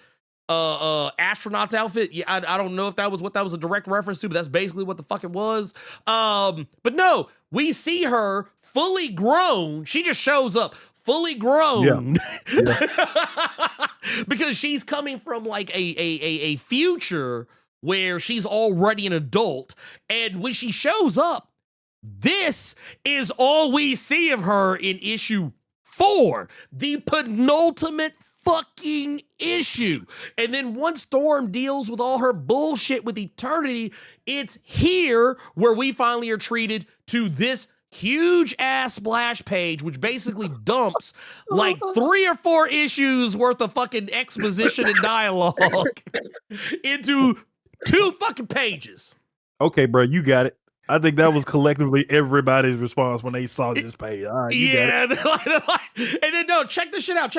astronaut's outfit. Yeah, I don't know if that was what that was a direct reference to, but that's basically what the fuck it was. But no, we see her fully grown. She just shows up fully grown. Because she's coming from like a future where she's already an adult, and when she shows up, this is all we see of her in issue 4, the penultimate fucking issue. And then once Storm deals with all her bullshit with Eternity, it's here where we finally are treated to this huge ass splash page, which basically dumps like 3 or 4 issues worth of fucking exposition and dialogue into 2 fucking pages. Okay, bro, you got it. I think that was collectively everybody's response when they saw this page. All right, you got it. And then no, check this shit out.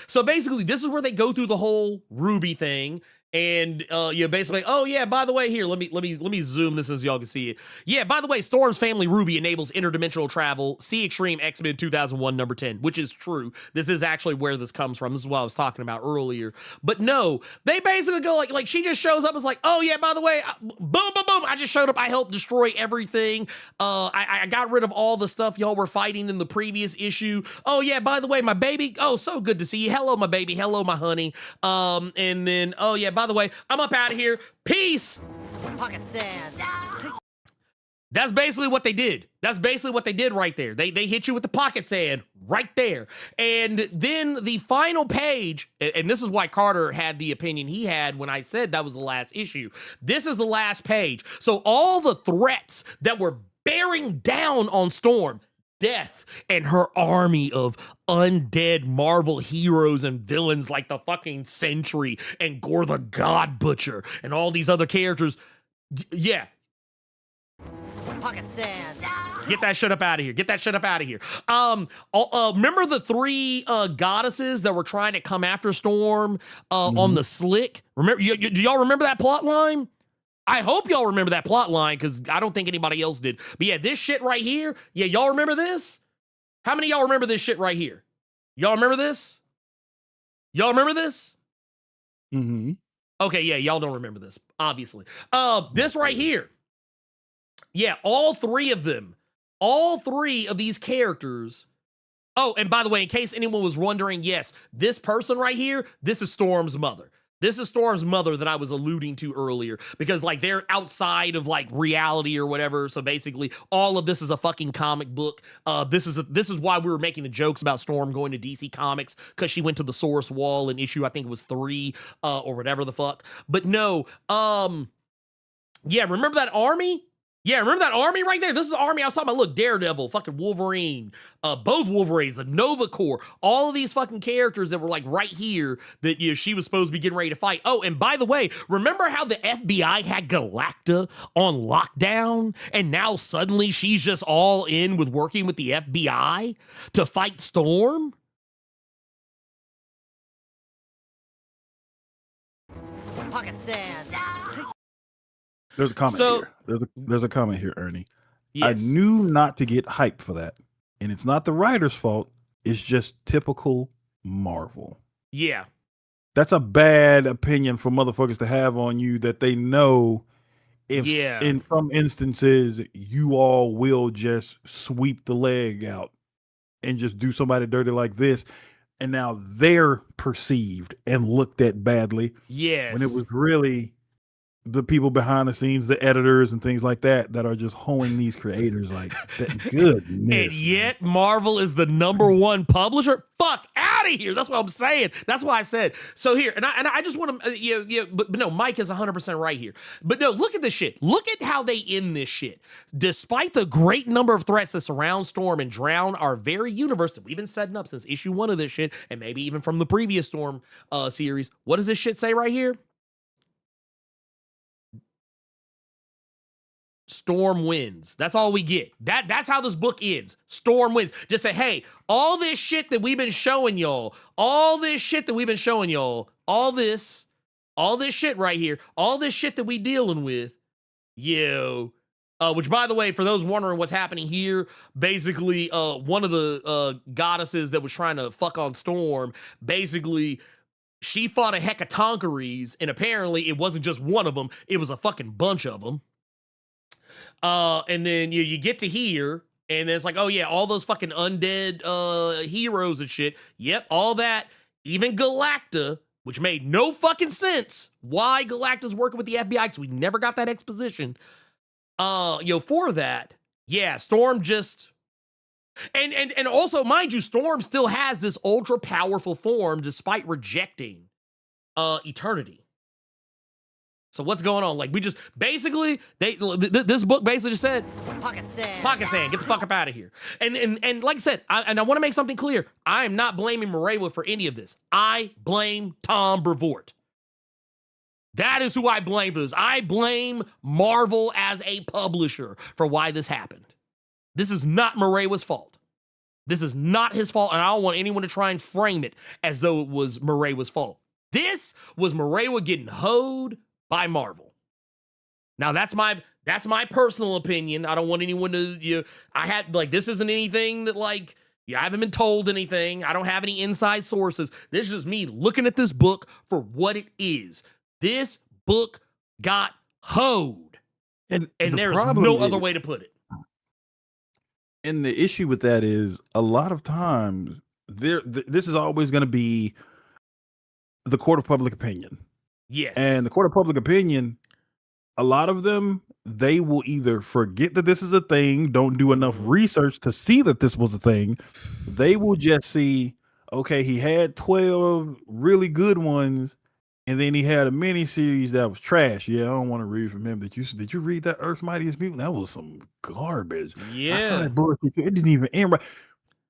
So basically, this is where they go through the whole Ruby thing. And you're basically, oh yeah, by the way, here, let me zoom this as y'all can see it. Yeah, by the way, Storm's family Ruby enables interdimensional travel. See Extreme X-Men 2001 number 10, which is true. This is actually where this comes from. This is what I was talking about earlier. But no, they basically go like she just shows up. It's like, oh yeah, by the way, boom, boom, boom. I just showed up. I helped destroy everything. I got rid of all the stuff y'all were fighting in the previous issue. Oh yeah, by the way, my baby. Oh, so good to see you. Hello, my baby. Hello, my honey. And then, oh yeah, by the way, I'm up out of here. Peace. Pocket sand. That's basically what they did. That's basically what they did right there. They hit you with the pocket sand right there. And then the final page, and this is why Carter had the opinion he had when I said that was the last issue. This is the last page. So all the threats that were bearing down on Storm, death and her army of undead Marvel heroes and villains like the fucking Sentry and Gore the God Butcher and all these other characters. Yeah. Pocket sand. Get that shit up out of here. Get that shit up out of here. Remember the three goddesses that were trying to come after Storm on the slick? Remember? Do y'all remember that plot line? I hope y'all remember that plot line because I don't think anybody else did. But yeah, this shit right here. Yeah, y'all remember this? How many of y'all remember this shit right here? Y'all remember this? Y'all remember this? Mm-hmm. Okay, yeah, y'all don't remember this, obviously. This right here. Yeah, all three of them. All three of these characters. Oh, and by the way, in case anyone was wondering, yes, this person right here, this is Storm's mother. This is Storm's mother that I was alluding to earlier because like they're outside of like reality or whatever. So basically all of this is a fucking comic book. This is why we were making the jokes about Storm going to DC Comics because she went to the source wall in issue, I think it was 3 or whatever the fuck. But no, yeah, remember that army? Yeah, remember that army right there? This is the army I was talking about. Look, Daredevil, fucking Wolverine, both Wolverines, the Nova Corps, all of these fucking characters that were like right here that she was supposed to be getting ready to fight. Oh, and by the way, remember how the FBI had Galacta on lockdown? And now suddenly she's just all in with working with the FBI to fight Storm? Pocket sand. There's a comment here. There's a comment here, Ernie. Yes. I knew not to get hyped for that. And it's not the writer's fault. It's just typical Marvel. Yeah. That's a bad opinion for motherfuckers to have on you that they know if in some instances you all will just sweep the leg out and just do somebody dirty like this. And now they're perceived and looked at badly. Yes. When it was really the people behind the scenes, the editors and things like that are just hoeing these creators like that. Goodness. And yet Marvel is the #1 publisher. Fuck out of here. That's what I'm saying. That's why I said. So here, and I just want to, but no, Mike is 100% right here. But no, look at this shit. Look at how they end this shit. Despite the great number of threats that surround Storm and drown our very universe that we've been setting up since issue 1 of this shit, and maybe even from the previous Storm series, what does this shit say right here? Storm wins. That's all we get. That's how this book ends. Storm wins. Just say, hey, all this shit that we've been showing y'all, all this shit right here, all this shit that we dealing with, which by the way, for those wondering what's happening here, basically, one of the goddesses that was trying to fuck on Storm, basically, she fought a hecatoncheires, and apparently it wasn't just one of them, it was a fucking bunch of them. And then you get to here, and then it's like, oh yeah, all those fucking undead heroes and shit. Yep, all that. Even Galacta, which made no fucking sense. Why Galacta's working with the FBI? Because we never got that exposition. For that, yeah, Storm just. And also, mind you, Storm still has this ultra powerful form despite rejecting Eternity. So what's going on? Like, we just basically this book basically just said Pocket sand. Pocket sand, get the fuck up out of here. And like I said, I want to make something clear. I am not blaming Reimei for any of this. I blame Tom Brevoort. That is who I blame for this. I blame Marvel as a publisher for why this happened. This is not Reimei's fault. This is not his fault, and I don't want anyone to try and frame it as though it was Reimei's fault. This was Reimei getting hoed by Marvel. Now that's my personal opinion. I don't want anyone to this isn't anything that I haven't been told anything. I don't have any inside sources. This is just me looking at this book for what it is. This book got hoed. And there's no other way to put it. And the issue with that is a lot of times this is always going to be the court of public opinion. Yes. And the court of public opinion, a lot of them, they will either forget that this is a thing, don't do enough research to see that this was a thing. They will just see, okay, he had 12 really good ones, And then he had a mini series that was trash. Yeah, I don't want to read from him. Did you read that Earth's Mightiest Mutant? That was some garbage. I saw Yeah. that bullshit too. It didn't even end right.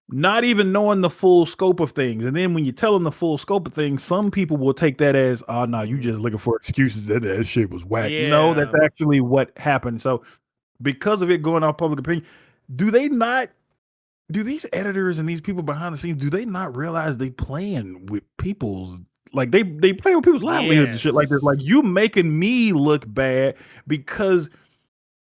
Not even knowing the full scope of things. And then when you tell them the full scope of things, some people will take that as, oh, no, you just looking for excuses that shit was whack. No, Yeah. that's actually what happened. So because of it going off public opinion, do these editors and these people behind the scenes, do they not realize they playing with people's, like they play with people's livelihoods and shit like this? Like, you making me look bad because,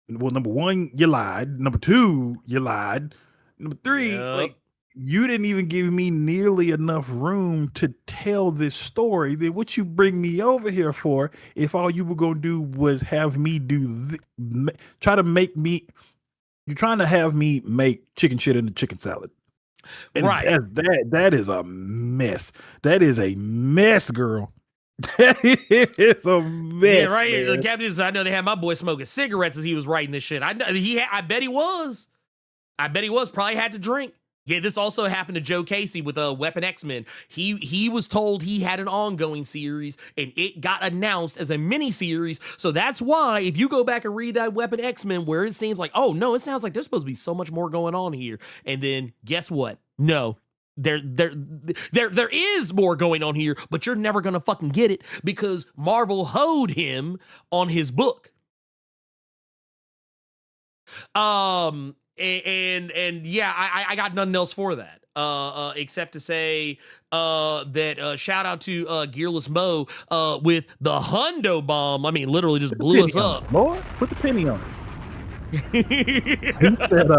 well, number one, you lied. Number two, you lied. Number three, Yep. like, you didn't even give me nearly enough room to tell this story. Then what you bring me over here for if all you were going to do was have me do try to make me, you're trying to have me make chicken shit into chicken salad. And Right. that is a mess. That is a mess, girl. That is a mess. Yeah, right. Man. The captain says, I know they had my boy smoking cigarettes as he was writing this shit. I bet he was. I bet he was. Probably had to drink. Yeah, this also happened to Joe Casey with Weapon X-Men. He was told he had an ongoing series, and it got announced as a mini-series. So that's why, if you go back and read that Weapon X-Men, where it seems like, oh, no, it sounds like there's supposed to be so much more going on here. And then, guess what? No. There is more going on here, but you're never going to fucking get it because Marvel hoed him on his book. And yeah, I got nothing else for that, except to say that shout out to Gearless Mo with the Hundo bomb. I mean, literally just blew us up. Lord, put the penny on it. He said,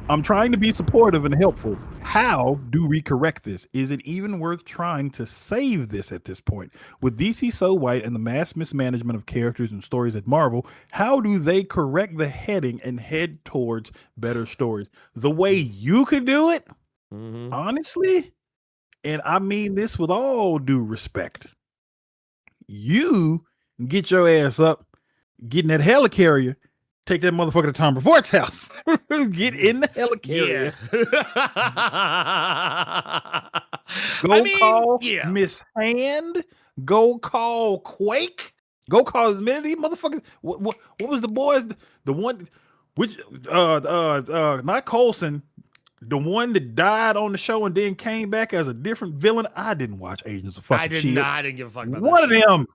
I'm trying to be supportive and helpful. How do we correct this? Is it even worth trying to save this at this point? With DC so white and the mass mismanagement of characters and stories at Marvel, how do they correct the heading and head towards better stories? The way you could do it, honestly, and I mean this with all due respect, you get your ass up, get in that helicarrier, take that motherfucker to Tom Brevoort's house. Get in the helicarrier. Yeah. Call Miss Hand. Go call Quake. Go call as many of these motherfuckers. What was the boys? The one which not Coulson, the one that died on the show and then came back as a different villain. I didn't watch Agents of fucking Shield. I didn't give a fuck about One of that. them.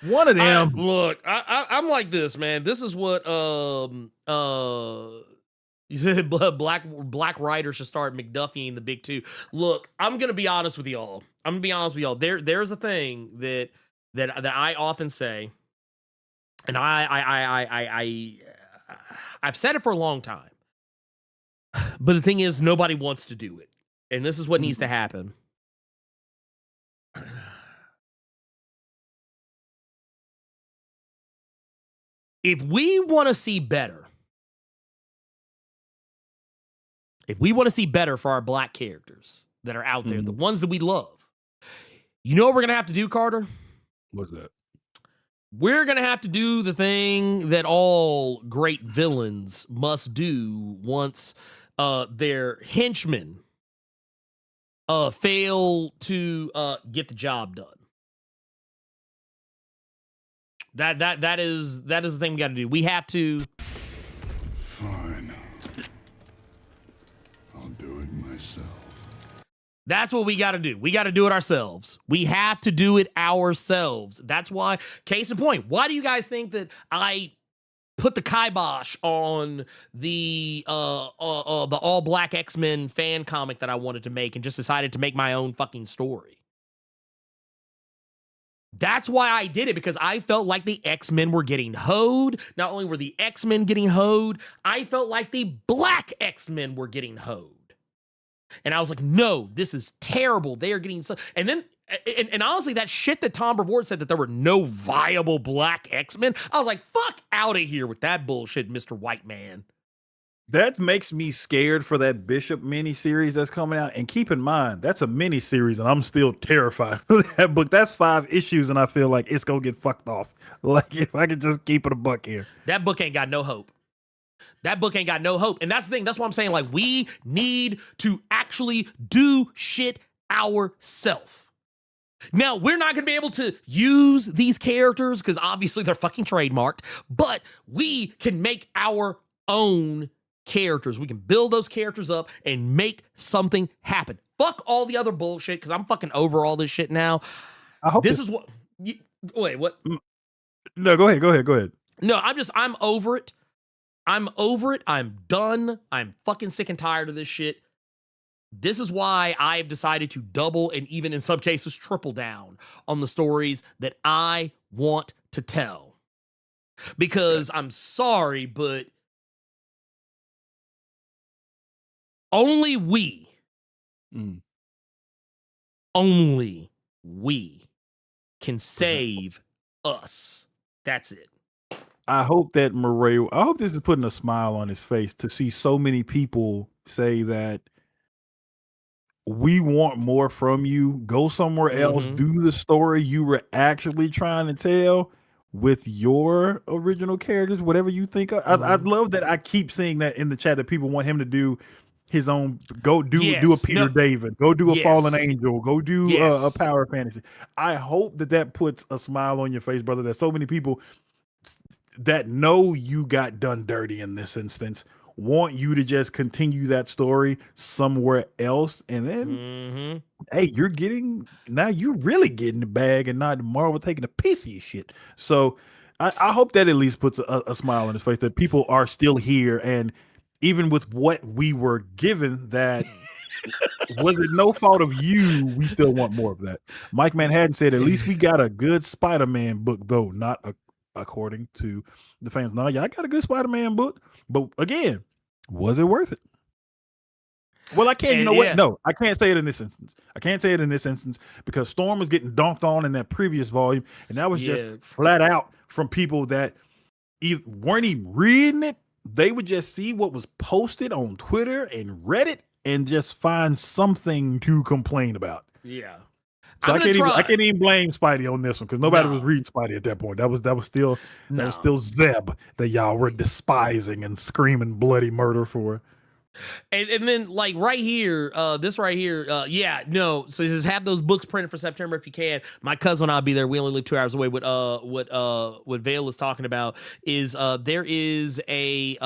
One of them. Look, I'm like this, man. This is what you said black writers should start McDuffieing the big two. Look, I'm gonna be honest with y'all. There's a thing that I often say, and I've said it for a long time. But the thing is, nobody wants to do it. And this is what needs to happen. If we want to see better, for our black characters that are out there, the ones that we love, you know what we're going to have to do, Carter? What's that? We're going to have to do the thing that all great villains must do once their henchmen fail to get the job done. That is the thing we got to do. We have to. Fine. I'll do it myself. That's what we got to do. We got to do it ourselves. We have to do it ourselves. That's why, case in point, why do you guys think that I put the kibosh on the all black X-Men fan comic that I wanted to make and just decided to make my own fucking story? That's why I did it, because I felt like the X-Men were getting hoed. Not only were the X-Men getting hoed, I felt like the black X-Men were getting hoed. And I was like, no, this is terrible. They are getting so. And then, and honestly, that shit that Tom Brevoort said that there were no viable black X-Men, I was like, fuck out of here with that bullshit, Mr. White Man. That makes me scared for that Bishop miniseries that's coming out. And keep in mind, that's a miniseries, and I'm still terrified of that book. That's 5 issues, and I feel like it's gonna get fucked off. Like, if I could just keep it a buck here. That book ain't got no hope. That book ain't got no hope. And that's the thing. That's what I'm saying. Like, we need to actually do shit ourselves. Now, we're not going to be able to use these characters because obviously they're fucking trademarked, but we can make our own characters. We can build those characters up and make something happen. Fuck all the other bullshit because I'm fucking over all this shit now. I hope This is what... wait, what? No, go ahead. No, I'm over it. I'm over it. I'm done. I'm fucking sick and tired of this shit. This is why I've decided to double and even in some cases triple down on the stories that I want to tell. Because I'm sorry, but only we can save us. That's it. I hope that I hope this is putting a smile on his face to see so many people say that we want more from you. Go somewhere else. Do the story you were actually trying to tell with your original characters, whatever you think of. I'd love that. I keep seeing that in the chat that people want him to do his own. Go do a Peter David. Go do a Fallen Angel. Go do a Power Fantasy. I hope that puts a smile on your face, brother. That so many people that know you got done dirty in this instance want you to just continue that story somewhere else, and then hey, you're really getting the bag and not Marvel taking a piece of your shit. So I hope that at least puts a smile on his face that people are still here, and even with what we were given, that was it no fault of you, we still want more of that. Mike Manhattan said at least we got a good Spider-Man book, though not according to the fans. No, yeah, I got a good Spider-Man book, but again, was it worth it? Well, I can't. You know what? No, I can't say it in this instance. Because Storm was getting dunked on in that previous volume, and that was just flat out from people that weren't even reading it. They would just see what was posted on Twitter and Reddit and just find something to complain about. Yeah. So I can't even blame Spidey on this one because nobody was reading Spidey at that point. That was still Zeb that y'all were despising and screaming bloody murder for. And then like right here, this right here, so it says have those books printed for September if you can. My cousin and I'll be there. We only live 2 hours away. What Vale is talking about is there is a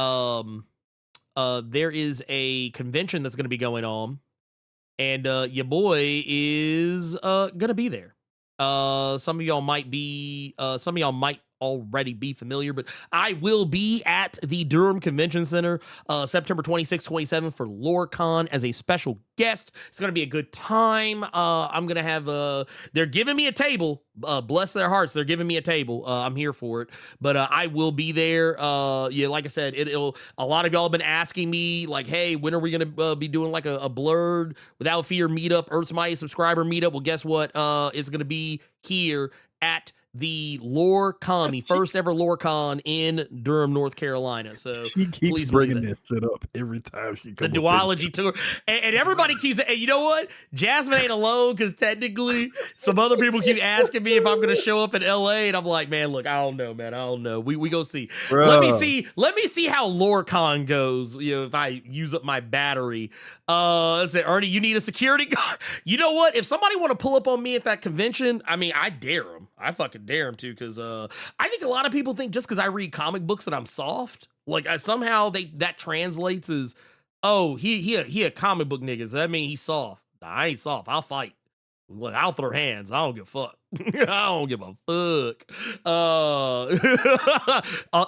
convention that's going to be going on. And your boy is gonna be there. Some of y'all might already be familiar, but I will be at the Durham Convention Center September 26th, 27th for LoreCon as a special guest. It's going to be a good time. I'm going to have they're giving me a table. Bless their hearts. They're giving me a table. I'm here for it, but I will be there. Like I said, it'll a lot of y'all have been asking me like, hey, when are we going to be doing like a Blerd Without Fear meetup, Earth's Mightiest subscriber meetup? Well, guess what? It's going to be here at the LoreCon, the first ever LoreCon in Durham, North Carolina. So she keeps bringing this shit up every time she comes. The duology tour, and everybody keeps. And you know what? Jasmine ain't alone because technically some other people keep asking me if I'm going to show up in LA, and I'm like, man, look, I don't know, man, I don't know. We go see. Bruh. Let me see how LoreCon goes. You know, if I use up my battery. Let's say, Ernie, you need a security guard. You know what? If somebody want to pull up on me at that convention, I mean, I dare them. I fucking dare him to, because I think a lot of people think just because I read comic books that I'm soft. Like somehow that translates as, oh, he a comic book nigga. So that mean he's soft. Nah, I ain't soft. I'll fight. Look, I'll throw hands. I don't give a fuck. I don't give a fuck.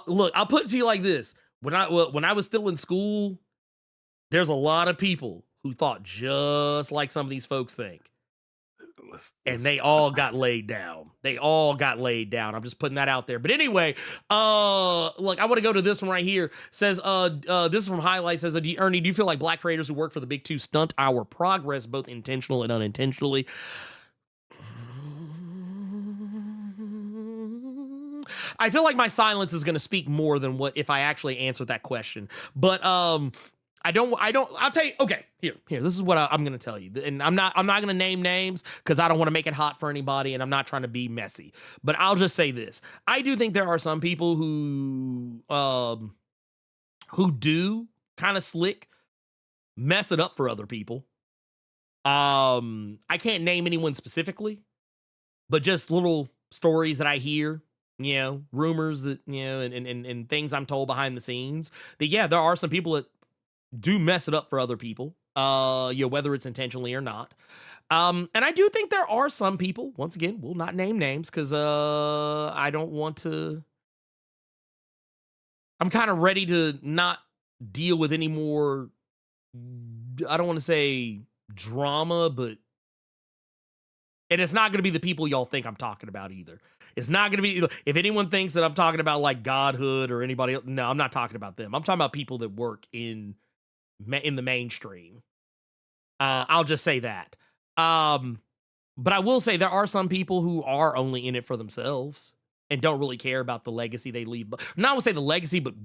Look, I'll put it to you like this: when I was still in school, there's a lot of people who thought just like some of these folks think. And they all got laid down. I'm just putting that out there. But anyway, look, I want to go to this one right here. Says, this is from Highlight. Says, Ernie, do you feel like black creators who work for the big two stunt our progress, both intentional and unintentionally? I feel like my silence is going to speak more than what if I actually answered that question. But I'll tell you, okay, here, this is what I'm going to tell you. And I'm not going to name names because I don't want to make it hot for anybody and I'm not trying to be messy, but I'll just say this. I do think there are some people who do kind of slick mess it up for other people. I can't name anyone specifically, but just little stories that I hear, rumors that, and things I'm told behind the scenes that, yeah, there are some people that do mess it up for other people, whether it's intentionally or not. And I do think there are some people, once again, we'll not name names because I don't want to. I'm kind of ready to not deal with any more, I don't want to say drama, but, and it's not going to be the people y'all think I'm talking about either. It's not going to be, if anyone thinks that I'm talking about like Godhood or anybody else, no, I'm not talking about them. I'm talking about people that work in the mainstream. I'll just say that. But I will say there are some people who are only in it for themselves and don't really care about the legacy they leave. Not I would say the legacy, but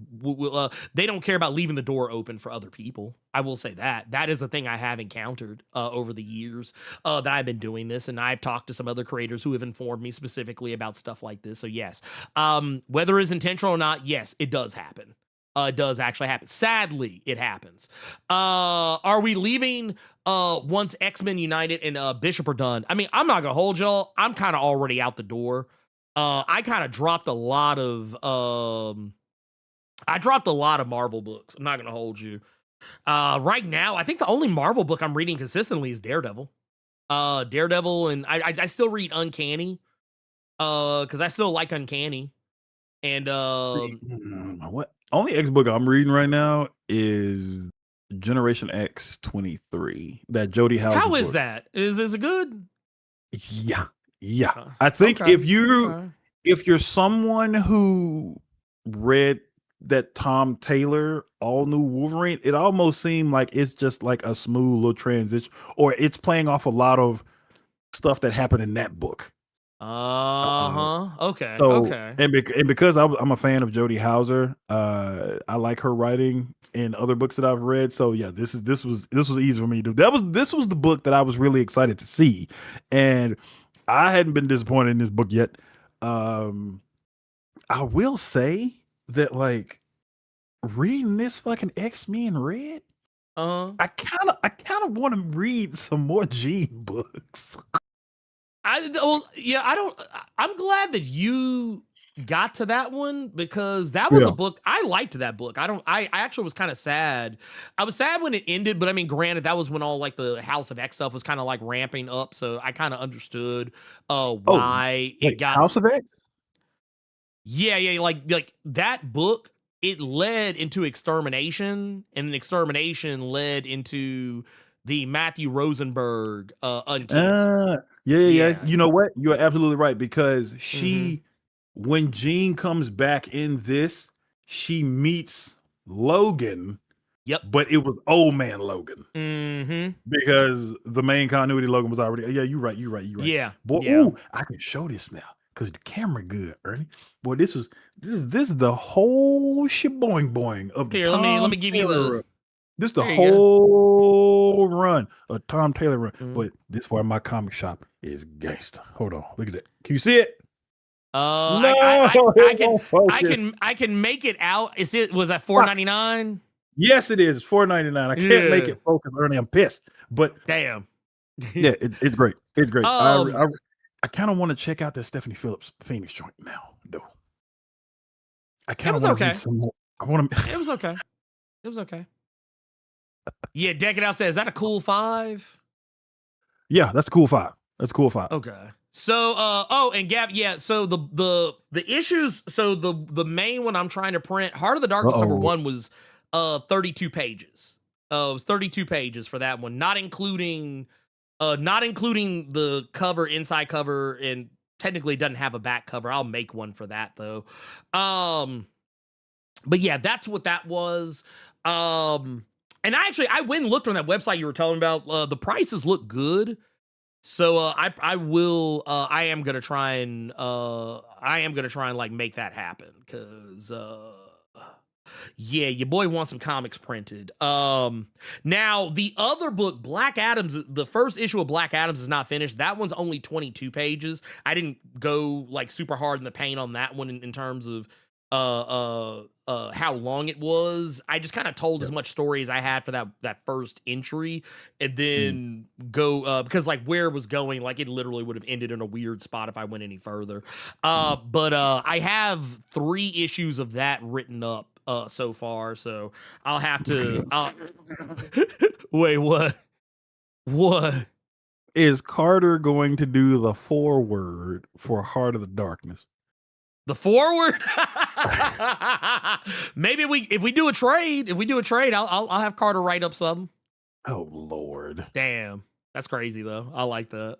they don't care about leaving the door open for other people. I will say that. That is a thing I have encountered over the years that I've been doing this, and I've talked to some other creators who have informed me specifically about stuff like this. So yes, whether it's intentional or not, yes, it does happen. It does actually happen. Sadly, it happens. Are we leaving once X-Men United and Bishop are done? I mean, I'm not gonna hold y'all. I'm kind of already out the door. I kind of dropped a lot of Marvel books. I'm not gonna hold you. Right now, I think the only Marvel book I'm reading consistently is Daredevil. And I still read Uncanny. Because I still like Uncanny. And what only X book I'm reading right now is Generation X 23. That Jody Houser. How is book. that? Is it good? Yeah. I think okay. if you're someone who read that Tom Taylor all new Wolverine, it almost seemed like it's just like a smooth little transition, or it's playing off a lot of stuff that happened in that book. Okay. So, okay. And because I'm a fan of Jody Houser, I like her writing in other books that I've read. So yeah, this was easy for me to do. This was the book that I was really excited to see, and I hadn't been disappointed in this book yet. I will say that like reading this fucking X-Men Red, I kind of want to read some more Jean books. I'm glad that you got to that one because that was a book. I liked that book. I actually was kind of sad. I was sad when it ended, but I mean, granted, that was when all like the House of X stuff was kind of like ramping up. So I kind of understood why it got House of X. Yeah, like that book, it led into Extermination, and then Extermination led into the Matthew Rosenberg Uncanny. Yeah. You know what? You're absolutely right, because when Jean comes back in this, she meets Logan. Yep. But it was old man Logan. Mm-hmm. Because the main continuity Logan was already. Yeah, you're right. Yeah. Boy, yeah. Ooh, I can show this now because the camera good, Ernie. Boy, this is the whole sheboing of the Here, Tom let me give you Taylor the. run. This the There you whole run of Tom Taylor run. Mhm. But this where my comic shop is gangster. Hold on, look at that. Can you see it? No, I can make it out. Was that $4.99? Yes, it is. It's $4.99. I can't make it focus, Ernie. I'm pissed. But damn. Yeah, it's great. It's great. I kind of want to check out that Stephanie Phillips Phoenix joint now, though. I kind of want to read some more. It was okay. It was okay. Yeah, Deck It Out says, is that a cool 5? Yeah, that's a cool 5. That's a cool 5. Okay. So and Gab, yeah, so the issues, so the main one I'm trying to print, Heart of the Darkness #1 was 32 pages. It was 32 pages for that one, not including the cover, inside cover, and technically it doesn't have a back cover. I'll make one for that though. But yeah, that's what that was. And I went and looked on that website you were telling about. The prices look good. So I am gonna try and like make that happen, because yeah, your boy wants some comics printed. Now the other book, Black Adams, the first issue of Black Adams is not finished. That one's only 22 pages. I didn't go like super hard in the paint on that one in terms of how long it was. I just kind of told as much story as I had for that first entry, and then go because like where it was going, like it literally would have ended in a weird spot if I went any further. But I have 3 issues of that written up so far, so I'll have to. Wait, what? What? Is Carter going to do the foreword for Heart of the Darkness? The forward? Maybe if we do a trade, I'll have Carter write up something. Oh Lord. Damn. That's crazy though. I like that.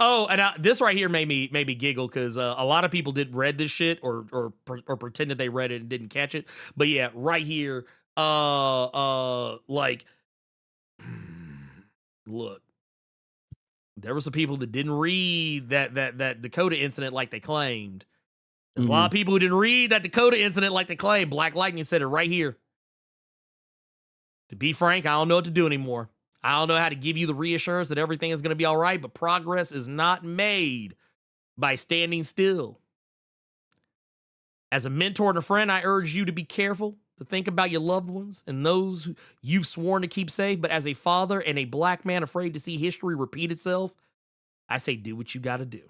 Oh, and this right here made me giggle because a lot of people did read this shit or pretended they read it and didn't catch it. But yeah, right here, like, look, there were some people that didn't read that Dakota incident like they claimed. There's a lot of people who didn't read that Dakota incident like they claimed. Black Lightning said it right here. To be frank, I don't know what to do anymore. I don't know how to give you the reassurance that everything is going to be all right, but progress is not made by standing still. As a mentor and a friend, I urge you to be careful, to think about your loved ones and those you've sworn to keep safe. But as a father and a black man afraid to see history repeat itself, I say do what you got to do.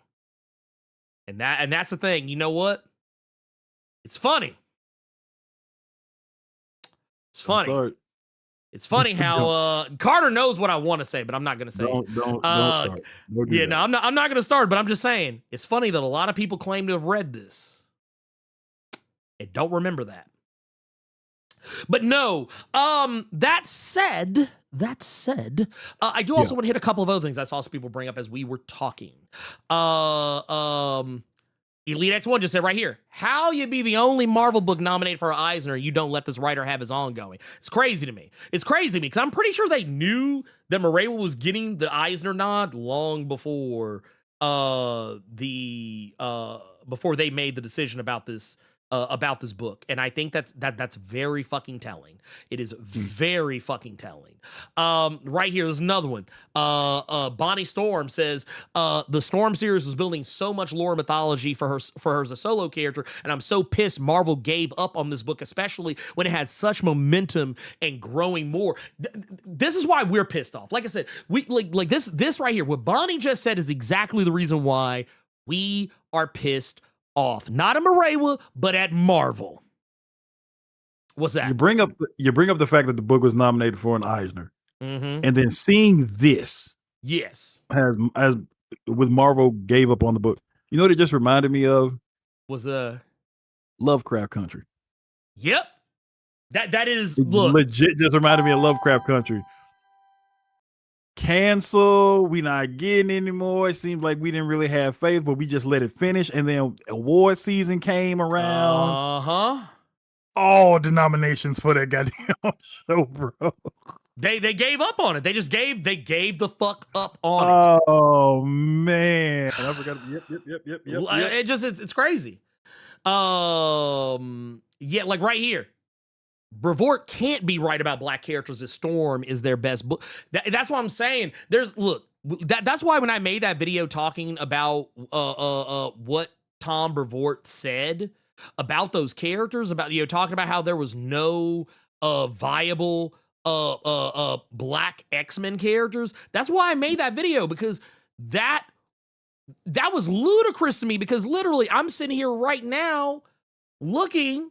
And that's the thing. You know what? It's funny. It's funny. It's funny how Carter knows what I want to say, but I'm not going to say it. Don't start. Don't do that. No, I'm not going to start, but I'm just saying it's funny that a lot of people claim to have read this and don't remember that. But no, that said, I do also want to hit a couple of other things I saw some people bring up as we were talking. Elite X1 just said right here, how you be the only Marvel book nominated for an Eisner and you don't let this writer have his ongoing? It's crazy to me. It's crazy to me because I'm pretty sure they knew that Reimei was getting the Eisner nod long before before they made the decision about this book. And I think that's very fucking telling. It is very fucking telling. Right here, there's another one. Bonnie Storm says, the Storm series was building so much lore mythology for her as a solo character, and I'm so pissed Marvel gave up on this book, especially when it had such momentum and growing more. This is why we're pissed off. Like I said, we like this right here. What Bonnie just said is exactly the reason why we are pissed off. Not at Reimei, but at Marvel. What's that? You bring up the fact that the book was nominated for an Eisner, and then seeing this, yes, as with Marvel gave up on the book. You know what it just reminded me of? Was Lovecraft Country. Yep, that is legit. Just reminded me of Lovecraft Country. Cancel. We not getting anymore. It seems like we didn't really have faith, but we just let it finish. And then award season came around. All denominations for that goddamn show, bro. They gave up on it. They gave the fuck up on it. Oh man, I forgot. Yep. It's crazy. Yeah, like right here. Brevoort can't be right about black characters. As Storm is their best book. That's what I'm saying. That's why when I made that video talking about what Tom Brevoort said about those characters, about talking about how there was no viable black X-Men characters. That's why I made that video, because that was ludicrous to me, because literally I'm sitting here right now looking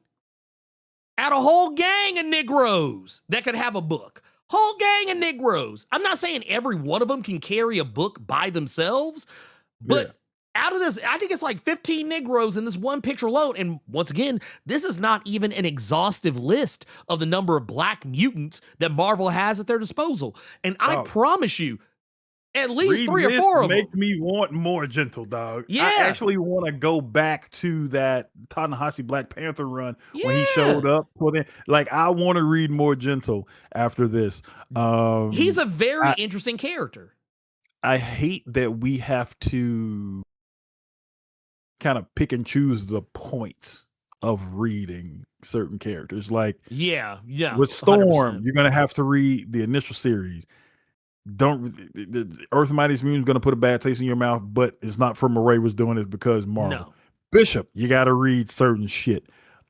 at a whole gang of Negroes that could have a book. Whole gang of Negroes. I'm not saying every one of them can carry a book by themselves, but out of this, I think it's like 15 Negroes in this one picture alone. And once again, this is not even an exhaustive list of the number of black mutants that Marvel has at their disposal. And I promise you, at least 3 or 4 of them make me want more Gentle, dog. Yeah. I actually want to go back to that Ta-Nehisi Black Panther run when he showed up. Like, I want to read more Gentle after this. He's a very interesting character. I hate that we have to kind of pick and choose the points of reading certain characters. Like, with Storm, 100%. You're going to have to read the initial series. The Earth Mightiest Mutant is going to put a bad taste in your mouth, but it's not from Reimei was doing it, because Marvel. Bishop, you got to read certain shit.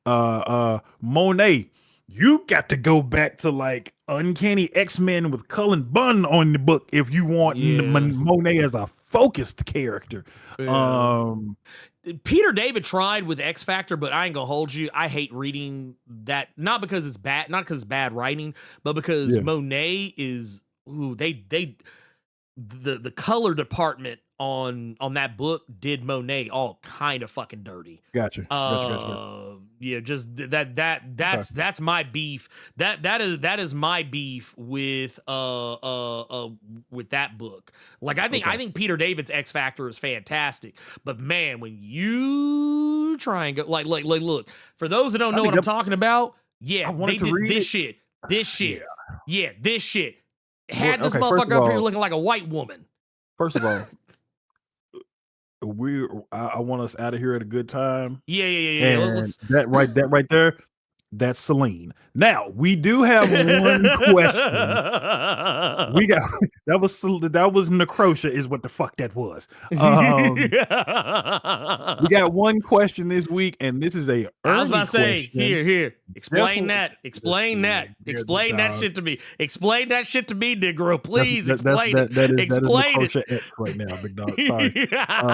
Monet, you got to go back to like Uncanny X-Men with Cullen Bunn on the book if you want Monet as a focused character. Yeah. Peter David tried with X Factor, but I ain't gonna hold you. I hate reading that, not because it's bad writing, but because Monet is the color department on that book did Monet all kind of fucking dirty. Gotcha. Yeah, just that's my beef. That is my beef with that book. Like I think Peter David's X Factor is fantastic, but man, when you try and go like look, for those that don't know what I'm talking about, they did this shit. This shit had this motherfucker up here looking like a white woman. First of all, I want us out of here at a good time. Yeah. And that right there, that's Celine. Now we do have one question. We got that was Necrotia is what the fuck that was. We got one question this week, and this is a I was about to say question. here. Explain that shit to me. Explain that shit to me, Negro. Please explain it. Explain it right now, big dog. Sorry.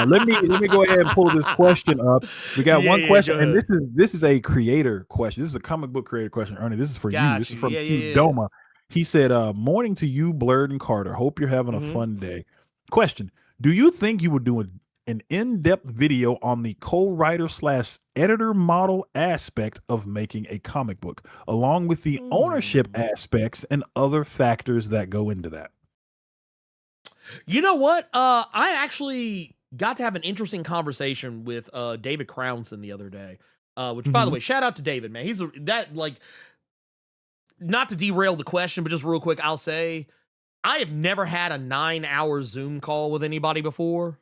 Let me go ahead and pull this question up. We got one question, and this is a creator question. This is a comic book creator question, Ernie. This is for you. This is from Doma. He said, morning to you, Blerd and Carter. Hope you're having a fun day. Question: do you think you would do an in-depth video on the co-writer / editor model aspect of making a comic book, along with the ownership aspects and other factors that go into that? You know what? I actually got to have an interesting conversation with David Crownson the other day. Which, by the way, shout out to David, man. He's not to derail the question, but just real quick, I'll say I have never had a 9-hour Zoom call with anybody before.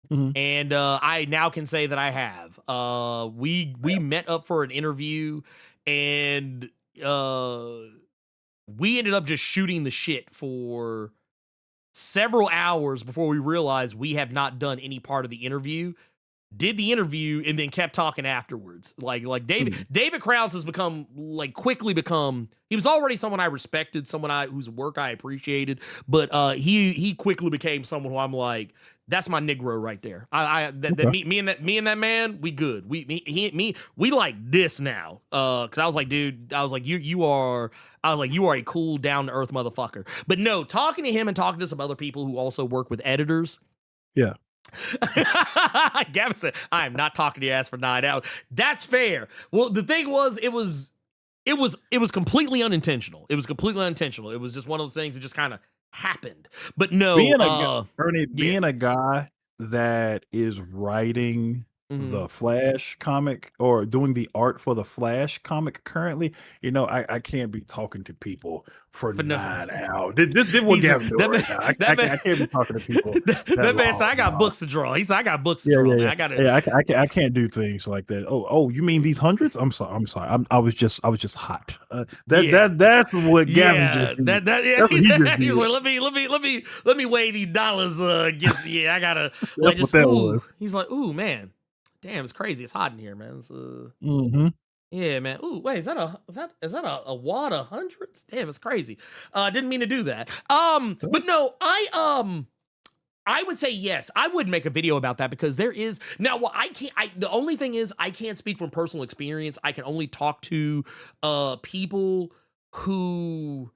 And I now can say that I have. We met up for an interview, and we ended up just shooting the shit for several hours before we realized we have not done any part of the interview. Did the interview and then kept talking afterwards. Like David Krause has quickly become. He was already someone I respected, whose work I appreciated, but he quickly became someone who I'm like, that's my Negro right there. Me and that man, we good. We like this now. Cause I was like, dude, you are a cool, down to earth motherfucker. But no, talking to him and talking to some other people who also work with editors. Yeah. Gavin said, I am not talking to your ass for 9 hours. That's fair. Well, the thing was, it was completely unintentional. It was just one of those things that just kind of happened. But no, being a guy that is writing the Flash comic or doing the art for the Flash comic currently, I can't be talking to people for 9 hours. This what Gavin doing right now. I can't be talking to people. That man said, I got books to draw. He said, I got books to draw. Yeah. I I can't do things like that. Oh, you mean these hundreds? I'm sorry. I was just hot. That's what Gavin just did. He's like, let me weigh these dollars against. I gotta. He's like, ooh, man. Damn, it's crazy. It's hot in here, man. Yeah, man. Ooh, wait, is that a wad of hundreds? Damn, it's crazy. Didn't mean to do that. But no, I would say yes. I would make a video about that because there is now. Well, the only thing is I can't speak from personal experience. I can only talk to people who.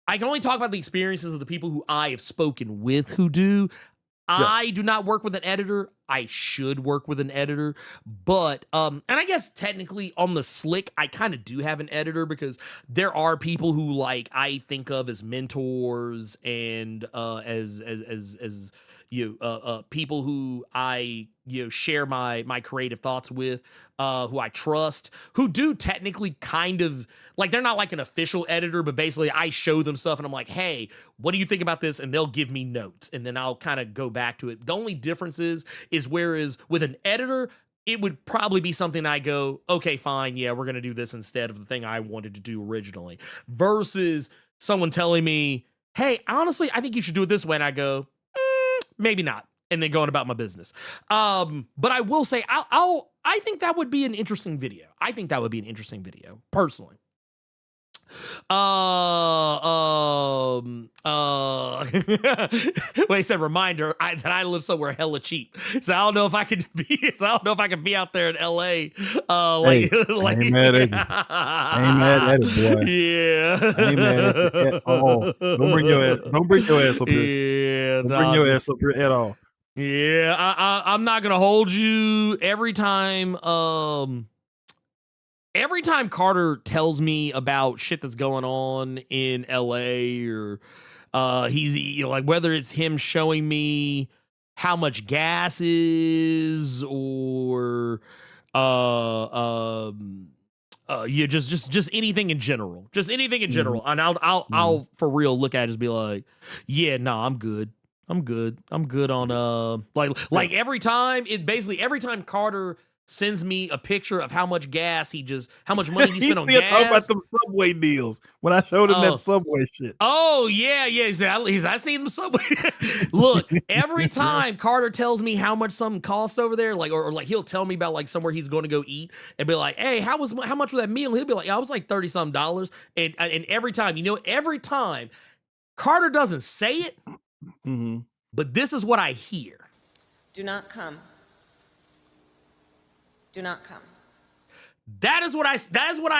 I can only talk about the experiences of the people who I have spoken with who do. I do not work with an editor. I should work with an editor, but and I guess technically on the slick, I kind of do have an editor because there are people who I think of as mentors and as people who I share my creative thoughts with, who I trust, who do technically kind of they're not like an official editor, but basically I show them stuff and I'm like, hey, what do you think about this? And they'll give me notes and then I'll kind of go back to it. The only difference is whereas with an editor, it would probably be something I go, okay, fine, yeah, we're going to do this instead of the thing I wanted to do originally, versus someone telling me, hey, honestly, I think you should do it this way. And I go, maybe not. and then going about my business. But I will say, I think that would be an interesting video. I think that would be an interesting video, personally. Wait, said reminder that I live somewhere hella cheap, so I don't know if I could be. So I don't know if I could be out there in L.A. Like, Hey, like, I ain't mad at you. I ain't mad at it, boy. Yeah, I ain't mad at you at all. Don't bring your ass. Don't bring your ass up here. Yeah, Don't bring your ass up here at all. Yeah, I'm not gonna hold you. Every time Carter tells me about shit that's going on in LA, or he's like, whether it's him showing me how much gas is, or yeah, just anything in general, and I'll for real look at it and just be like, yeah, nah, I'm good. I'm good on like every time Carter sends me a picture of how much gas how much money he spent on gas. Talking about them Subway deals when I showed him that Subway shit. Oh yeah, I seen them Subway. Look, every time Carter tells me how much something costs over there, like or like he'll tell me about like somewhere he's going to go eat and be like, hey, how much was that meal? And he'll be like, I was like $30-some, and every time Carter doesn't say it. Mm-hmm. But this is what I hear. Do not come. Do not come. That is what I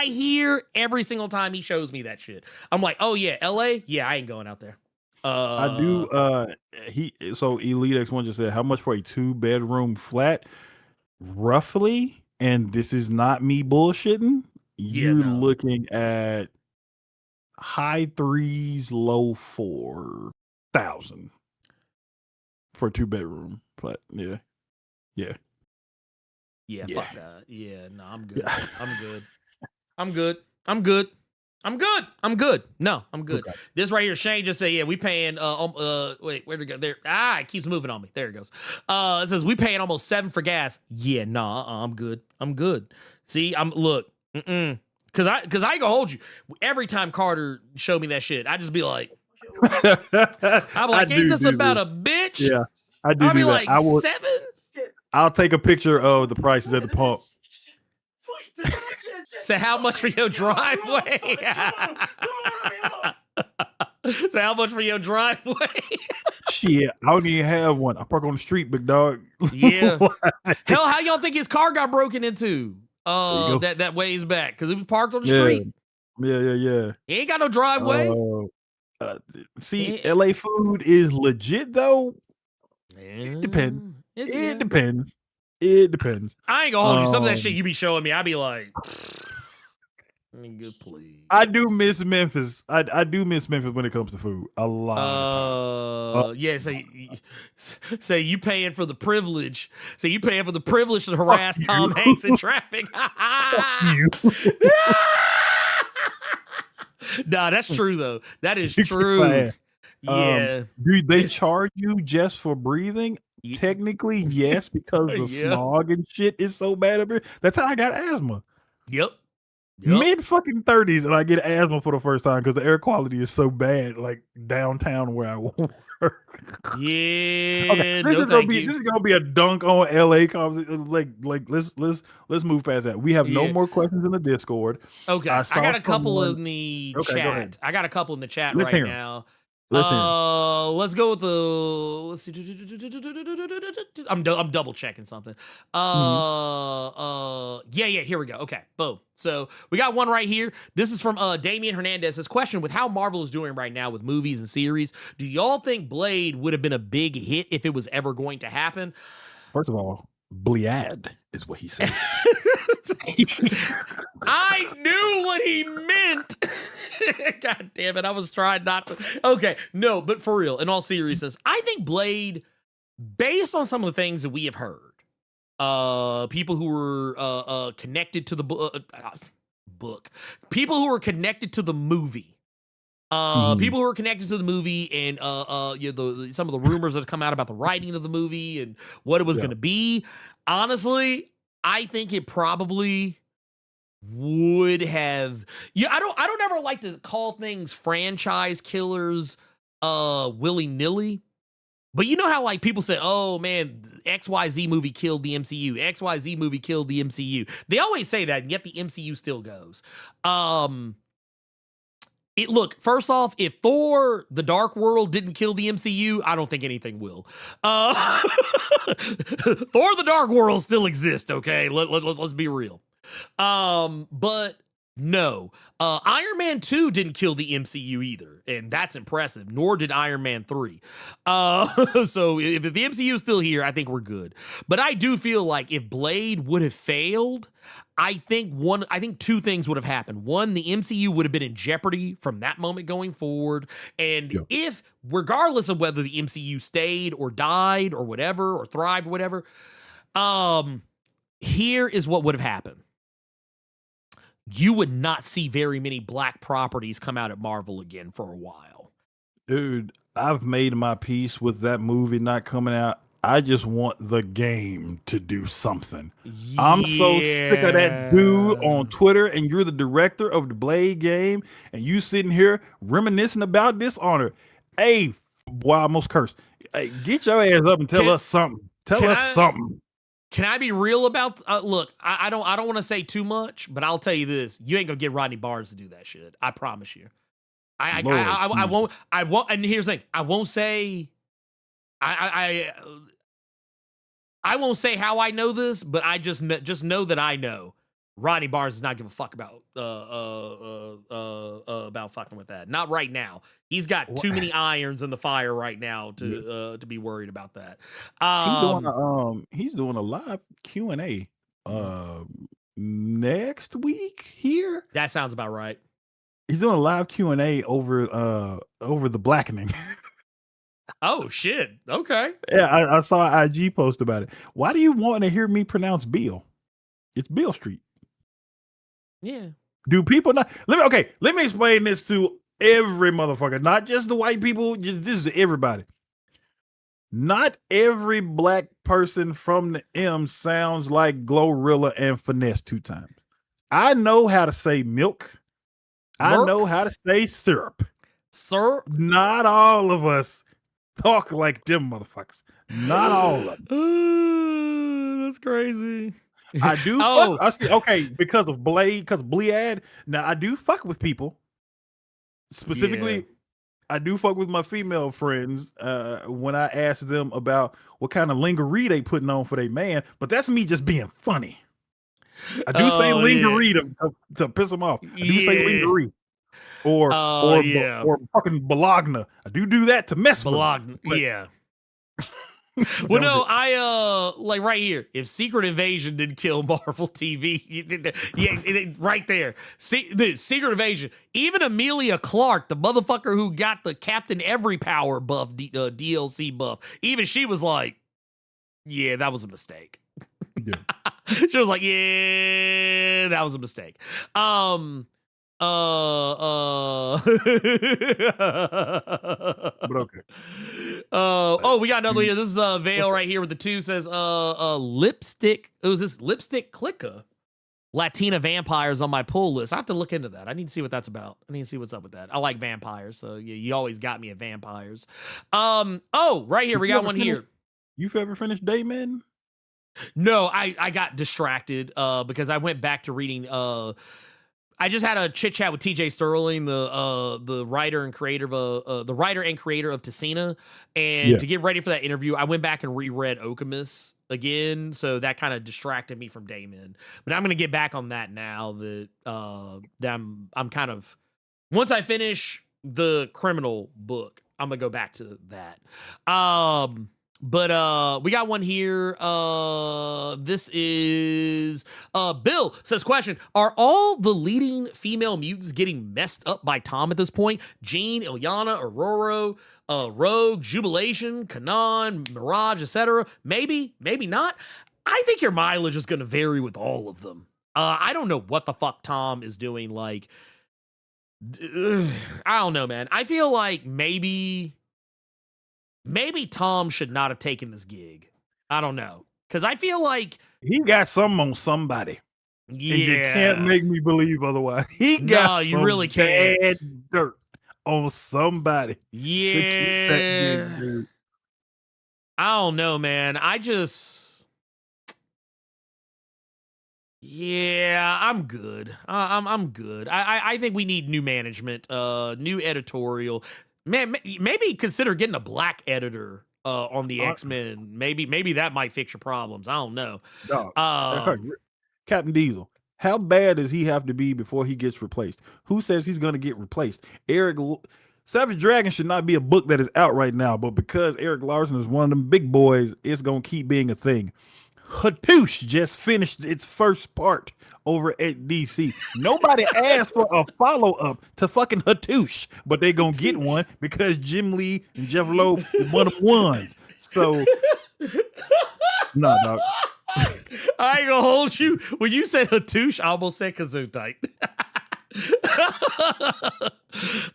hear every single time he shows me that shit. I'm like, oh yeah, LA? Yeah, I ain't going out there. I do so Elite X1 just said how much for a 2-bedroom flat? Roughly, and this is not me bullshitting. You're looking at high 3s, low 4,000 for a 2-bedroom flat. Yeah. Fuck that. Yeah, no, I'm good. Yeah. I'm good. No, I'm good. Okay. This right here, Shane just said, yeah, we paying wait, where'd it go? There. It keeps moving on me. There it goes. It says we paying almost $7 for gas. Yeah, nah, I'm good. See, look, cause I ain't gonna hold you. Every time Carter showed me that shit, I just be like, I'm like, ain't this about a bitch? Yeah, I do. I'll be that. like, I will, 7? I'll take a picture of the prices at the pump. So how much for your driveway? So how much for your driveway? Shit, I don't even have one. I park on the street, big dog. Yeah. Hell, how y'all think his car got broken into? That ways back because it was parked on the street. Yeah. He ain't got no driveway. See, LA food is legit though. It depends. It depends. I ain't gonna hold you. Some of that shit you be showing me, I be like, good, please. I do miss Memphis. I do miss Memphis when it comes to food. A lot. Yeah. So you paying for the privilege. So you paying for the privilege to harass Tom Hanks in traffic. You. Nah, that's true though. That is true. Yeah. Do they charge you just for breathing? Technically, yes, because the smog and shit is so bad up here. That's how I got asthma. Yep. Mid fucking 30s, and I get asthma for the first time because the air quality is so bad, like downtown where I work. Yeah. Okay, this is gonna be a dunk on LA. Like let's move past that. We have no more questions in the Discord. Okay, I got a couple in the chat. I got a couple in the chat right now. Let's go with let's see. I'm double checking something. Yeah, here we go. Okay, boom. So we got one right here. This is from Damian Hernandez. His question: with how Marvel is doing right now with movies and series, do y'all think Blade would have been a big hit if it was ever going to happen? First of all, Blerd is what he said. I knew what he meant. God damn it. I was trying not to. Okay. No, but for real, in all seriousness, I think Blade, based on some of the things that we have heard, people who were connected to the book, people who were connected to the movie, people who were connected to the movie, and some of the rumors that have come out about the writing of the movie and what it was going to be. Honestly, I think it probably would have. Yeah, I don't ever like to call things franchise killers willy-nilly, But you know how like people say, "Oh man, XYZ movie killed the MCU. XYZ movie killed the MCU." They always say that, and yet the MCU still goes. Look, first off, if Thor: The Dark World didn't kill the MCU, I don't think anything will. Thor: The Dark World still exists, okay? Let's be real. But no, Iron Man 2 didn't kill the MCU either, and that's impressive. Nor did Iron Man 3. So if the MCU is still here, I think we're good. But I do feel like if Blade would have failed, I think two things would have happened. One, the MCU would have been in jeopardy from that moment going forward. And if, regardless of whether the MCU stayed or died or whatever, or thrived or whatever, here is what would have happened. You would not see very many black properties come out at Marvel again for a while. Dude, I've made my peace with that movie not coming out. I just want the game to do something. Yeah. I'm so sick of that dude on Twitter, and you're the director of the Blade game, and you sitting here reminiscing about Dishonored. Hey, boy, I almost cursed. Hey, get your ass up and tell us something. Tell us something. Can I be real about? Look, I don't want to say too much, but I'll tell you this: you ain't gonna get Rodney Barnes to do that shit. I promise you. I won't. And here's the thing: I won't say. I won't say how I know this, but I just know that I know Rodney Barnes does not give a fuck about fucking with that. Not right now. He's got too many irons in the fire right now to be worried about that. He's doing a live Q&A next week here. That sounds about right. He's doing a live Q&A over the blackening. Oh shit! Okay. Yeah, I saw an IG post about it. Why do you want to hear me pronounce Beale? It's Beale Street. Yeah. Do people not? Let me explain this to every motherfucker, not just the white people. This is everybody. Not every black person from the M sounds like Glorilla and Finesse 2 times. I know how to say milk. I know how to say syrup. Sir, not all of us talk like them motherfuckers. Not all of them. That's crazy. I do. I see. Okay, because of Blerd. Now I do fuck with people. Specifically, I do fuck with my female friends when I ask them about what kind of lingerie they putting on for their man. But that's me just being funny. I do say lingerie to piss them off. I do say lingerie. Or fucking Bologna. I do that to mess with them. Yeah. Well, no, I like right here. If Secret Invasion didn't kill Marvel TV, right there. The Secret Invasion. Even Amelia Clark, the motherfucker who got the Captain Every Power buff, DLC buff, even she was like, "Yeah, that was a mistake." Yeah. She was like, "Yeah, that was a mistake." But okay. We got another here. This is Vale right here with the 2 says lipstick. It was this lipstick clicker. Latina vampires on my pull list. I have to look into that. I need to see what that's about. I need to see what's up with that. I like vampires, so you always got me at vampires. Right here we got one here. You've ever finished Dayman? No, I got distracted because I went back to reading I just had a chit chat with TJ Sterling, the writer and creator of Tessina, and to get ready for that interview, I went back and reread Okemos again, so that kind of distracted me from Damon. But I'm gonna get back on that now that I'm kind of, once I finish the criminal book, I'm gonna go back to that. But we got one here. This is Bill says, question: are all the leading female mutants getting messed up by Tom at this point? Jean, Ilyana, Aurora, Rogue, Jubilation, Kanan, Mirage, etc. Maybe not. I think your mileage is going to vary with all of them. I don't know what the fuck Tom is doing. Like, I don't know, man. I feel like maybe Tom should not have taken this gig. I don't know. Because I feel like he got some on somebody. Yeah. And you can't make me believe otherwise. He got you really can't. Bad dirt on somebody. Yeah. I don't know, man. Yeah, I'm good. I'm good. I think we need new management, new editorial. Man, maybe consider getting a black editor on the X-Men. Maybe that might fix your problems. I don't know. Dog, Captain Diesel. How bad does he have to be before he gets replaced? Who says he's going to get replaced? Savage Dragon should not be a book that is out right now, but because Eric Larson is one of them big boys, it's going to keep being a thing. Hatoosh just finished its first part over at DC. Nobody asked for a follow-up to fucking Hatoosh, but they gonna get one because Jim Lee and Jeff Loeb is one of the ones. So, no, dog. I ain't gonna hold you. When you said Hatoosh, I almost said Gesundheit.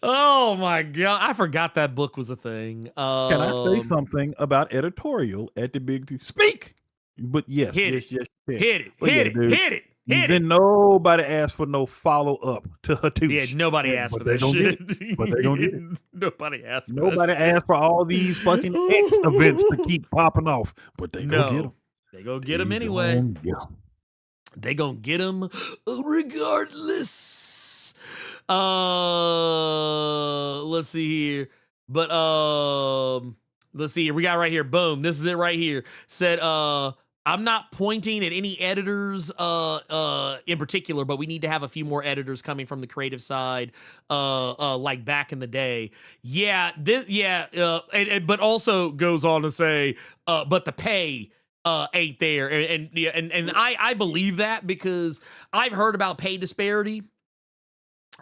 Oh my god, I forgot that book was a thing. Can I say something about editorial at the Big Two? Speak! But yes, hit yes, it. yes, Hit it. Then nobody asked for no follow-up to Hatoosh. Yeah, nobody asked for that shit. But they gonna get it. Nobody asked for Nobody asked for all these fucking X events to keep popping off. But they gonna get them. They gonna get them anyway. They gonna get them regardless. Let's see here. But let's see here. We got right here. Boom. This is it right here. Said I'm not pointing at any editors in particular, but we need to have a few more editors coming from the creative side, like back in the day. Yeah, but also goes on to say, but the pay ain't there, and I believe that because I've heard about pay disparity.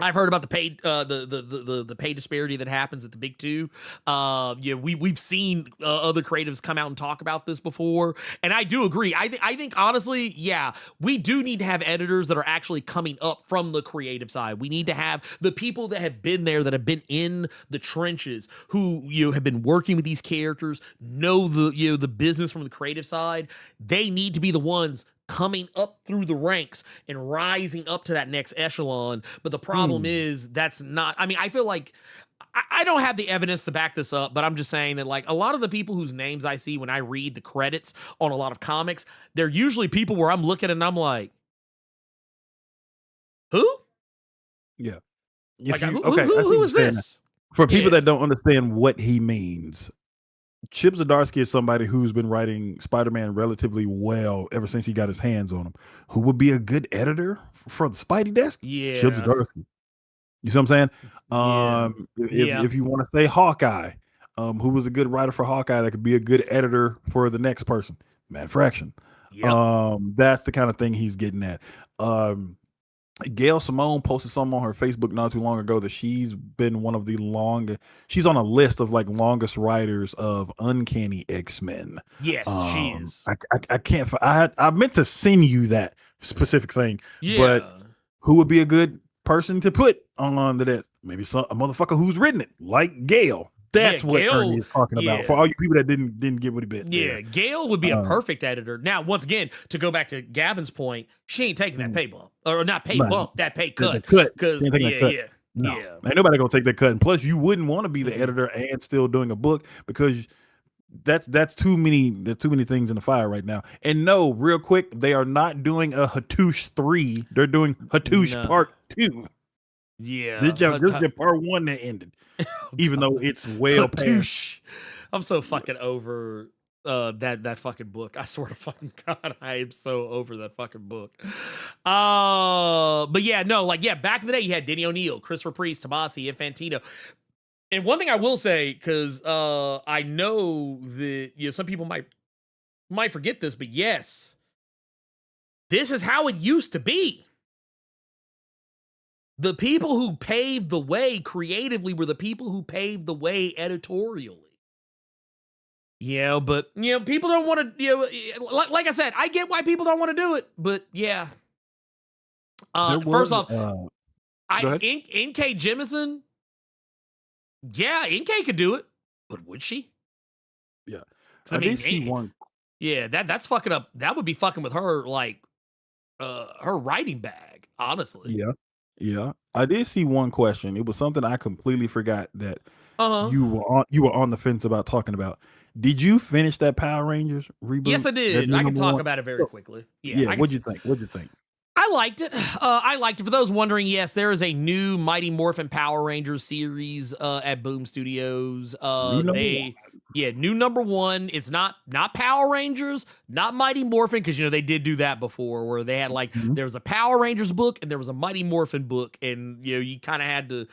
I've heard about the pay the pay disparity that happens at the big two. Yeah, we've seen other creatives come out and talk about this before, and I do agree. I think honestly, yeah, we do need to have editors that are actually coming up from the creative side. We need to have the people that have been there, that have been in the trenches, who have been working with these characters, know the business from the creative side. They need to be the ones coming up through the ranks and rising up to that next echelon. But the problem is that's not, I mean, I feel like I don't have the evidence to back this up, but I'm just saying that like a lot of the people whose names I see when I read the credits on a lot of comics, they're usually people where I'm looking and I'm like, who? Yeah. Like, who is this? For people that don't understand what he means, Chip Zdarsky is somebody who's been writing Spider-Man relatively well ever since he got his hands on him. Who would be a good editor for the Spidey desk? Yeah. Chip Zdarsky. You see what I'm saying? If you want to say Hawkeye, who was a good writer for Hawkeye that could be a good editor for the next person? Matt Fraction. Yep. That's the kind of thing he's getting at. Gail Simone posted something on her Facebook not too long ago that she's been one of the longest. She's on a list of like longest writers of Uncanny X-Men. Yes, she is. I can't. I meant to send you that specific thing. Yeah. But who would be a good person to put on to that? Maybe a motherfucker who's written it, like Gail. That's what Gail, Ernie is talking about. For all you people that didn't get what he meant. Yeah, there. Gail would be a perfect editor. Now, once again, to go back to Gavin's point, she ain't taking that pay bump, or not pay bump, that pay cut. Because ain't nobody gonna take that cut. And plus, you wouldn't want to be the editor and still doing a book because that's too many. There's too many things in the fire right now. And no, real quick, they are not doing a Hatoosh 3. They're doing Hatoosh Part 2. Yeah, this is Part 1 that ended. Even though it's well past. I'm so fucking over that fucking book. I swear to fucking God, I am so over that fucking book. But yeah, no, like, yeah, back in the day, you had Denny O'Neil, Christopher Priest, Tomasi, Infantino. And one thing I will say, because I know that some people might forget this, but yes, this is how it used to be. The people who paved the way creatively were the people who paved the way editorially. Yeah, but people don't want to. Like I said, I get why people don't want to do it, but yeah. First off, N.K. Jemisin. Yeah, N.K. could do it, but would she? Yeah, I mean, did see one. Yeah, that's fucking up. That would be fucking with her, like, her writing bag. Honestly. Yeah, I did see one question. It was something I completely forgot that you were on the fence about talking about. Did you finish that Power Rangers reboot? Yes, I did. I can talk about it very quickly. Yeah, what'd you think? What'd you think? I liked it. I liked it. For those wondering, yes, there is a new Mighty Morphin Power Rangers series at Boom Studios. New number one. It's not Power Rangers, not Mighty Morphin, because they did do that before, where they had there was a Power Rangers book and there was a Mighty Morphin book, and you kind of had to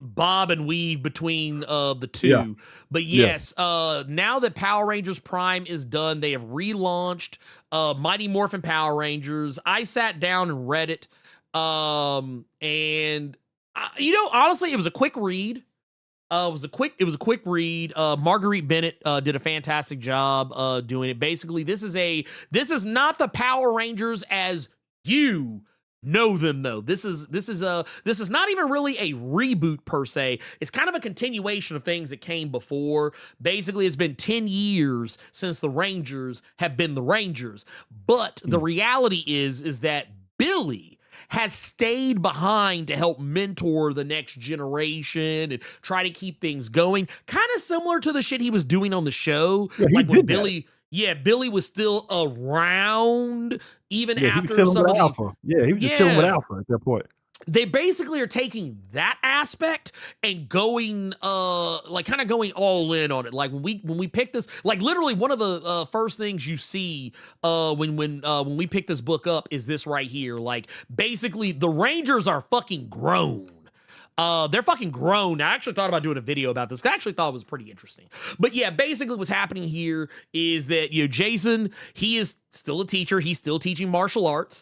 bob and weave between the two. Yeah. But yes, now that Power Rangers Prime is done, they have relaunched Mighty Morphin Power Rangers. I sat down and read it, and honestly, it was a quick read. It was a quick read. Marguerite Bennett did a fantastic job doing it. Basically, this is not the Power Rangers as you know them, though. This is not even really a reboot per se. It's kind of a continuation of things that came before. Basically, it's been 10 years since the Rangers have been the Rangers. But the reality is that Billy has stayed behind to help mentor the next generation and try to keep things going. Kind of similar to the shit he was doing on the show. Yeah, when Billy... Yeah, Billy was still around even after some of the Alpha. Yeah, he was just chilling with Alpha at that point. They basically are taking that aspect and going kind of going all in on it. Like when we pick this, like literally one of the first things you see when we pick this book up is this right here. Like basically the Rangers are fucking grown. They're fucking grown. I actually thought about doing a video about this. I actually thought it was pretty interesting. But yeah, basically what's happening here is that, Jason, he is still a teacher. He's still teaching martial arts.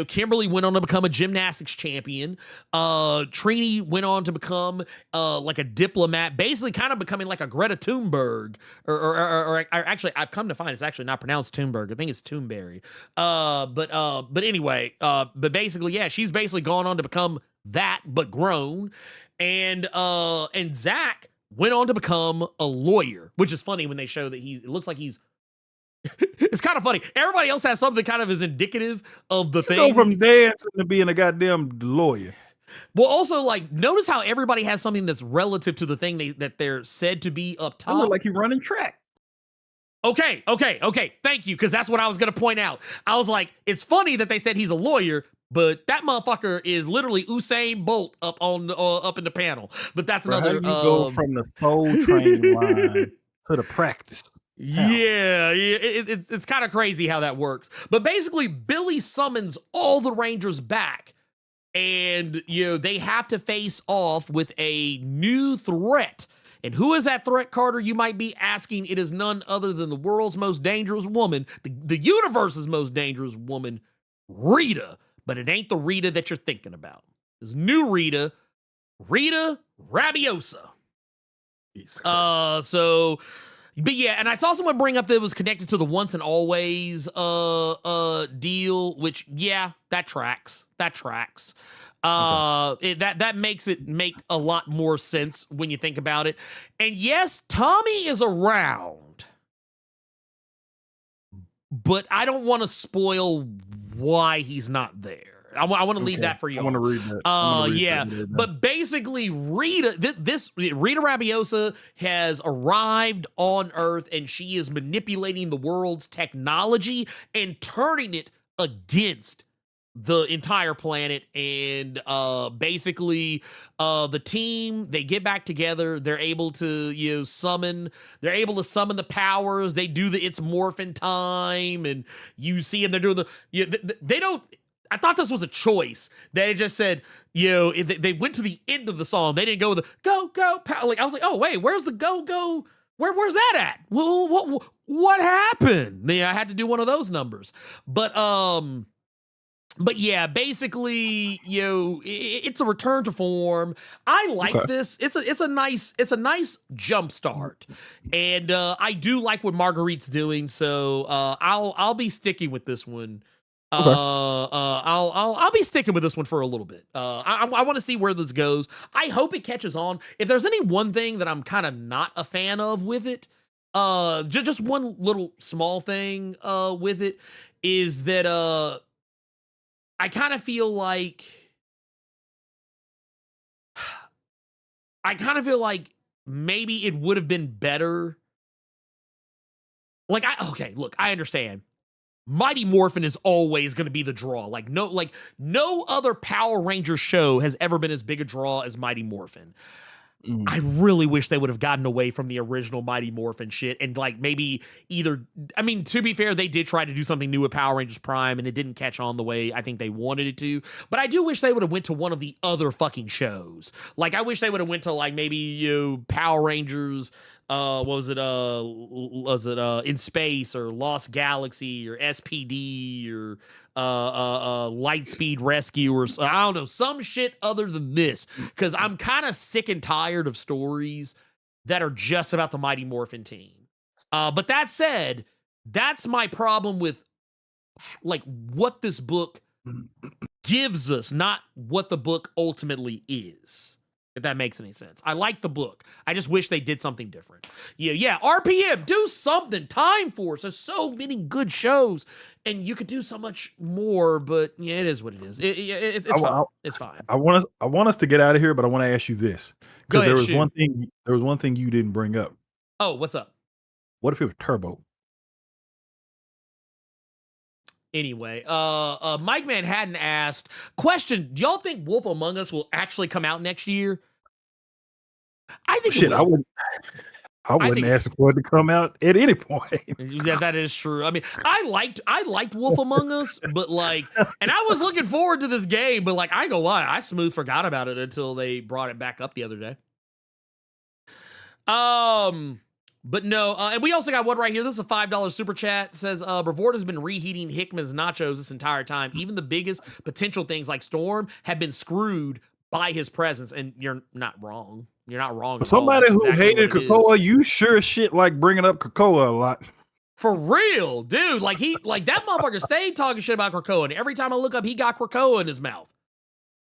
Kimberly went on to become a gymnastics champion. Trini went on to become like a diplomat, basically kind of becoming like a Greta Thunberg. Or actually, I've come to find it's actually not pronounced Thunberg. I think it's Thunberry. But anyway, but basically, yeah, she's basically gone on to become that, but grown. And Zach went on to become a lawyer, which is funny when they show that it looks like he's it's kind of funny. Everybody else has something that kind of is indicative of the thing. Go from dancing to being a goddamn lawyer. Well, also, like, notice how everybody has something that's relative to the thing that they're said to be up top. I look like he's running track. Okay. Thank you, because that's what I was going to point out. I was like, it's funny that they said he's a lawyer, but that motherfucker is literally Usain Bolt up in the panel. But that's another. How do you go from the Soul Train line to the practice? Yeah, it's kind of crazy how that works. But basically, Billy summons all the Rangers back, and they have to face off with a new threat. And who is that threat, Carter? You might be asking. It is none other than the world's most dangerous woman, the universe's most dangerous woman, Rita. But it ain't the Rita that you're thinking about. This new Rita Rabiosa. But yeah, and I saw someone bring up that it was connected to the Once and Always deal, which that tracks. Okay. That makes it make a lot more sense when you think about it. And yes, Tommy is around, but I don't want to spoil why he's not there. I want to leave that for you. I want to read that. But basically, Rita Rabiosa has arrived on Earth, and she is manipulating the world's technology and turning it against the entire planet. And basically, the team, they get back together. They're able to summon the powers. They do the It's Morphin Time, and you see them. They're doing they don't. I thought this was a choice. They just said, they went to the end of the song. They didn't go with the go, like, I was like, oh, wait, where's the go? Where's that at? Well, what happened? I had to do one of those numbers. But yeah, basically, it's a return to form. I like this. It's a nice jump start. And I do like what Marguerite's doing. So I'll be sticking with this one. Okay. I'll be sticking with this one for a little bit. I want to see where this goes. I hope it catches on. If there's any one thing that I'm kind of not a fan of with it, just one little small thing with it is that I kind of feel like maybe it would have been better Like, I understand. Mighty Morphin is always going to be the draw. No other Power Ranger show has ever been as big a draw as Mighty Morphin. I really wish they would have gotten away from the original Mighty Morphin shit and maybe to be fair, they did try to do something new with Power Rangers Prime and it didn't catch on the way I think they wanted it to. But I do wish they would have went to one of the other fucking shows. Like, I wish they would have went to maybe Power Rangers. Was it In Space or Lost Galaxy or SPD or Lightspeed Rescue or I don't know, some shit other than this, because I'm kind of sick and tired of stories that are just about the Mighty Morphin team. But that said, that's my problem with what this book gives us, not what the book ultimately is. If that makes any sense. I like the book. I just wish they did something different. Yeah. RPM, do something. Time Force. There's so many good shows, and you could do so much more. But yeah, it is what it is. It's fine. It's fine. I want us to get out of here, but I want to ask you this, because there was shoot. one thing you didn't bring up. Oh, what's up? What if it was Turbo? Anyway, Mike Manhattan asked, question, do y'all think Wolf Among Us will actually come out next year? I think shit, I wouldn't ask for it to come out at any point. Yeah, that is true. I mean, I liked Wolf Among Us, but and I was looking forward to this game, but I ain't gonna lie, I smooth forgot about it until they brought it back up the other day. But no, and we also got one right here. This is a $5 super chat. It says, Brevard has been reheating Hickman's nachos this entire time. Even the biggest potential things like Storm have been screwed by his presence. And you're not wrong. You're not wrong. For somebody who hated Krakoa, you sure as shit like bringing up Krakoa a lot. For real, dude. That motherfucker stayed talking shit about Krakoa. And every time I look up, he got Krakoa in his mouth.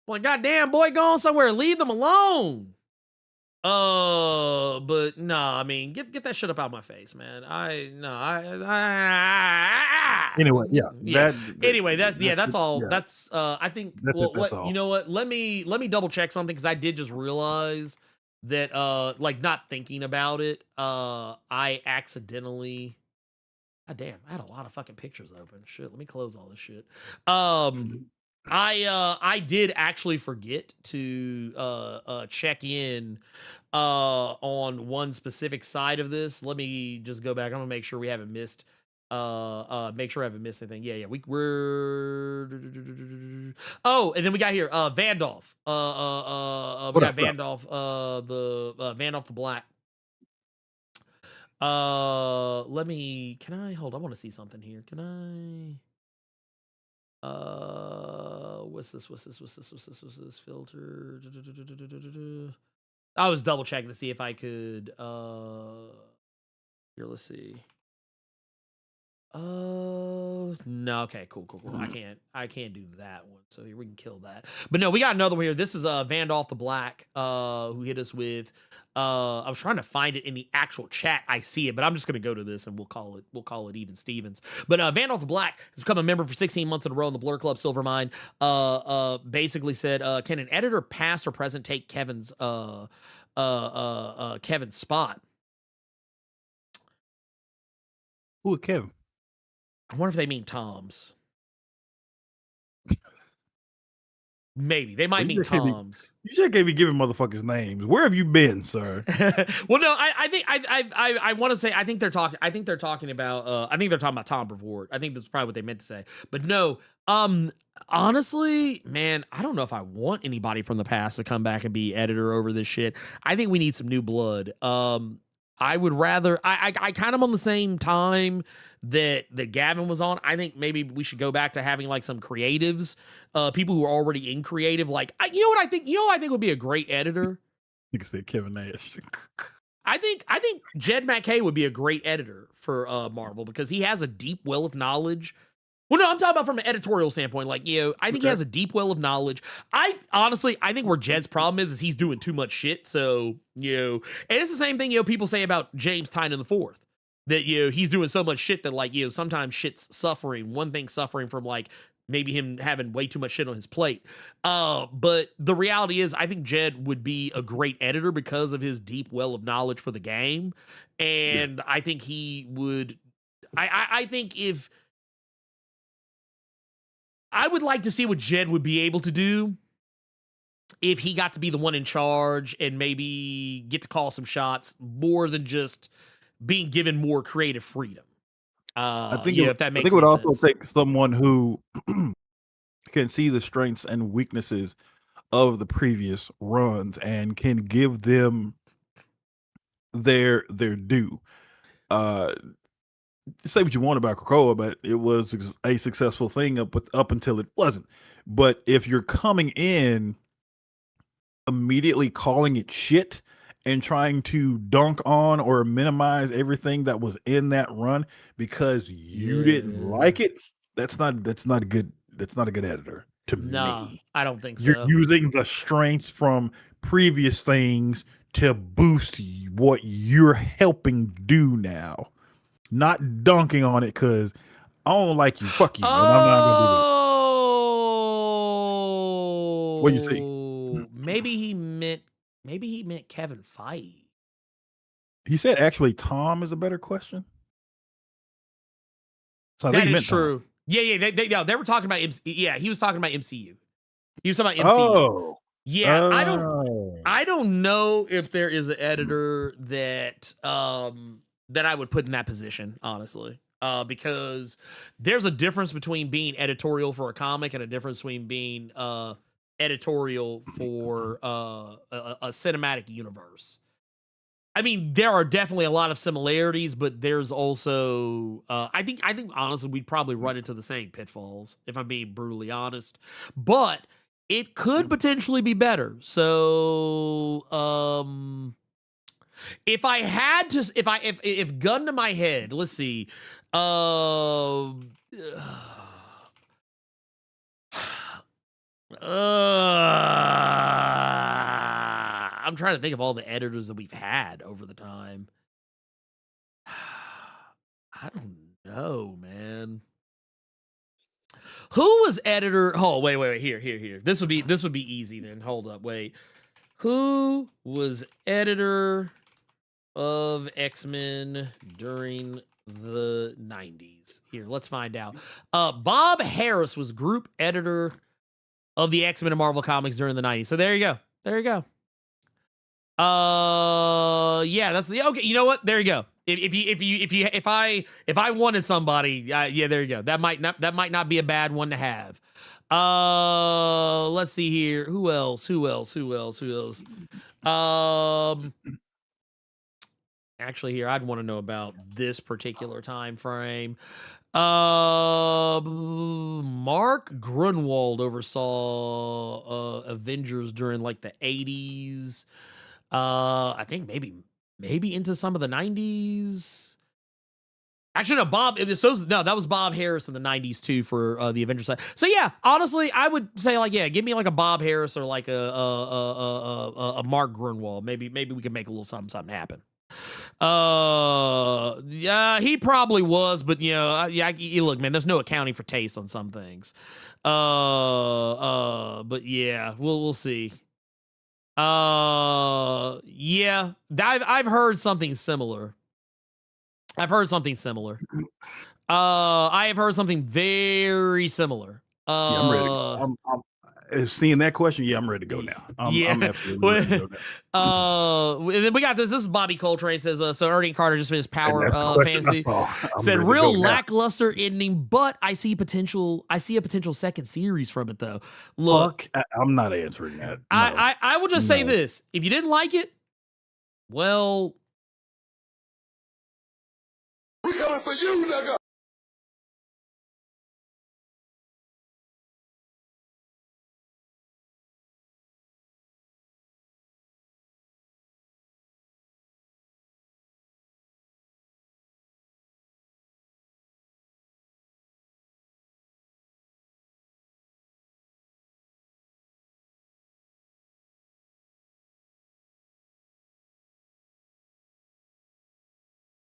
Goddamn, boy, go on somewhere. Leave them alone. But no, I mean, get that shit up out my face, man. Anyway, yeah. That's all. Yeah. That's I think. That's all. You know what? Let me double check something, because I did just realize that not thinking about it, I accidentally. God damn, I had a lot of fucking pictures open. Shit, let me close all this shit. I did actually forget to check in on one specific side of this. Let me just go back. I'm gonna make sure we haven't missed make sure I haven't missed anything. Yeah, we're oh, and then we got here Vandolph. We got Vandolph, the Vandolph the Black. Can I hold? I want to see something here. Can I? What's this filter? I was double checking to see if I could here, let's see. No, okay, cool. I can't do that one. So here, we can kill that. But no, we got another one here. This is Vandolph the Black, who hit us with I was trying to find it in the actual chat. I see it, but I'm just gonna go to this and we'll call it even Stevens. But Vandolph the Black has become a member for 16 months in a row in the Blur Club Silvermine. Basically said, can an editor past or present take Kevin's spot? Who is Kevin? I wonder if they mean Tom's. Maybe they might mean Tom's. You just can't be giving motherfuckers names. Where have you been, sir? Well, no, I think I want to say I think they're talking about Tom Brevard. I think that's probably what they meant to say. But no, honestly, man, I don't know if I want anybody from the past to come back and be editor over this shit. I think we need some new blood. I would rather I kind of on the same time that Gavin was on. I think maybe we should go back to having some creatives, people who are already in creative. I think would be a great editor. You can say Kevin Nash. I think Jed MacKay would be a great editor for Marvel, because he has a deep well of knowledge. Well, no, I'm talking about from an editorial standpoint. I think he has a deep well of knowledge. I think where Jed's problem is he's doing too much shit. So, and it's the same thing, people say about James Tynion IV, that, he's doing so much shit that sometimes shit's suffering. One thing suffering from maybe him having way too much shit on his plate. But the reality is I think Jed would be a great editor because of his deep well of knowledge for the game. And I think he would I think if I would like to see what Jed would be able to do if he got to be the one in charge and maybe get to call some shots more than just being given more creative freedom. I think if that makes it would any also sense. take someone who can see the strengths and weaknesses of the previous runs and can give them their due. Say what you want about Krakoa, but it was a successful thing up until it wasn't. But if you're coming in immediately calling it shit and trying to dunk on or minimize everything that was in that run because you didn't like it, that's not a good editor to me. I don't think You're so. using the strengths from previous things to boost what you're helping do now, not dunking on it because I don't like you. Fuck you. And I'm not gonna do that. What do you see? Maybe he meant Kevin Feige. He said actually Tom is a better question. So I think That he is meant true. Tom. Yeah, they were talking about he was talking about MCU. He was talking about MCU. Oh. Yeah, I don't know if there is an editor that I would put in that position, honestly. Because there's a difference between being editorial for a comic and a difference between being editorial for a cinematic universe. I mean, there are definitely a lot of similarities, but there's also I think honestly we'd probably run into the same pitfalls if I'm being brutally honest. But it could potentially be better. So if I had to if gun to my head, let's see. I'm trying to think of all the editors that we've had over the time. I don't know, man. Who was editor? Oh, wait. Here. This would be easy then. Hold up, wait. Who was editor of X-Men during the 90s? Here, let's find out. Bob Harris was group editor of the X-Men and Marvel Comics during the 90s. So there you go. Yeah, that's okay. You know what? There you go. If I wanted somebody, yeah, there you go. That might not be a bad one to have. Let's see here. Who else? Actually, here I'd want to know about this particular time frame. Mark Grunwald oversaw Avengers during like the 80s. I think maybe into some of the 90s. Actually, no, that was Bob Harris in the 90s too for the Avengers side. So yeah, honestly, I would say like, yeah, give me like a Bob Harris or like a Mark Grunwald. Maybe we can make a little something happen. Yeah, he probably was, but you know, look, man, there's no accounting for taste on some things. But yeah, we'll see. Yeah, I've heard something similar. I have heard something very similar. Yeah, I'm ready. I'm seeing that question. Yeah, I'm ready to go now. I'm absolutely ready to go now. And then we got this. This is Bobby Coltrane says, so Ernie Carter just finished Power Fantasy. Said real lackluster ending, but I see a potential second series from it though. Look, I'm not answering that. No. I will just say this. If you didn't like it, well, we coming for you, nigga.